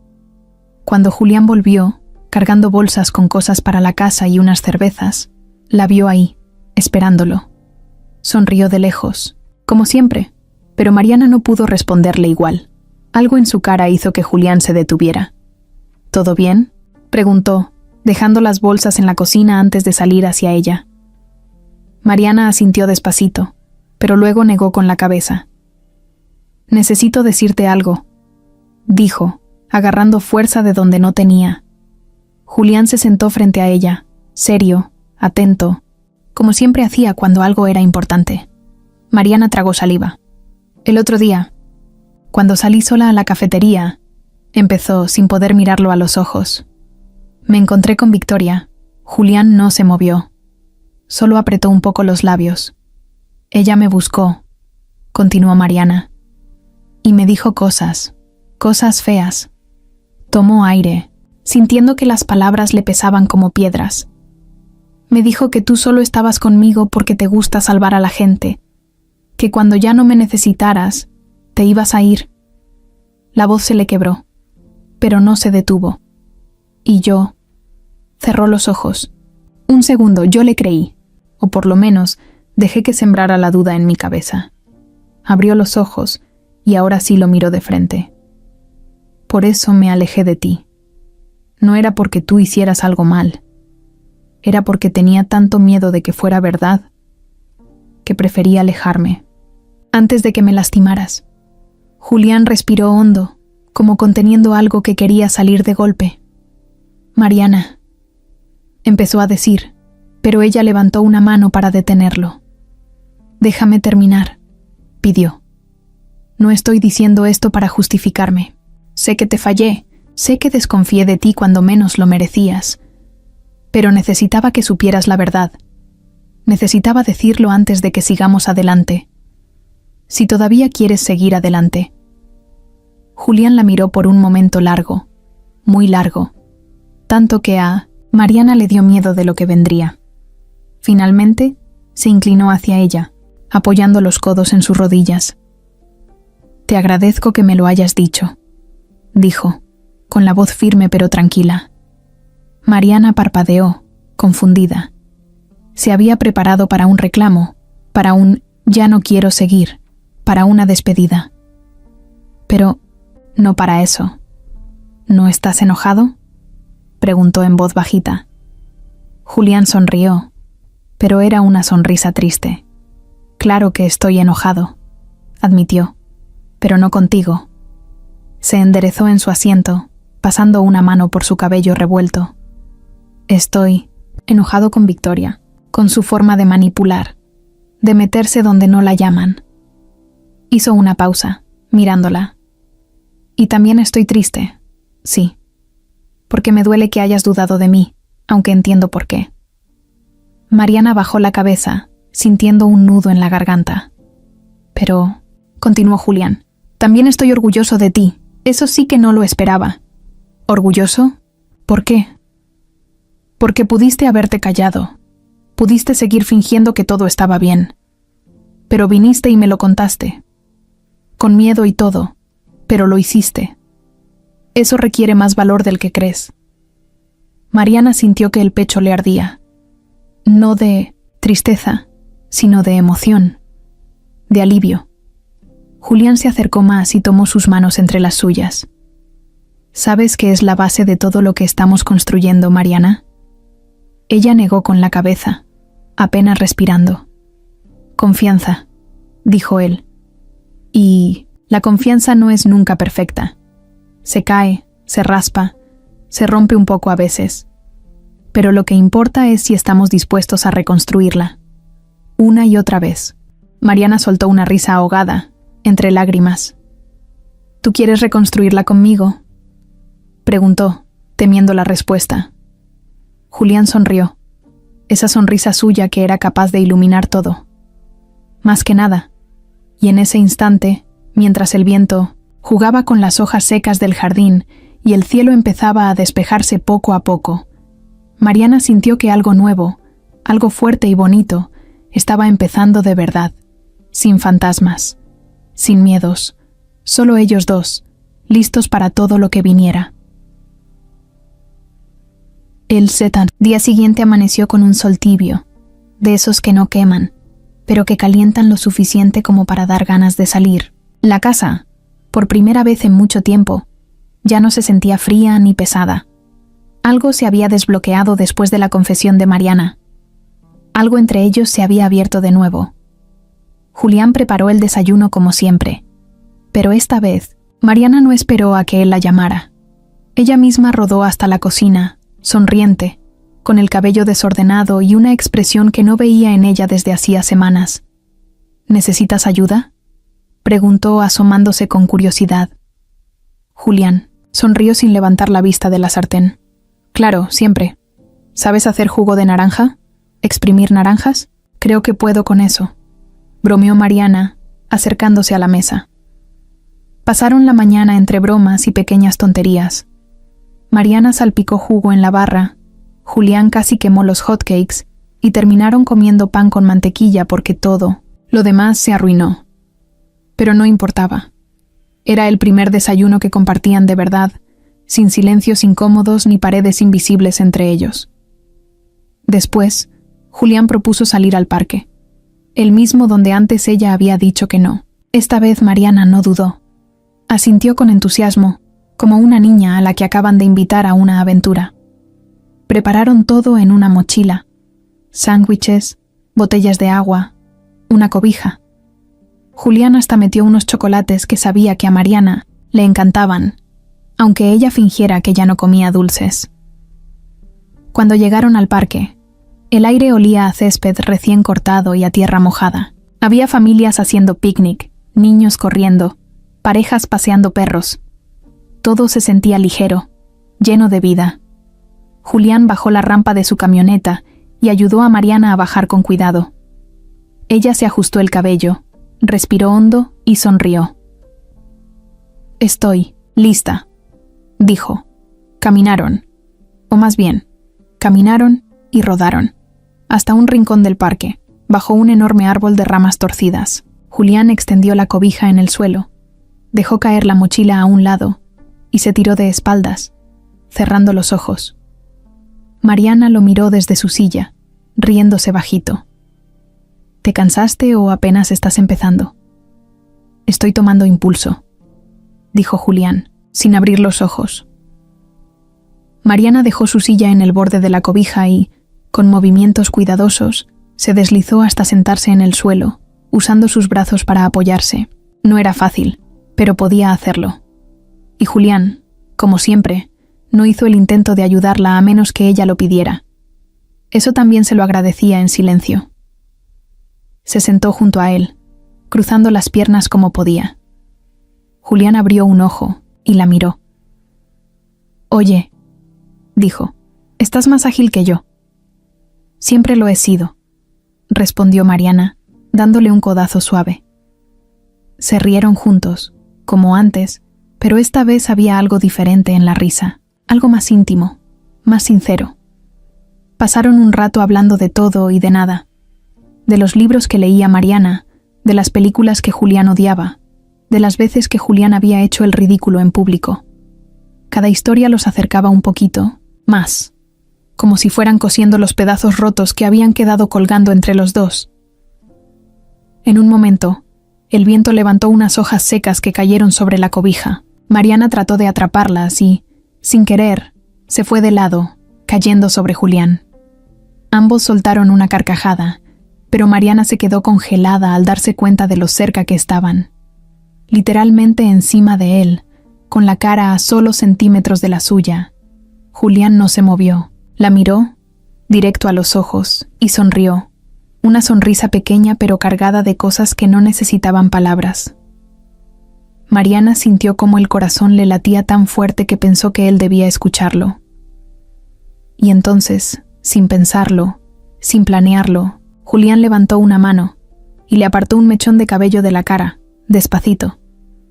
Cuando Julián volvió, cargando bolsas con cosas para la casa y unas cervezas, la vio ahí, esperándolo. Sonrió de lejos, como siempre, pero Mariana no pudo responderle igual. Algo en su cara hizo que Julián se detuviera. ¿Todo bien?, preguntó, dejando las bolsas en la cocina antes de salir hacia ella. Mariana asintió despacito, pero luego negó con la cabeza. «Necesito decirte algo», dijo, agarrando fuerza de donde no tenía. Julián se sentó frente a ella, serio, atento, como siempre hacía cuando algo era importante. Mariana tragó saliva. «El otro día, cuando salí sola a la cafetería», empezó sin poder mirarlo a los ojos. «Me encontré con Victoria». Julián no se movió. Solo apretó un poco los labios. «Ella me buscó», continuó Mariana, «y me dijo cosas feas». Tomó aire, sintiendo que las palabras le pesaban como piedras. «Me dijo que tú solo estabas conmigo porque te gusta salvar a la gente, que cuando ya no me necesitaras, te ibas a ir». La voz se le quebró, pero no se detuvo. Y yo... Cerró los ojos. Un segundo yo le creí, o por lo menos dejé que sembrara la duda en mi cabeza. Abrió los ojos y ahora sí lo miró de frente. «Por eso me alejé de ti. No era porque tú hicieras algo mal. Era porque tenía tanto miedo de que fuera verdad, que preferí alejarme, antes de que me lastimaras». Julián respiró hondo, como conteniendo algo que quería salir de golpe. «Mariana», empezó a decir, pero ella levantó una mano para detenerlo. «Déjame terminar», pidió. «No estoy diciendo esto para justificarme. Sé que te fallé, sé que desconfié de ti cuando menos lo merecías, pero necesitaba que supieras la verdad. Necesitaba decirlo antes de que sigamos adelante. Si todavía quieres seguir adelante». Julián la miró por un momento largo, muy largo, tanto que a Mariana le dio miedo de lo que vendría. Finalmente, se inclinó hacia ella, apoyando los codos en sus rodillas. «Te agradezco que me lo hayas dicho», dijo, con la voz firme pero tranquila. Mariana parpadeó, confundida. Se había preparado para un reclamo, para un «ya no quiero seguir», para una despedida. Pero no para eso. «¿No estás enojado?», preguntó en voz bajita. Julián sonrió, pero era una sonrisa triste. «Claro que estoy enojado», admitió, «pero no contigo». Se enderezó en su asiento, pasando una mano por su cabello revuelto. «Estoy enojado con Victoria, con su forma de manipular, de meterse donde no la llaman». Hizo una pausa, mirándola. «Y también estoy triste, sí, porque me duele que hayas dudado de mí, aunque entiendo por qué». Mariana bajó la cabeza, sintiendo un nudo en la garganta. «Pero», continuó Julián, «también estoy orgulloso de ti. Eso sí que no lo esperaba». «¿Orgulloso? ¿Por qué?» «Porque pudiste haberte callado. Pudiste seguir fingiendo que todo estaba bien. Pero viniste y me lo contaste. Con miedo y todo, pero lo hiciste. Eso requiere más valor del que crees». Mariana sintió que el pecho le ardía. No de tristeza, sino de emoción, de alivio. Julián se acercó más y tomó sus manos entre las suyas. ¿Sabes qué es la base de todo lo que estamos construyendo, Mariana? Ella negó con la cabeza, apenas respirando. Confianza, dijo él. Y la confianza no es nunca perfecta. Se cae, se raspa, se rompe un poco a veces. Pero lo que importa es si estamos dispuestos a reconstruirla. Una y otra vez. Mariana soltó una risa ahogada, entre lágrimas. ¿Tú quieres reconstruirla conmigo?, preguntó, temiendo la respuesta. Julián sonrió, esa sonrisa suya que era capaz de iluminar todo. Más que nada, y en ese instante, mientras el viento jugaba con las hojas secas del jardín y el cielo empezaba a despejarse poco a poco, Mariana sintió que algo nuevo, algo fuerte y bonito, estaba empezando de verdad, sin fantasmas, sin miedos, solo ellos dos, listos para todo lo que viniera. El día siguiente amaneció con un sol tibio, de esos que no queman, pero que calientan lo suficiente como para dar ganas de salir. La casa, por primera vez en mucho tiempo, ya no se sentía fría ni pesada. Algo se había desbloqueado después de la confesión de Mariana. Algo entre ellos se había abierto de nuevo. Julián preparó el desayuno como siempre, pero esta vez Mariana no esperó a que él la llamara. Ella misma rodó hasta la cocina, sonriente, con el cabello desordenado y una expresión que no veía en ella desde hacía semanas. ¿Necesitas ayuda?, preguntó asomándose con curiosidad. Julián sonrió sin levantar la vista de la sartén. Claro, siempre. ¿Sabes hacer jugo de naranja? ¿Exprimir naranjas? Creo que puedo con eso, bromeó Mariana, acercándose a la mesa. Pasaron la mañana entre bromas y pequeñas tonterías. Mariana salpicó jugo en la barra, Julián casi quemó los hotcakes y terminaron comiendo pan con mantequilla porque todo lo demás se arruinó. Pero no importaba. Era el primer desayuno que compartían de verdad, sin silencios incómodos ni paredes invisibles entre ellos. Después, Julián propuso salir al parque, el mismo donde antes ella había dicho que no. Esta vez Mariana no dudó. Asintió con entusiasmo, como una niña a la que acaban de invitar a una aventura. Prepararon todo en una mochila: sándwiches, botellas de agua, una cobija. Julián hasta metió unos chocolates que sabía que a Mariana le encantaban, aunque ella fingiera que ya no comía dulces. Cuando llegaron al parque, el aire olía a césped recién cortado y a tierra mojada. Había familias haciendo picnic, niños corriendo, parejas paseando perros. Todo se sentía ligero, lleno de vida. Julián bajó la rampa de su camioneta y ayudó a Mariana a bajar con cuidado. Ella se ajustó el cabello, respiró hondo y sonrió. «Estoy lista», dijo. Caminaron, o más bien, caminaron y rodaron, hasta un rincón del parque, bajo un enorme árbol de ramas torcidas. Julián extendió la cobija en el suelo, dejó caer la mochila a un lado y se tiró de espaldas, cerrando los ojos. Mariana lo miró desde su silla, riéndose bajito. ¿Te cansaste o apenas estás empezando? Estoy tomando impulso, dijo Julián, sin abrir los ojos. Mariana dejó su silla en el borde de la cobija y, con movimientos cuidadosos, se deslizó hasta sentarse en el suelo, usando sus brazos para apoyarse. No era fácil, pero podía hacerlo. Y Julián, como siempre, no hizo el intento de ayudarla a menos que ella lo pidiera. Eso también se lo agradecía en silencio. Se sentó junto a él, cruzando las piernas como podía. Julián abrió un ojo y la miró. «Oye», dijo, «estás más ágil que yo». «Siempre lo he sido», respondió Mariana, dándole un codazo suave. Se rieron juntos, como antes, pero esta vez había algo diferente en la risa, algo más íntimo, más sincero. Pasaron un rato hablando de todo y de nada, de los libros que leía Mariana, de las películas que Julián odiaba, de las veces que Julián había hecho el ridículo en público. Cada historia los acercaba un poquito, más, como si fueran cosiendo los pedazos rotos que habían quedado colgando entre los dos. En un momento, El viento levantó unas hojas secas que cayeron sobre la cobija. Mariana trató de atraparlas y, sin querer, se fue de lado, cayendo sobre Julián. Ambos soltaron una carcajada, pero Mariana se quedó congelada al darse cuenta de lo cerca que estaban. Literalmente encima de él, con la cara a solo centímetros de la suya. Julián no se movió. La miró, directo a los ojos, y sonrió. Una sonrisa pequeña pero cargada de cosas que no necesitaban palabras. Mariana sintió cómo el corazón le latía tan fuerte que pensó que él debía escucharlo. Y entonces, sin pensarlo, sin planearlo, Julián levantó una mano y le apartó un mechón de cabello de la cara, despacito,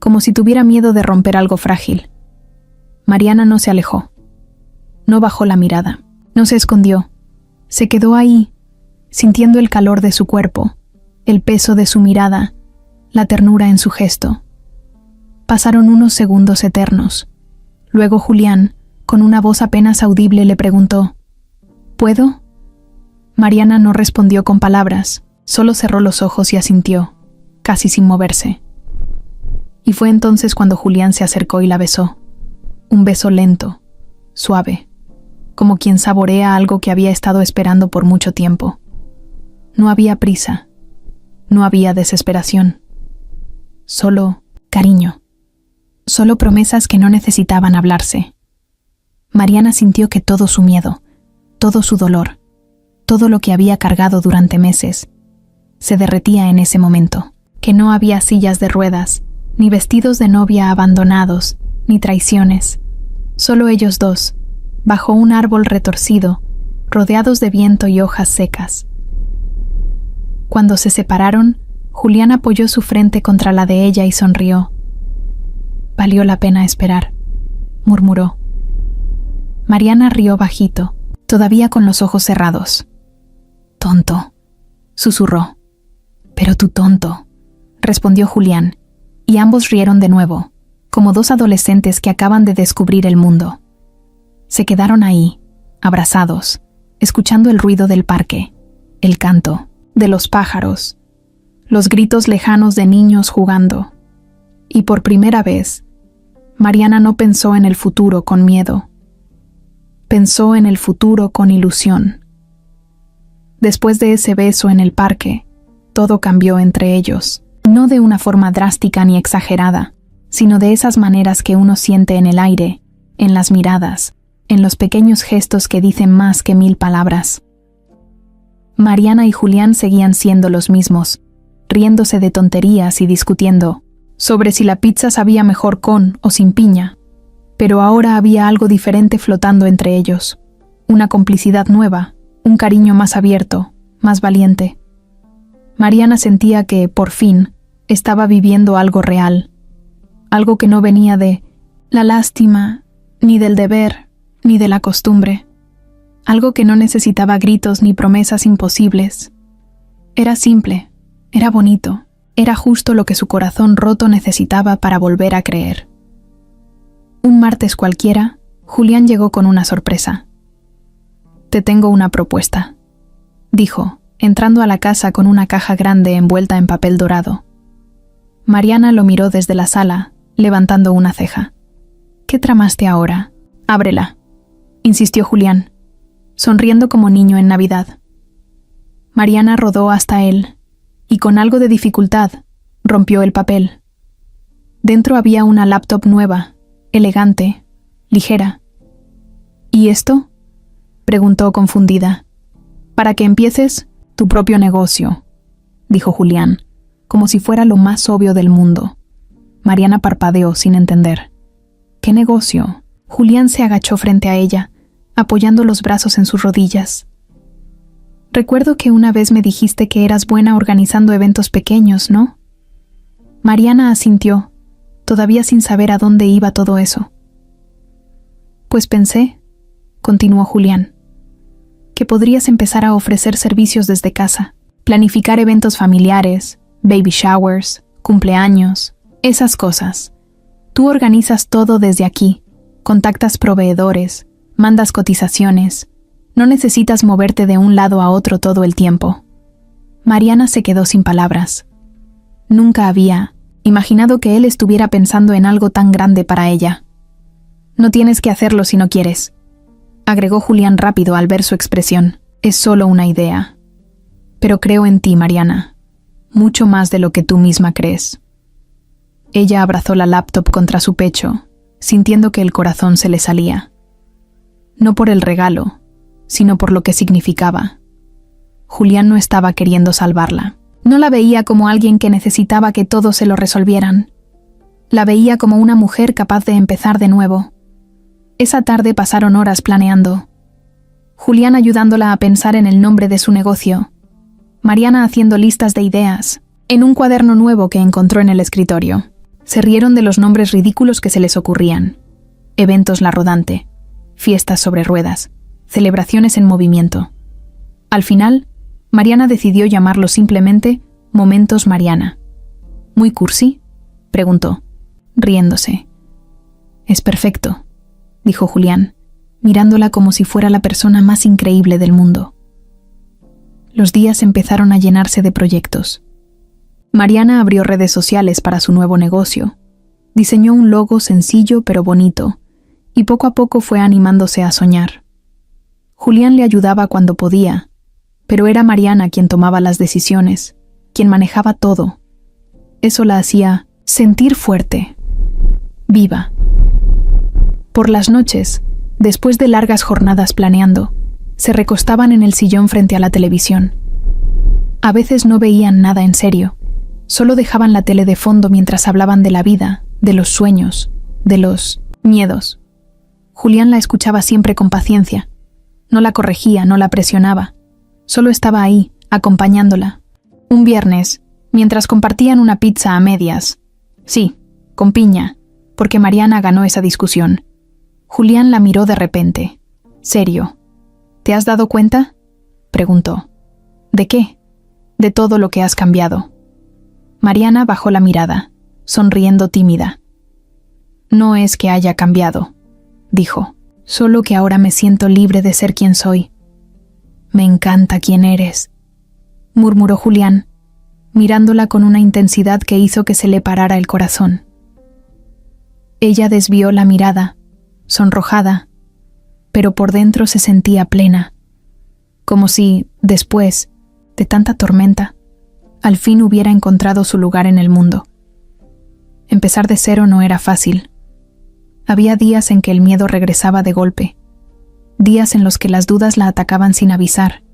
como si tuviera miedo de romper algo frágil. Mariana no se alejó. No bajó la mirada, no se escondió. Se quedó ahí, sintiendo el calor de su cuerpo, el peso de su mirada, la ternura en su gesto. Pasaron unos segundos eternos. Luego Julián, con una voz apenas audible, le preguntó: ¿Puedo? Mariana no respondió con palabras, solo cerró los ojos y asintió, casi sin moverse. Y fue entonces cuando Julián se acercó y la besó. Un beso lento, suave, como quien saborea algo que había estado esperando por mucho tiempo. No había prisa, no había desesperación, solo cariño, solo promesas que no necesitaban hablarse. Mariana sintió que todo su miedo, todo su dolor, todo lo que había cargado durante meses, se derretía en ese momento, que no había sillas de ruedas, ni vestidos de novia abandonados, ni traiciones, solo ellos dos, bajo un árbol retorcido, rodeados de viento y hojas secas. Cuando se separaron, Julián apoyó su frente contra la de ella y sonrió. «Valió la pena esperar», murmuró. Mariana rió bajito, todavía con los ojos cerrados. «Tonto», susurró. «Pero tú tonto», respondió Julián, y ambos rieron de nuevo, como dos adolescentes que acaban de descubrir el mundo. Se quedaron ahí, abrazados, escuchando el ruido del parque, el canto de los pájaros, los gritos lejanos de niños jugando. Y por primera vez, Mariana no pensó en el futuro con miedo. Pensó en el futuro con ilusión. Después de ese beso en el parque, todo cambió entre ellos, no de una forma drástica ni exagerada, sino de esas maneras que uno siente en el aire, en las miradas, en los pequeños gestos que dicen más que 1000 palabras. Mariana y Julián seguían siendo los mismos, riéndose de tonterías y discutiendo sobre si la pizza sabía mejor con o sin piña, pero ahora había algo diferente flotando entre ellos, una complicidad nueva, un cariño más abierto, más valiente. Mariana sentía que, por fin, estaba viviendo algo real, algo que no venía de la lástima, ni del deber, ni de la costumbre, algo que no necesitaba gritos ni promesas imposibles. Era simple, era bonito, era justo lo que su corazón roto necesitaba para volver a creer. Un martes cualquiera, Julián llegó con una sorpresa. «Te tengo una propuesta», dijo, entrando a la casa con una caja grande envuelta en papel dorado. Mariana lo miró desde la sala, levantando una ceja. «¿Qué tramaste ahora? Ábrela», insistió Julián, sonriendo como niño en Navidad. Mariana rodó hasta él, y con algo de dificultad, rompió el papel. Dentro había una laptop nueva, elegante, ligera. «¿Y esto?», preguntó confundida. «Para que empieces tu propio negocio», dijo Julián, como si fuera lo más obvio del mundo. Mariana parpadeó sin entender. «¿Qué negocio?». Julián se agachó frente a ella, apoyando los brazos en sus rodillas. «Recuerdo que una vez me dijiste que eras buena organizando eventos pequeños, ¿no?». Mariana asintió, todavía sin saber a dónde iba todo eso. «Pues pensé», continuó Julián, «que podrías empezar a ofrecer servicios desde casa, planificar eventos familiares, baby showers, cumpleaños, esas cosas. Tú organizas todo desde aquí, contactas proveedores, mandas cotizaciones, no necesitas moverte de un lado a otro todo el tiempo». Mariana se quedó sin palabras. Nunca había imaginado que él estuviera pensando en algo tan grande para ella. «No tienes que hacerlo si no quieres», agregó Julián rápido al ver su expresión. «Es solo una idea. Pero creo en ti, Mariana, mucho más de lo que tú misma crees». Ella abrazó la laptop contra su pecho, sintiendo que el corazón se le salía. No por el regalo, sino por lo que significaba. Julián no estaba queriendo salvarla. No la veía como alguien que necesitaba que todos se lo resolvieran. La veía como una mujer capaz de empezar de nuevo. Esa tarde pasaron horas planeando. Julián ayudándola a pensar en el nombre de su negocio. Mariana haciendo listas de ideas, en un cuaderno nuevo que encontró en el escritorio. Se rieron de los nombres ridículos que se les ocurrían. Eventos La Rodante, fiestas sobre ruedas, celebraciones en movimiento. Al final, Mariana decidió llamarlo simplemente Momentos Mariana. ¿Muy cursi?, preguntó, riéndose. «Es perfecto», dijo Julián, mirándola como si fuera la persona más increíble del mundo. Los días empezaron a llenarse de proyectos. Mariana abrió redes sociales para su nuevo negocio, diseñó un logo sencillo pero bonito, y poco a poco fue animándose a soñar. Julián le ayudaba cuando podía, pero era Mariana quien tomaba las decisiones, quien manejaba todo. Eso la hacía sentir fuerte, viva. Por las noches, después de largas jornadas planeando, se recostaban en el sillón frente a la televisión. A veces no veían nada en serio, solo dejaban la tele de fondo mientras hablaban de la vida, de los sueños, de los miedos. Julián la escuchaba siempre con paciencia. No la corregía, no la presionaba. Solo estaba ahí, acompañándola. Un viernes, mientras compartían una pizza a medias, sí, con piña, porque Mariana ganó esa discusión, Julián la miró de repente, serio. «¿Te has dado cuenta?», preguntó. «¿De qué?». «De todo lo que has cambiado». Mariana bajó la mirada, sonriendo tímida. «No es que haya cambiado», dijo, «solo que ahora me siento libre de ser quien soy». «Me encanta quién eres», murmuró Julián, mirándola con una intensidad que hizo que se le parara el corazón. Ella desvió la mirada, sonrojada, pero por dentro se sentía plena, como si, después de tanta tormenta, al fin hubiera encontrado su lugar en el mundo. Empezar de cero no era fácil. Había días en que el miedo regresaba de golpe, días en los que las dudas la atacaban sin avisar,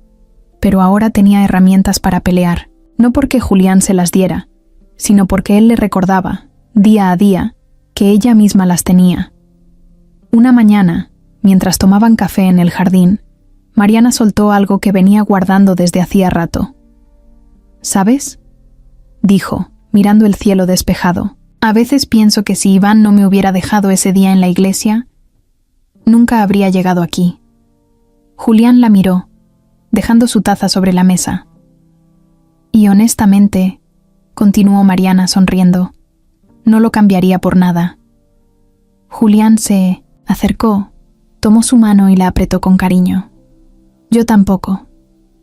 pero ahora tenía herramientas para pelear, no porque Julián se las diera, sino porque él le recordaba, día a día, que ella misma las tenía. Una mañana, mientras tomaban café en el jardín, Mariana soltó algo que venía guardando desde hacía rato. «¿Sabes?», dijo, mirando el cielo despejado. «A veces pienso que si Iván no me hubiera dejado ese día en la iglesia, nunca habría llegado aquí». Julián la miró, dejando su taza sobre la mesa. «Y honestamente», continuó Mariana sonriendo, «no lo cambiaría por nada». Julián se acercó, tomó su mano y la apretó con cariño. «Yo tampoco».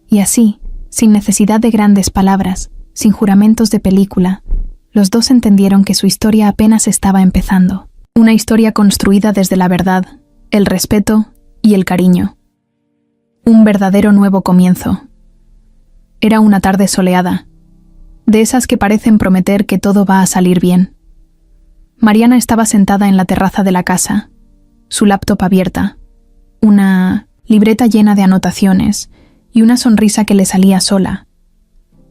Y así, sin necesidad de grandes palabras, sin juramentos de película, los dos entendieron que su historia apenas estaba empezando. Una historia construida desde la verdad, el respeto y el cariño. Un verdadero nuevo comienzo. Era una tarde soleada, de esas que parecen prometer que todo va a salir bien. Mariana estaba sentada en la terraza de la casa, su laptop abierta, una libreta llena de anotaciones y una sonrisa que le salía sola.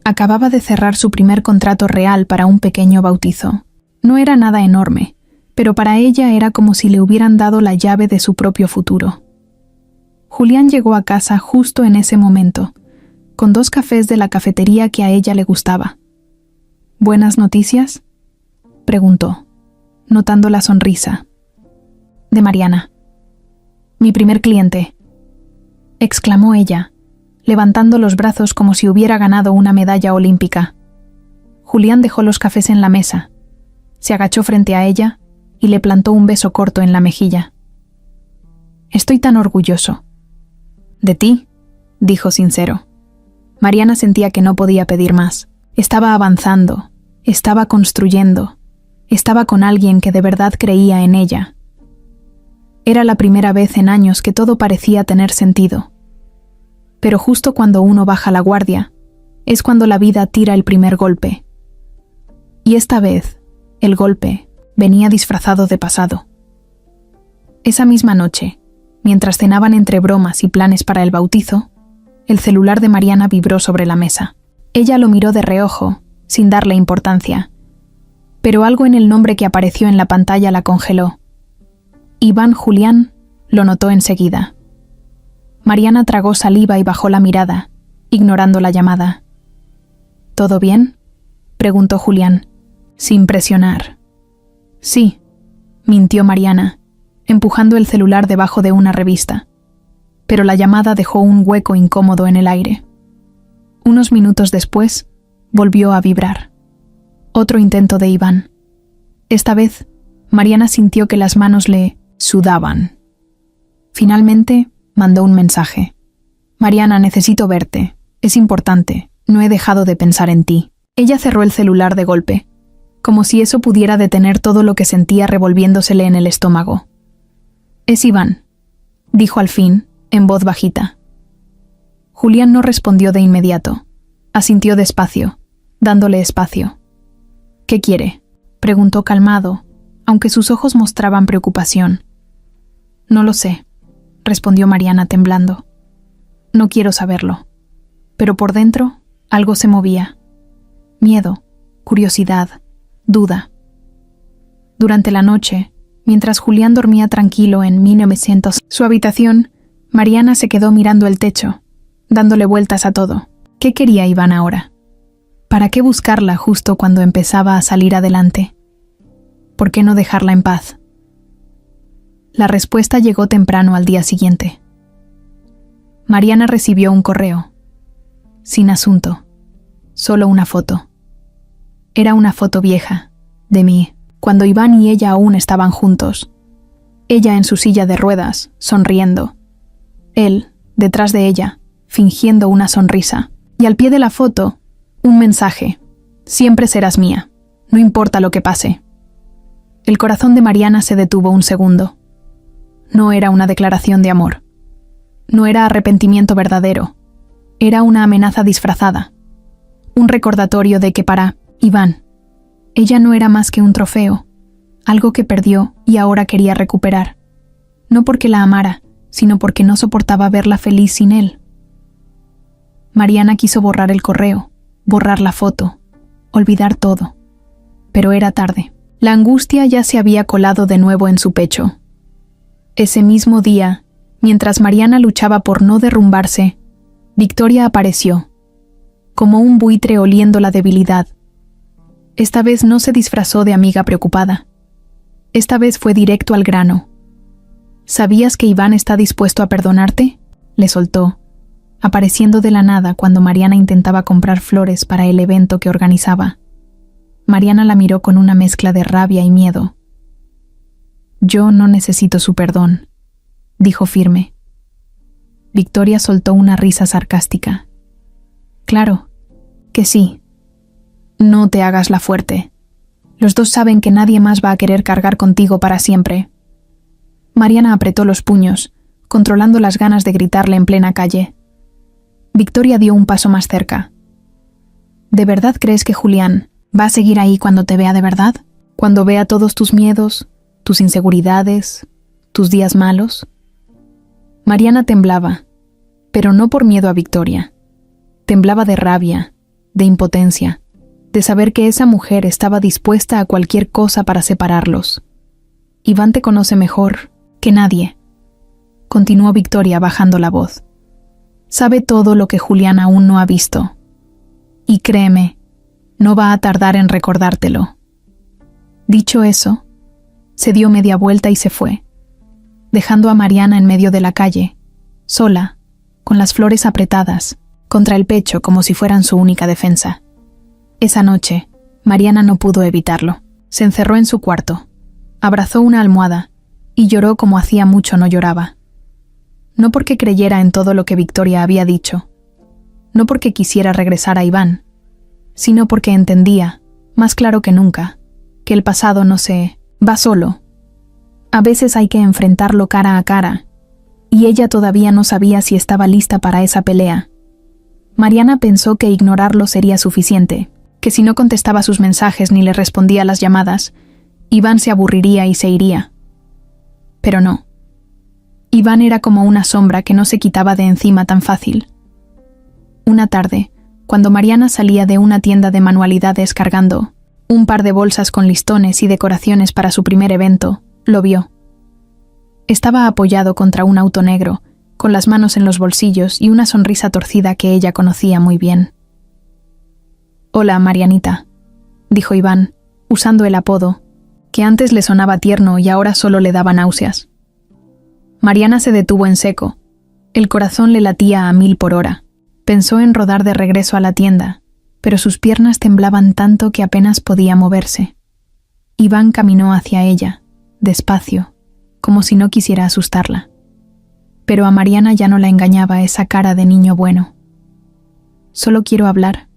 Acababa de cerrar su primer contrato real para un pequeño bautizo. No era nada enorme, pero para ella era como si le hubieran dado la llave de su propio futuro. Julián llegó a casa justo en ese momento, con 2 cafés de la cafetería que a ella le gustaba. «¿Buenas noticias?», preguntó, notando la sonrisa de Mariana. «Mi primer cliente», exclamó ella, levantando los brazos como si hubiera ganado una medalla olímpica. Julián dejó los cafés en la mesa, se agachó frente a ella y le plantó un beso corto en la mejilla. «Estoy tan orgulloso». «¿De ti?», dijo sincero. Mariana sentía que no podía pedir más. Estaba avanzando, Estaba construyendo. Estaba con alguien que de verdad creía en ella. Era la primera vez en años que todo parecía tener sentido. Pero justo cuando uno baja la guardia, es cuando la vida tira el primer golpe. Y esta vez, el golpe venía disfrazado de pasado. Esa misma noche, mientras cenaban entre bromas y planes para el bautizo, el celular de Mariana vibró sobre la mesa. Ella lo miró de reojo, sin darle importancia. Pero algo en el nombre que apareció en la pantalla la congeló. Iván Julián lo notó enseguida. Mariana tragó saliva y bajó la mirada, ignorando la llamada. ¿Todo bien?, preguntó Julián, sin presionar. Sí, mintió Mariana, empujando el celular debajo de una revista. Pero la llamada dejó un hueco incómodo en el aire. Unos minutos después, volvió a vibrar. Otro intento de Iván. Esta vez, Mariana sintió que las manos le sudaban. Finalmente, mandó un mensaje. Mariana, necesito verte. Es importante. No he dejado de pensar en ti. Ella cerró el celular de golpe, como si eso pudiera detener todo lo que sentía revolviéndosele en el estómago. Es Iván, dijo al fin, en voz bajita. Julián no respondió de inmediato. Asintió despacio, dándole espacio. ¿Qué quiere?, preguntó calmado, aunque sus ojos mostraban preocupación. No lo sé, respondió Mariana temblando. No quiero saberlo. Pero por dentro, algo se movía. Miedo, curiosidad, duda. Durante la noche, mientras Julián dormía tranquilo en 1900, su habitación, Mariana se quedó mirando el techo, dándole vueltas a todo. ¿Qué quería Iván ahora? ¿Para qué buscarla justo cuando empezaba a salir adelante? ¿Por qué no dejarla en paz? La respuesta llegó temprano al día siguiente. Mariana recibió un correo. Sin asunto. Solo una foto. Era una foto vieja, de mí, cuando Iván y ella aún estaban juntos. Ella en su silla de ruedas, sonriendo. Él, detrás de ella, fingiendo una sonrisa. Y al pie de la foto, un mensaje. Siempre serás mía, no importa lo que pase. El corazón de Mariana se detuvo un segundo. No era una declaración de amor. No era arrepentimiento verdadero. Era una amenaza disfrazada. Un recordatorio de que para Iván, ella no era más que un trofeo, algo que perdió y ahora quería recuperar. No porque la amara, sino porque no soportaba verla feliz sin él. Mariana quiso borrar el correo, borrar la foto, olvidar todo. Pero era tarde. La angustia ya se había colado de nuevo en su pecho. Ese mismo día, mientras Mariana luchaba por no derrumbarse, Victoria apareció, como un buitre oliendo la debilidad. Esta vez no se disfrazó de amiga preocupada. Esta vez fue directo al grano. ¿Sabías que Iván está dispuesto a perdonarte?, le soltó, apareciendo de la nada cuando Mariana intentaba comprar flores para el evento que organizaba. Mariana la miró con una mezcla de rabia y miedo. Yo no necesito su perdón, dijo firme. Victoria soltó una risa sarcástica. Claro, que sí. No te hagas la fuerte. Los dos saben que nadie más va a querer cargar contigo para siempre. Mariana apretó los puños, controlando las ganas de gritarle en plena calle. Victoria dio un paso más cerca. ¿De verdad crees que Julián va a seguir ahí cuando te vea de verdad? ¿Cuando vea todos tus miedos, tus inseguridades, tus días malos? Mariana temblaba, pero no por miedo a Victoria. Temblaba de rabia, de impotencia, de saber que esa mujer estaba dispuesta a cualquier cosa para separarlos. Iván te conoce mejor que nadie, continuó Victoria bajando la voz. Sabe todo lo que Julián aún no ha visto. Y créeme, no va a tardar en recordártelo. Dicho eso, se dio media vuelta y se fue, dejando a Mariana en medio de la calle, sola, con las flores apretadas, contra el pecho como si fueran su única defensa. Esa noche, Mariana no pudo evitarlo. Se encerró en su cuarto, abrazó una almohada y lloró como hacía mucho no lloraba. No porque creyera en todo lo que Victoria había dicho, no porque quisiera regresar a Iván, sino porque entendía, más claro que nunca, que el pasado no se va solo. A veces hay que enfrentarlo cara a cara, y ella todavía no sabía si estaba lista para esa pelea. Mariana pensó que ignorarlo sería suficiente, que si no contestaba sus mensajes ni le respondía a las llamadas, Iván se aburriría y se iría. Pero no. Iván era como una sombra que no se quitaba de encima tan fácil. Una tarde, cuando Mariana salía de una tienda de manualidades cargando un par de bolsas con listones y decoraciones para su primer evento, lo vio. Estaba apoyado contra un auto negro, con las manos en los bolsillos y una sonrisa torcida que ella conocía muy bien. «Hola, Marianita», dijo Iván, usando el apodo, que antes le sonaba tierno y ahora solo le daba náuseas. Mariana se detuvo en seco. El corazón le latía a 1000 por hora. Pensó en rodar de regreso a la tienda, pero sus piernas temblaban tanto que apenas podía moverse. Iván caminó hacia ella, despacio, como si no quisiera asustarla. Pero a Mariana ya no la engañaba esa cara de niño bueno. «Solo quiero hablar»,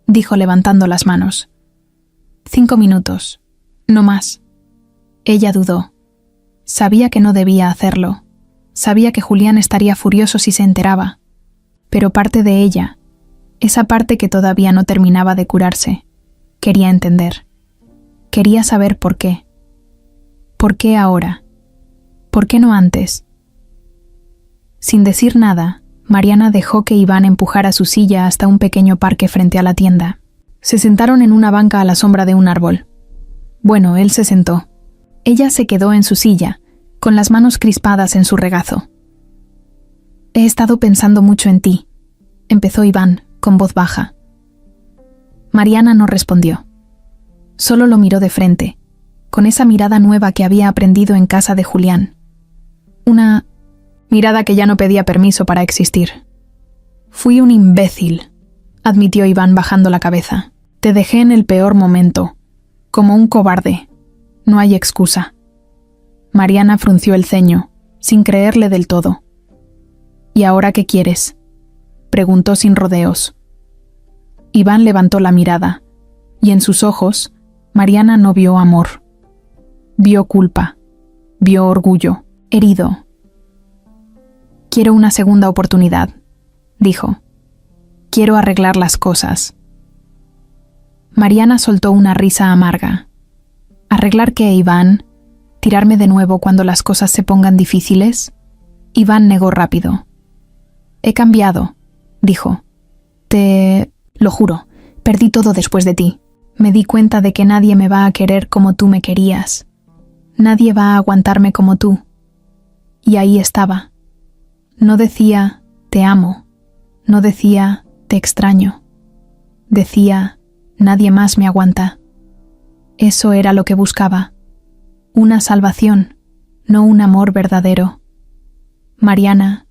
dijo levantando las manos. 5 minutos, no más. Ella dudó. Sabía que no debía hacerlo. Sabía que Julián estaría furioso si se enteraba. Pero parte de ella, esa parte que todavía no terminaba de curarse, quería entender. Quería saber por qué. ¿Por qué ahora? ¿Por qué no antes? Sin decir nada, Mariana dejó que Iván empujara su silla hasta un pequeño parque frente a la tienda. Se sentaron en una banca a la sombra de un árbol. Bueno, él se sentó. Ella se quedó en su silla, con las manos crispadas en su regazo. «He estado pensando mucho en ti», empezó Iván, con voz baja. Mariana no respondió. Solo lo miró de frente, con esa mirada nueva que había aprendido en casa de Julián. Una mirada que ya no pedía permiso para existir. «Fui un imbécil», admitió Iván bajando la cabeza. «Te dejé en el peor momento, como un cobarde. No hay excusa». Mariana frunció el ceño, sin creerle del todo. «¿Y ahora qué quieres?», preguntó sin rodeos. Iván levantó la mirada, y en sus ojos, Mariana no vio amor. Vio culpa, vio orgullo, herido. «Quiero una segunda oportunidad», dijo. «Quiero arreglar las cosas». Mariana soltó una risa amarga. «¿Arreglar qué, Iván? ¿Tirarme de nuevo cuando las cosas se pongan difíciles?». Iván negó rápido. «He cambiado», dijo. Lo juro, perdí todo después de ti. Me di cuenta de que nadie me va a querer como tú me querías. Nadie va a aguantarme como tú». Y ahí estaba. No decía, «te amo». No decía, «te extraño». Decía, «nadie más me aguanta». Eso era lo que buscaba. Una salvación, no un amor verdadero. Mariana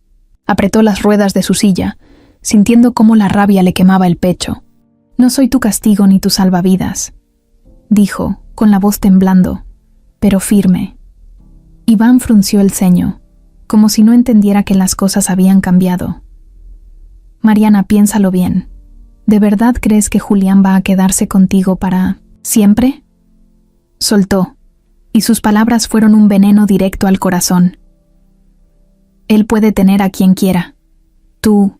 apretó las ruedas de su silla, sintiendo cómo la rabia le quemaba el pecho. «No soy tu castigo ni tu salvavidas», dijo, con la voz temblando, pero firme. Iván frunció el ceño, como si no entendiera que las cosas habían cambiado. «Mariana, piénsalo bien. ¿De verdad crees que Julián va a quedarse contigo para siempre?». Soltó, y sus palabras fueron un veneno directo al corazón. «Él puede tener a quien quiera. Tú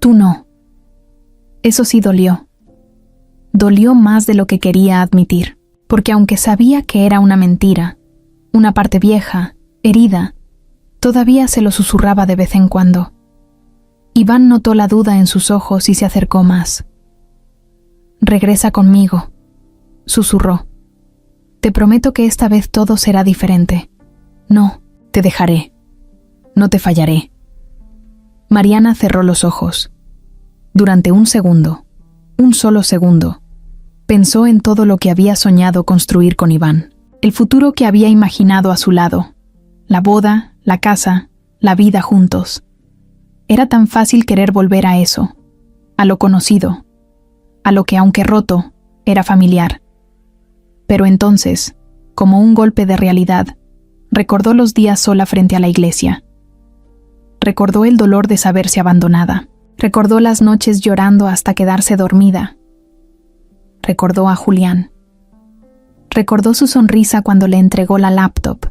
no». Eso sí dolió. Dolió más de lo que quería admitir, porque aunque sabía que era una mentira, una parte vieja, herida, todavía se lo susurraba de vez en cuando. Iván notó la duda en sus ojos y se acercó más. «Regresa conmigo», susurró. «Te prometo que esta vez todo será diferente. No, te dejaré. No te fallaré». Mariana cerró los ojos. Durante un segundo, un solo segundo, pensó en todo lo que había soñado construir con Iván, el futuro que había imaginado a su lado, la boda, la casa, la vida juntos. Era tan fácil querer volver a eso, a lo conocido, a lo que, aunque roto, era familiar. Pero entonces, como un golpe de realidad, recordó los días sola frente a la iglesia. Recordó el dolor de saberse abandonada. Recordó las noches llorando hasta quedarse dormida. recordó a Julián. Recordó su sonrisa cuando le entregó la laptop,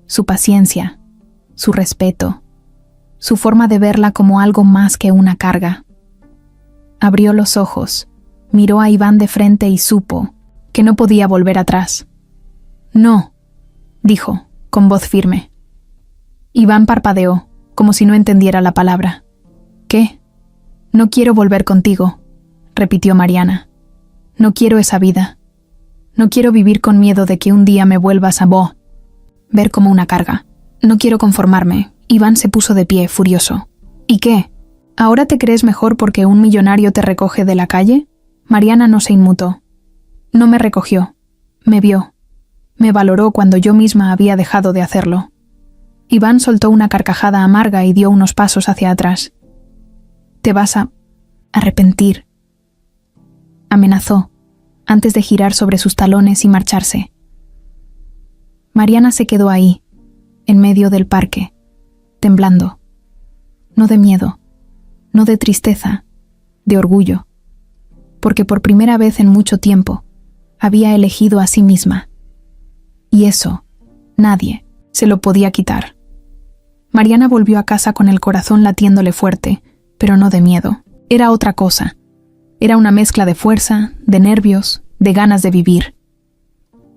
su paciencia, su respeto, su forma de verla como algo más que una carga. Abrió los ojos, miró a Iván de frente y supo que no podía volver atrás. «No», dijo, con voz firme. Iván parpadeó, como si no entendiera la palabra. «¿Qué?» «No quiero volver contigo», repitió Mariana. «No quiero esa vida. No quiero vivir con miedo de que un día me vuelvas a ver como una carga. No quiero conformarme». Iván se puso de pie, furioso. «¿Y qué? ¿Ahora te crees mejor porque un millonario te recoge de la calle?» Mariana no se inmutó. No me recogió. Me vio. Me valoró cuando yo misma había dejado de hacerlo. Iván soltó una carcajada amarga y dio unos pasos hacia atrás. «Te vas a arrepentir», amenazó, antes de girar sobre sus talones y marcharse. Mariana se quedó ahí, en medio del parque, temblando. No de miedo, no de tristeza, de orgullo, porque por primera vez en mucho tiempo había elegido a sí misma. Y eso, nadie se lo podía quitar. Mariana volvió a casa con el corazón latiéndole fuerte, pero no de miedo. Era otra cosa. Era una mezcla de fuerza, de nervios, de ganas de vivir.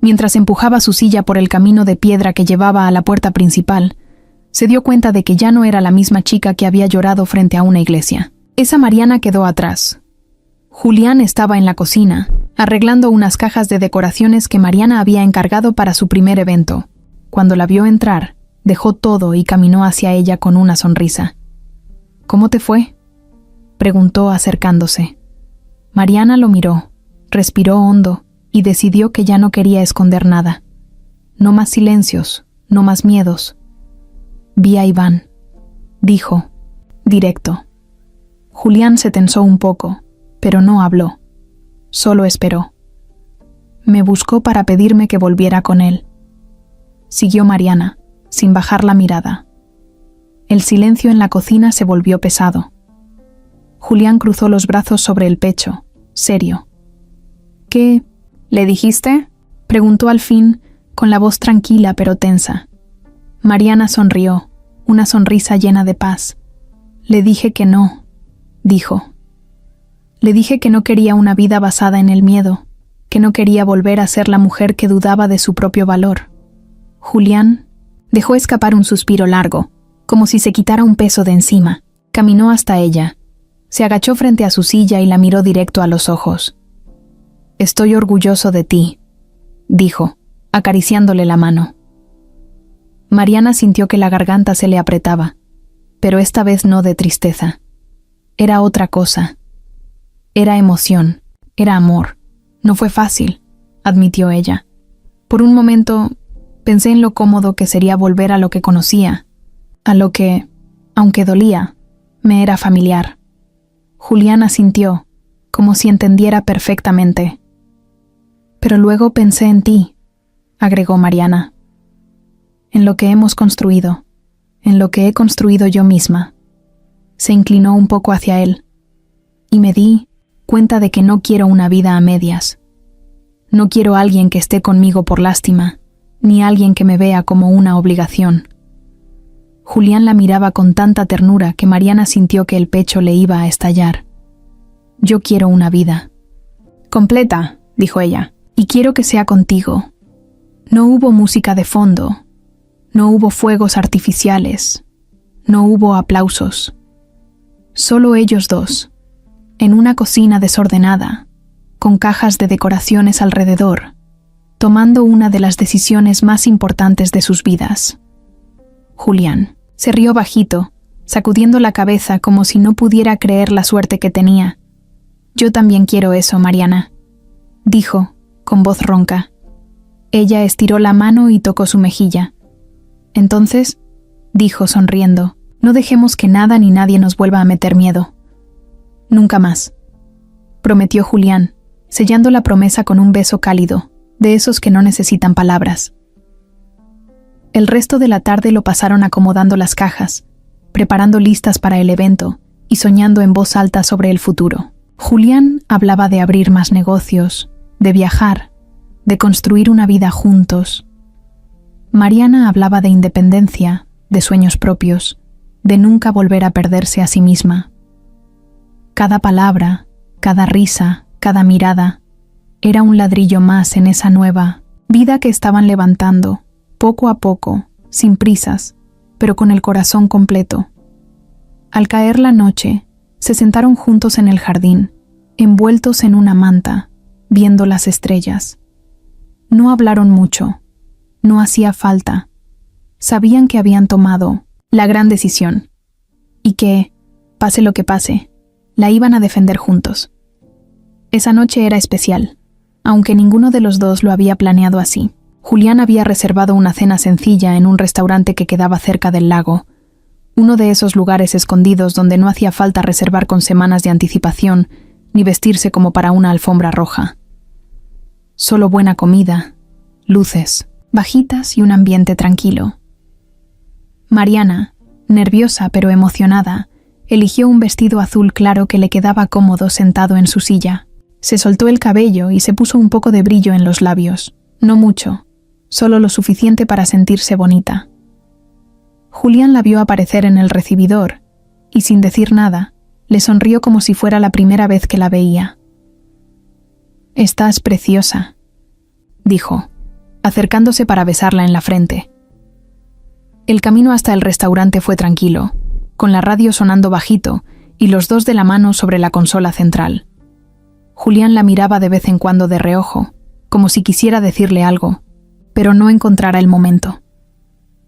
Mientras empujaba su silla por el camino de piedra que llevaba a la puerta principal, se dio cuenta de que ya no era la misma chica que había llorado frente a una iglesia. Esa Mariana quedó atrás. Julián estaba en la cocina, arreglando unas cajas de decoraciones que Mariana había encargado para su primer evento. Cuando la vio entrar, dejó todo y caminó hacia ella con una sonrisa. «¿Cómo te fue?», preguntó acercándose. Mariana lo miró, respiró hondo y decidió que ya no quería esconder nada. No más silencios, no más miedos. «Vi a Iván», dijo, directo. Julián se tensó un poco, pero no habló. Solo esperó. «Me buscó para pedirme que volviera con él», siguió Mariana, sin bajar la mirada. El silencio en la cocina se volvió pesado. Julián cruzó los brazos sobre el pecho, serio. «¿Qué le dijiste?», preguntó al fin, con la voz tranquila pero tensa. Mariana sonrió, una sonrisa llena de paz. «Le dije que no», dijo. «Le dije que no quería una vida basada en el miedo, que no quería volver a ser la mujer que dudaba de su propio valor». Julián dejó escapar un suspiro largo, como si se quitara un peso de encima. Caminó hasta ella. Se agachó frente a su silla y la miró directo a los ojos. «Estoy orgulloso de ti», dijo, acariciándole la mano. Mariana sintió que la garganta se le apretaba, pero esta vez no de tristeza. Era otra cosa. Era emoción, era amor. «No fue fácil», admitió ella. «Por un momento pensé en lo cómodo que sería volver a lo que conocía, a lo que, aunque dolía, me era familiar». Julián asintió, como si entendiera perfectamente. «Pero luego pensé en ti», agregó Mariana. «En lo que hemos construido, en lo que he construido yo misma». Se inclinó un poco hacia él, y me di cuenta de que no quiero una vida a medias. No quiero a alguien que esté conmigo por lástima, ni alguien que me vea como una obligación. Julián la miraba con tanta ternura que Mariana sintió que el pecho le iba a estallar. «Yo quiero una vida completa», dijo ella, «y quiero que sea contigo». No hubo música de fondo, no hubo fuegos artificiales, no hubo aplausos. Solo ellos dos, en una cocina desordenada, con cajas de decoraciones alrededor, tomando una de las decisiones más importantes de sus vidas. Julián se rió bajito, sacudiendo la cabeza como si no pudiera creer la suerte que tenía. «Yo también quiero eso, Mariana», dijo, con voz ronca. Ella estiró la mano y tocó su mejilla. «Entonces», dijo sonriendo, «no dejemos que nada ni nadie nos vuelva a meter miedo». «Nunca más», prometió Julián, sellando la promesa con un beso cálido, de esos que no necesitan palabras. El resto de la tarde lo pasaron acomodando las cajas, preparando listas para el evento y soñando en voz alta sobre el futuro. Julián hablaba de abrir más negocios, de viajar, de construir una vida juntos. Mariana hablaba de independencia, de sueños propios, de nunca volver a perderse a sí misma. Cada palabra, cada risa, cada mirada, era un ladrillo más en esa nueva vida que estaban levantando, poco a poco, sin prisas, pero con el corazón completo. Al caer la noche, se sentaron juntos en el jardín, envueltos en una manta, viendo las estrellas. No hablaron mucho, no hacía falta. Sabían que habían tomado la gran decisión y que, pase lo que pase, la iban a defender juntos. Esa noche era especial, aunque ninguno de los dos lo había planeado así. Julián había reservado una cena sencilla en un restaurante que quedaba cerca del lago, uno de esos lugares escondidos donde no hacía falta reservar con semanas de anticipación ni vestirse como para una alfombra roja. Solo buena comida, luces bajitas y un ambiente tranquilo. Mariana, nerviosa pero emocionada, eligió un vestido azul claro que le quedaba cómodo sentado en su silla. Se soltó el cabello y se puso un poco de brillo en los labios. No mucho, solo lo suficiente para sentirse bonita. Julián la vio aparecer en el recibidor y, sin decir nada, le sonrió como si fuera la primera vez que la veía. «Estás preciosa», dijo, acercándose para besarla en la frente. El camino hasta el restaurante fue tranquilo, con la radio sonando bajito y los dos de la mano sobre la consola central. Julián la miraba de vez en cuando de reojo, como si quisiera decirle algo, pero no encontrara el momento.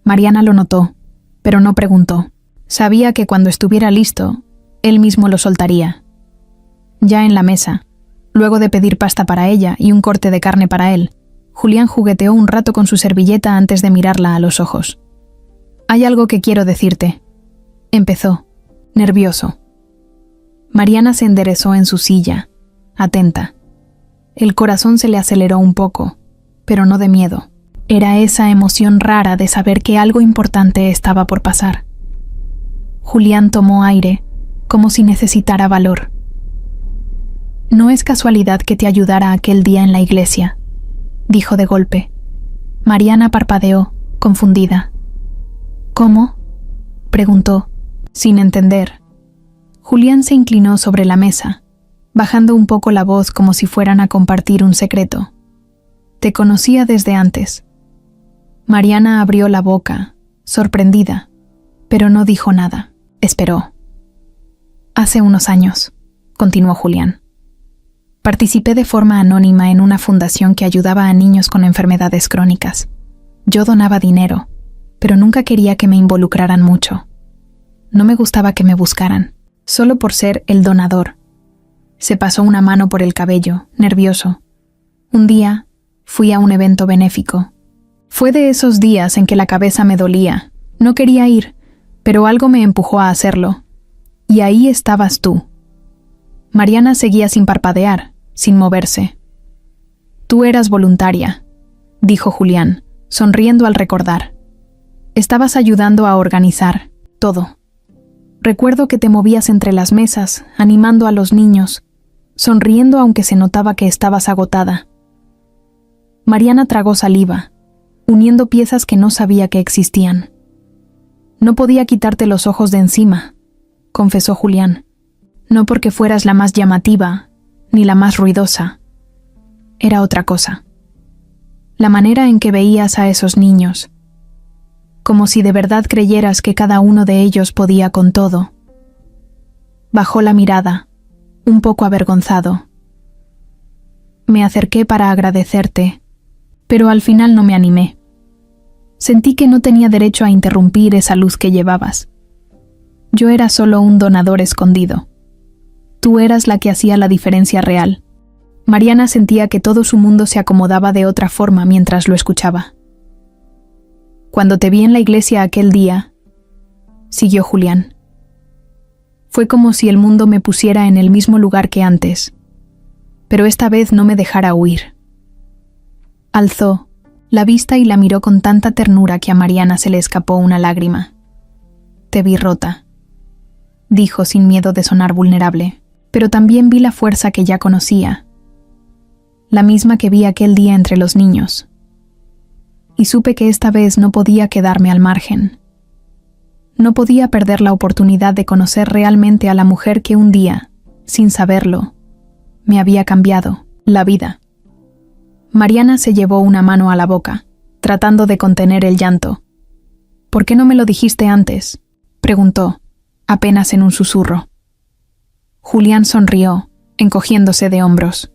Mariana lo notó, pero no preguntó. Sabía que cuando estuviera listo, él mismo lo soltaría. Ya en la mesa, luego de pedir pasta para ella y un corte de carne para él, Julián jugueteó un rato con su servilleta antes de mirarla a los ojos. «Hay algo que quiero decirte», empezó, nervioso. Mariana se enderezó en su silla, atenta. El corazón se le aceleró un poco, pero no de miedo. Era esa emoción rara de saber que algo importante estaba por pasar. Julián tomó aire, como si necesitara valor. «No es casualidad que te ayudara aquel día en la iglesia», dijo de golpe. Mariana parpadeó, confundida. «¿Cómo?», preguntó, sin entender. Julián se inclinó sobre la mesa, bajando un poco la voz como si fueran a compartir un secreto. «Te conocía desde antes». Mariana abrió la boca, sorprendida, pero no dijo nada. Esperó. «Hace unos años», continuó Julián, «participé de forma anónima en una fundación que ayudaba a niños con enfermedades crónicas. Yo donaba dinero, pero nunca quería que me involucraran mucho. No me gustaba que me buscaran, solo por ser el donador». Se pasó una mano por el cabello, nervioso. «Un día, fui a un evento benéfico. Fue de esos días en que la cabeza me dolía. No quería ir, pero algo me empujó a hacerlo. Y ahí estabas tú». Mariana seguía sin parpadear, sin moverse. «Tú eras voluntaria», dijo Julián, sonriendo al recordar. «Estabas ayudando a organizar todo. Recuerdo que te movías entre las mesas, animando a los niños, sonriendo aunque se notaba que estabas agotada». Mariana tragó saliva, uniendo piezas que no sabía que existían. «No podía quitarte los ojos de encima», confesó Julián. «No porque fueras la más llamativa, ni la más ruidosa. Era otra cosa. La manera en que veías a esos niños, como si de verdad creyeras que cada uno de ellos podía con todo». Bajó la mirada, un poco avergonzado. «Me acerqué para agradecerte, pero al final no me animé. Sentí que no tenía derecho a interrumpir esa luz que llevabas. Yo era solo un donador escondido. Tú eras la que hacía la diferencia real». Mariana sentía que todo su mundo se acomodaba de otra forma mientras lo escuchaba. «Cuando te vi en la iglesia aquel día», siguió Julián, «fue como si el mundo me pusiera en el mismo lugar que antes, pero esta vez no me dejara huir». Alzó la vista y la miró con tanta ternura que a Mariana se le escapó una lágrima. «Te vi rota», dijo sin miedo de sonar vulnerable, «pero también vi la fuerza que ya conocía. la misma que vi aquel día entre los niños. Y supe que esta vez no podía quedarme al margen. No podía perder la oportunidad de conocer realmente a la mujer que un día, sin saberlo, me había cambiado la vida. Mariana se llevó una mano a la boca, tratando de contener el llanto. «¿Por qué no me lo dijiste antes?», preguntó, apenas en un susurro. Julián sonrió, encogiéndose de hombros.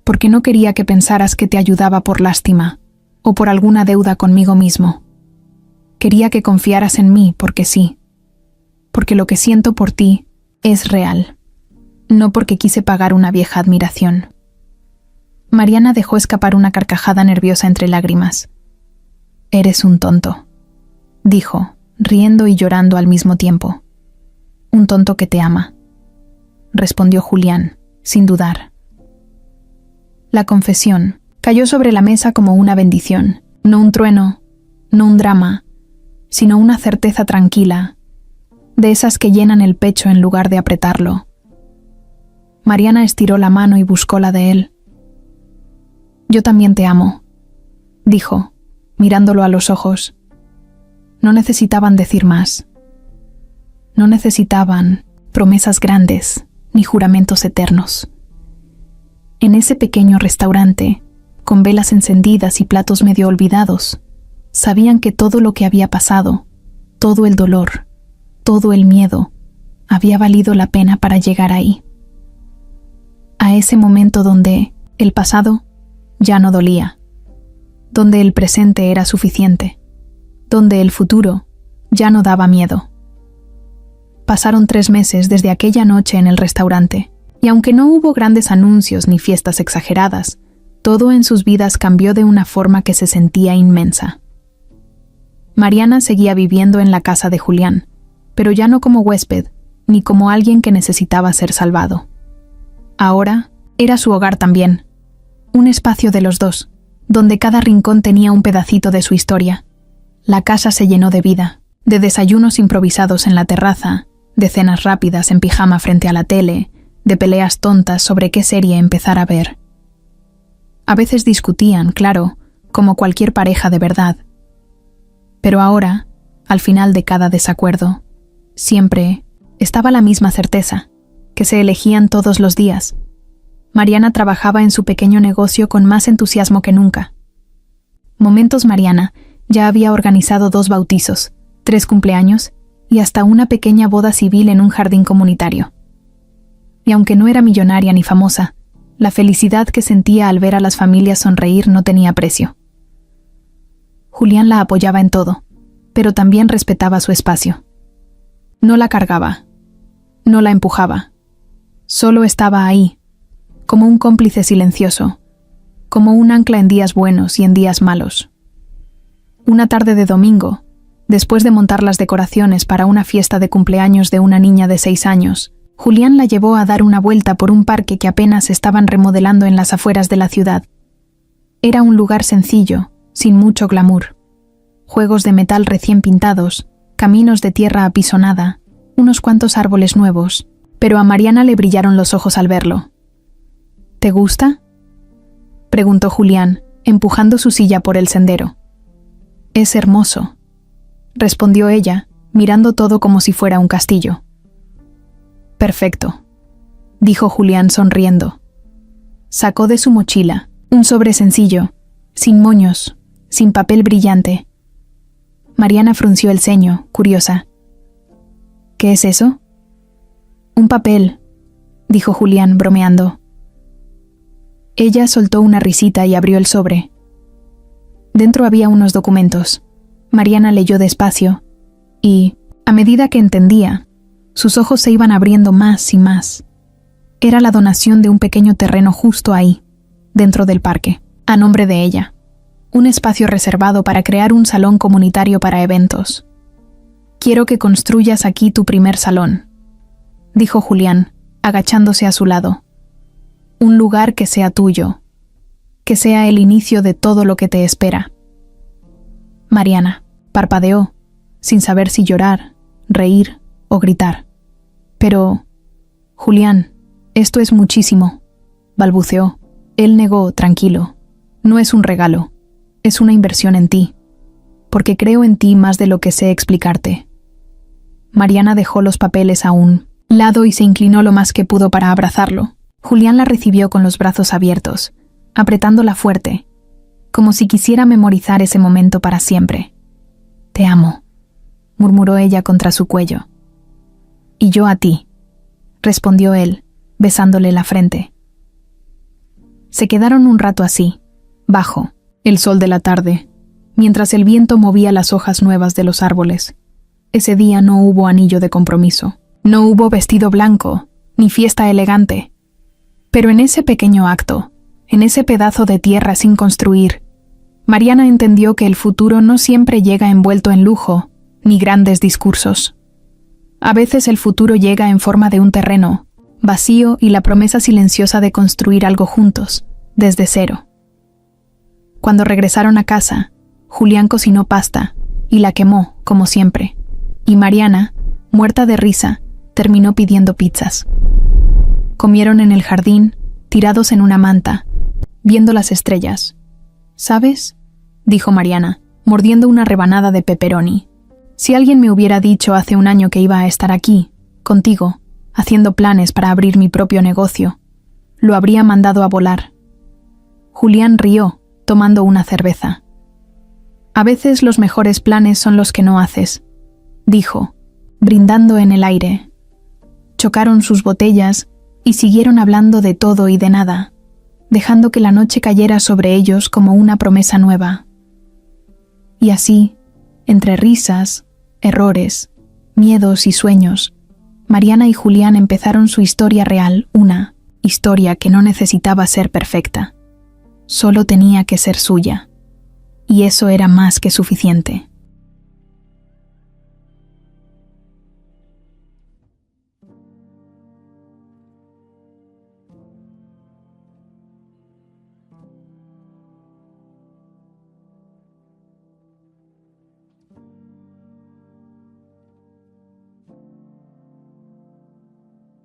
«Porque no quería que pensaras que te ayudaba por lástima o por alguna deuda conmigo mismo. Quería que confiaras en mí porque sí, porque lo que siento por ti es real, no porque quise pagar una vieja admiración». Mariana dejó escapar una carcajada nerviosa entre lágrimas. «Eres un tonto», dijo, riendo y llorando al mismo tiempo. «Un tonto que te ama», respondió Julián, sin dudar. La confesión cayó sobre la mesa como una bendición, no un trueno, no un drama, sino una certeza tranquila, de esas que llenan el pecho en lugar de apretarlo. Mariana estiró la mano y buscó la de él. «Yo también te amo», dijo, mirándolo a los ojos. No necesitaban decir más. No necesitaban promesas grandes ni juramentos eternos. En ese pequeño restaurante, con velas encendidas y platos medio olvidados, sabían que todo lo que había pasado, todo el dolor, todo el miedo, había valido la pena para llegar ahí. A ese momento donde el pasado ya no dolía, donde el presente era suficiente, donde el futuro ya no daba miedo. Pasaron 3 meses desde aquella noche en el restaurante, y aunque no hubo grandes anuncios ni fiestas exageradas, todo en sus vidas cambió de una forma que se sentía inmensa. Mariana seguía viviendo en la casa de Julián, pero ya no como huésped, ni como alguien que necesitaba ser salvado. Ahora era su hogar también, un espacio de los dos, donde cada rincón tenía un pedacito de su historia. La casa se llenó de vida, de desayunos improvisados en la terraza, de cenas rápidas en pijama frente a la tele, de peleas tontas sobre qué serie empezar a ver. A veces discutían, claro, como cualquier pareja de verdad. Pero ahora, al final de cada desacuerdo, siempre estaba la misma certeza, que se elegían todos los días. Mariana trabajaba en su pequeño negocio con más entusiasmo que nunca. Momentos Mariana ya había organizado 2 bautizos, 3 cumpleaños y hasta una pequeña boda civil en un jardín comunitario. Y aunque no era millonaria ni famosa, la felicidad que sentía al ver a las familias sonreír no tenía precio. Julián la apoyaba en todo, pero también respetaba su espacio. No la cargaba, no la empujaba, solo estaba ahí, como un cómplice silencioso, como un ancla en días buenos y en días malos. Una tarde de domingo, después de montar las decoraciones para una fiesta de cumpleaños de una niña de 6 años, Julián la llevó a dar una vuelta por un parque que apenas estaban remodelando en las afueras de la ciudad. Era un lugar sencillo, sin mucho glamour. Juegos de metal recién pintados, caminos de tierra apisonada, unos cuantos árboles nuevos, pero a Mariana le brillaron los ojos al verlo. «¿Te gusta?», preguntó Julián, empujando su silla por el sendero. «Es hermoso», respondió ella, mirando todo como si fuera un castillo. «Perfecto», dijo Julián sonriendo. Sacó de su mochila un sobre sencillo, sin moños, sin papel brillante. Mariana frunció el ceño, curiosa. «¿Qué es eso?». «Un papel», dijo Julián, bromeando. Ella soltó una risita y abrió el sobre. Dentro había unos documentos. Mariana leyó despacio y, a medida que entendía, sus ojos se iban abriendo más y más. Era la donación de un pequeño terreno justo ahí, dentro del parque, a nombre de ella. Un espacio reservado para crear un salón comunitario para eventos. «Quiero que construyas aquí tu primer salón», dijo Julián, agachándose a su lado. «Un lugar que sea tuyo, que sea el inicio de todo lo que te espera». Mariana parpadeó, sin saber si llorar, reír o gritar. «Pero, Julián, esto es muchísimo», balbuceó, Él negó, tranquilo. No es un regalo, es una inversión en ti, porque creo en ti más de lo que sé explicarte. Mariana dejó los papeles a un lado y se inclinó lo más que pudo para abrazarlo. Julián la recibió con los brazos abiertos, apretándola fuerte, como si quisiera memorizar ese momento para siempre. «Te amo», murmuró ella contra su cuello. «Y yo a ti», respondió él, besándole la frente. Se quedaron un rato así, bajo el sol de la tarde, mientras el viento movía las hojas nuevas de los árboles. Ese día no hubo anillo de compromiso, no hubo vestido blanco, ni fiesta elegante. Pero en ese pequeño acto, en ese pedazo de tierra sin construir, Mariana entendió que el futuro no siempre llega envuelto en lujo, ni grandes discursos. A veces el futuro llega en forma de un terreno, vacío y la promesa silenciosa de construir algo juntos, desde cero. Cuando regresaron a casa, Julián cocinó pasta y la quemó, como siempre, y Mariana, muerta de risa, terminó pidiendo pizzas. Comieron en el jardín, tirados en una manta, viendo las estrellas. «¿Sabes?», dijo Mariana, mordiendo una rebanada de pepperoni. «Si alguien me hubiera dicho hace un año que iba a estar aquí, contigo, haciendo planes para abrir mi propio negocio, lo habría mandado a volar». Julián rió, tomando una cerveza. «A veces los mejores planes son los que no haces», dijo, brindando en el aire. Chocaron sus botellas y siguieron hablando de todo y de nada, dejando que la noche cayera sobre ellos como una promesa nueva. Y así, entre risas, errores, miedos y sueños, Mariana y Julián empezaron su historia real, una historia que no necesitaba ser perfecta, solo tenía que ser suya, y eso era más que suficiente.